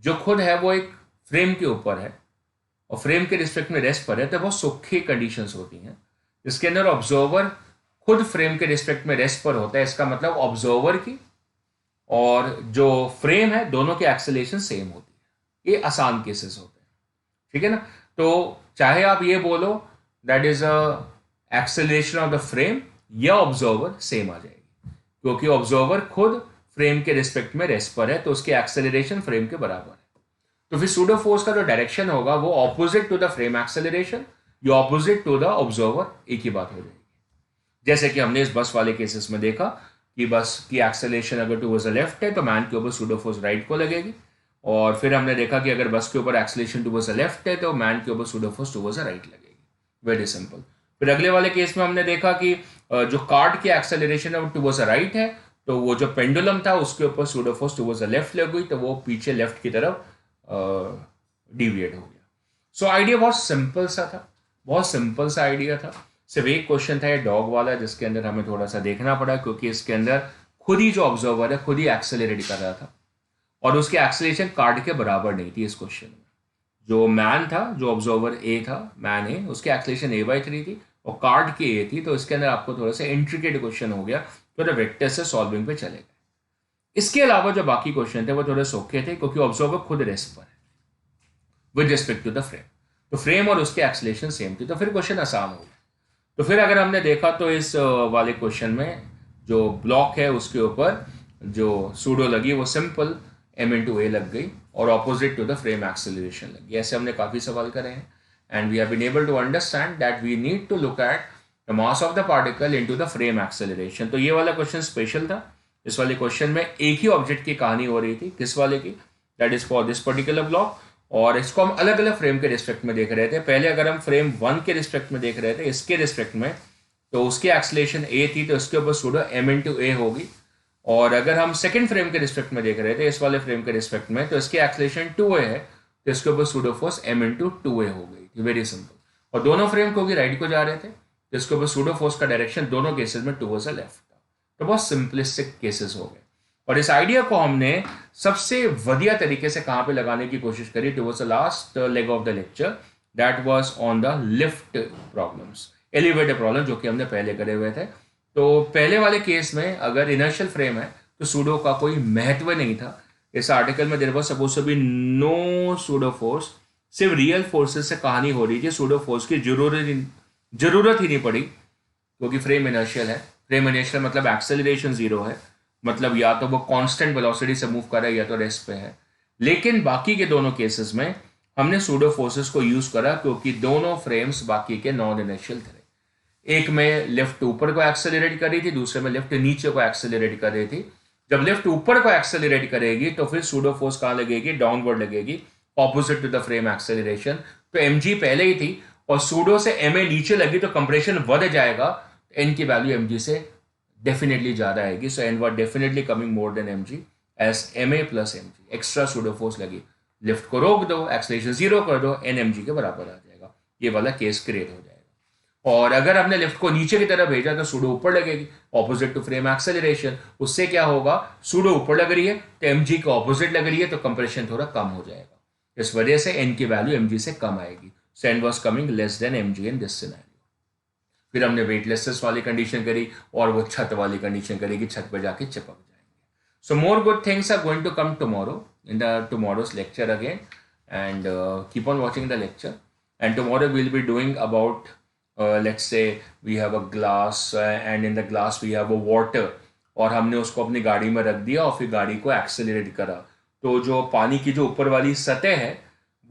जो खुद है वो एक फ्रेम के ऊपर है और फ्रेम के रिस्पेक्ट में रेस्ट पर है, तो बहुत सूखी कंडीशंस होती हैं जिसके अंदर ऑब्जर्वर खुद फ्रेम के रिस्पेक्ट में रेस्ट पर होता है। इसका मतलब ऑब्जर्वर की और जो फ्रेम है दोनों की एक्सेलरेशन सेम होती है। ये आसान केसेस होते हैं, ठीक है ना। तो चाहे आप ये बोलो that is a acceleration of the frame, या ऑब्जर्वर सेम आ जाएगी, क्योंकि ऑब्जर्वर खुद फ्रेम के रिस्पेक्ट में रेस्ट पर है तो उसकी एक्सेलरेशन फ्रेम के बराबर है। तो फिर सूडो फोर्स का जो डायरेक्शन होगा वो opposite to the frame acceleration या ऑपोजिट टू द ऑब्जर्वर, एक ही बात हो जाएगी। जैसे कि हमने इस बस वाले केसेस में देखा कि बस की एक्सेलरेशन अगर टुवर्ड्स द लेफ्ट है तो मैन के ऊपर सूडो फोर्स राइट को लगेगी, और फिर हमने देखा कि अगर बस के ऊपर एक्सेलरेशन टुवर्ड्स द लेफ्ट है तो मैन के ऊपर pseudo force towards the right लगेगी। Very simple. फिर अगले वाले केस में हमने देखा कि जो कार्ड की एक्सेलरेशन है वो टुवर्ड्स द राइट है, तो वो जो पेंडुलम था उसके ऊपर pseudo force towards the left लग गई, तो वो पीछे लेफ्ट की तरफ डिविएट हो गया। सो आइडिया बहुत सिंपल सा था, बहुत सिंपल सा आइडिया था। सिर्फ एक क्वेश्चन था ये डॉग वाला जिसके अंदर हमें थोड़ा सा देखना पड़ा, क्योंकि इसके अंदर खुद ही जो ऑब्जर्वर है खुद ही एक्सेलरेट कर रहा था और उसकी एक्सेलरेशन कार्ड के बराबर नहीं थी। इस क्वेश्चन में जो मैन था, जो ऑब्जर्वर ए था, मैन ए, उसकी एक्सेलरेशन a/3 थी और कार्ड की ए थी। तो इसके अंदर आपको थोड़ा सा इंट्रिकेट क्वेश्चन हो गया, थोड़ा वेक्टर से सॉल्विंग पे चले गए। इसके अलावा जो बाकी क्वेश्चन थे वो थोड़े सौखे थे, क्योंकि ऑब्जर्वर खुद रेस्ट पर है with respect to the frame, तो फ्रेम और उसके एक्सेलरेशन सेम थी, तो फिर क्वेश्चन आसान हो गया। तो फिर अगर हमने देखा तो इस वाले क्वेश्चन में जो ब्लॉक है उसके ऊपर जो सूडो लगी वो सिंपल m/a लग गई और opposite to the frame acceleration लगी। ऐसे हमने काफ़ी सवाल करे हैं, and we have been able to understand that we need to look at the mass of the particle into the frame acceleration. तो ये वाला क्वेश्चन स्पेशल था। इस वाले क्वेश्चन में एक ही ऑब्जेक्ट की कहानी हो रही थी, किस वाले की, that is for this particular block. और इसको हम अलग अलग फ्रेम के रिस्पेक्ट में देख रहे थे। पहले अगर हम फ्रेम 1 के रिस्पेक्ट में देख रहे थे, इसके रिस्पेक्ट में, तो उसकी एक्सलेशन ए थी, तो इसके ऊपर सूडो m इंटू ए होगी। और अगर हम सेकंड फ्रेम के रिस्पेक्ट में देख रहे थे, इस वाले फ्रेम के रिस्पेक्ट में, तो इसकी एक्सलेशन 2a है, तो इसके ऊपर pseudo force m into 2a हो गई थी। Very simple. और दोनों फ्रेम को भी राइट को जा रहे थे, तो इसके ऊपर सूडो फोर्स का डायरेक्शन दोनों केसेस में टूवर्ड्स लेफ्ट था। तो बहुत सिंपलिस्टिक केसेस हो गए। और इस आइडिया को हमने सबसे बढ़िया तरीके से कहाँ पे लगाने की कोशिश करी, towards the last leg of the lecture, that was on the lift problems, elevator problem, जो कि हमने पहले करे हुए थे। तो पहले वाले केस में अगर इनर्शियल फ्रेम है तो सूडो का कोई महत्व नहीं था। इस आर्टिकल में there was suppose to be no pseudo force, सिर्फ रियल फोर्सेस से कहानी हो रही थी। सूडो फोर्स की जरूरत ही नहीं पड़ी, क्योंकि फ्रेम इनर्शियल है। फ्रेम इनर्शियल मतलब एक्सेलरेशन जीरो है, मतलब या तो वो कांस्टेंट वेलोसिटी से मूव कर रहा है या तो रेस्ट पे है। लेकिन बाकी के दोनों केसेस में हमने सूडो फोर्सेस को यूज करा, क्योंकि दोनों फ्रेम्स बाकी के नॉन इनर्शियल थे। एक में लेफ्ट ऊपर को एक्सेलरेट कर रही थी, दूसरे में लेफ्ट नीचे को एक्सेलरेट कर रही थी। जब लेफ्ट ऊपर को एक्सेलरेट करेगी तो फिर सूडो फोर्स कहाँ लगेगी, डाउनवर्ड लगेगी, opposite to the frame acceleration. तो mg पहले ही थी और सूडो से ma नीचे लगी तो कंप्रेशन बढ़ जाएगा, n की वैल्यू mg से डेफिनेटली ज्यादा आएगी। So n was definitely coming more than mg as ma plus mg। Extra pseudo force लगी, लिफ्ट को रोक दो, एक्सेलरेशन जीरो कर दो, n mg के बराबर आ जाएगा। ये वाला केस क्रिएट हो जाएगा। और अगर आपने लिफ्ट को नीचे की तरफ भेजा तो सूडो ऊपर लगेगी, ऑपोजिट टू फ्रेम एक्सेलरेशन। उससे क्या होगा, सूडो ऊपर लग रही है तो mg को ऑपोजिट लग रही है, तो कंप्रेशन थोड़ा कम हो जाएगा। इस वजह से n की वैल्यू mg से कम आएगी। So n was coming less than mg in this scenario. फिर हमने वेटलेसनेस वाली कंडीशन करी और वो छत वाली कंडीशन करी कि छत पर जाके चिपक जाएंगे। So more good things are going to come tomorrow in the tomorrow's lecture again, and keep on watching the lecture. And tomorrow will be doing about let's say we have a glass and in the glass we have a water, और हमने उसको अपनी गाड़ी में रख दिया और फिर गाड़ी को एक्सेलरेट करा। तो जो पानी की जो ऊपर वाली सतह है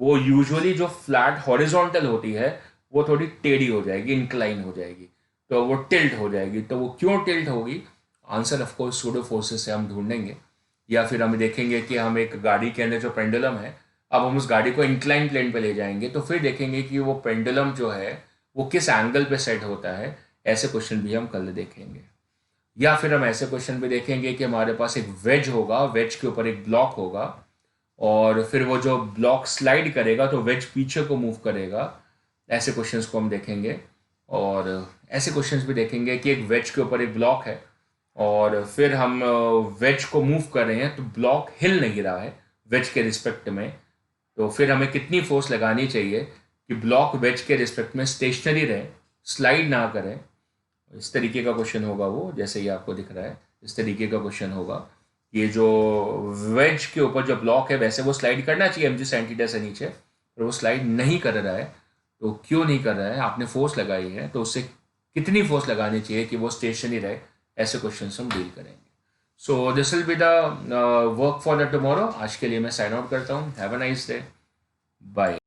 वो यूजुअली जो फ्लैट हॉरिजॉन्टल होती है वो थोड़ी टेढ़ी हो जाएगी, इंक्लाइन हो जाएगी, तो वो टिल्ट हो जाएगी। तो वो क्यों टिल्ट होगी, answer of course pseudo forces से हम ढूंढेंगे, या फिर हम देखेंगे कि हम एक गाड़ी के अंदर जो पेंडुलम है, अब हम उस गाड़ी को इंक्लाइन प्लेन पे ले जाएंगे तो फिर देखेंगे कि वो पेंडुलम जो है वो किस एंगल पे सेट होता है। ऐसे क्वेश्चन भी हम कल देखेंगे। या फिर हम ऐसे क्वेश्चन भी देखेंगे कि हमारे पास एक वेज होगा, वेज के ऊपर एक ब्लॉक होगा, और फिर वो जो ब्लॉक स्लाइड करेगा तो वेज पीछे को मूव करेगा। ऐसे क्वेश्चंस को हम देखेंगे। और ऐसे क्वेश्चंस भी देखेंगे कि एक वेज के ऊपर एक ब्लॉक है और फिर हम वेज को मूव कर रहे हैं तो ब्लॉक हिल नहीं रहा है वेज के रिस्पेक्ट में, तो फिर हमें कितनी फोर्स लगानी चाहिए कि ब्लॉक वेज के रिस्पेक्ट में स्टेशनरी रहे, स्लाइड ना करें। इस तरीके का क्वेश्चन होगा वो, जैसे ये आपको दिख रहा है इस तरीके का क्वेश्चन होगा। ये जो वेज के ऊपर जो ब्लॉक है वैसे वो स्लाइड करना चाहिए mg sin थीटा से नीचे, पर वो स्लाइड नहीं कर रहा है। तो क्यों नहीं कर रहा है, आपने फोर्स लगाई है तो उससे कितनी फोर्स लगानी चाहिए कि वो स्टेशनरी रहे। ऐसे क्वेश्चन हम डील करेंगे। So this will be the work for the tomorrow. आज के लिए मैं साइन आउट करता हूँ। Have a nice day, bye.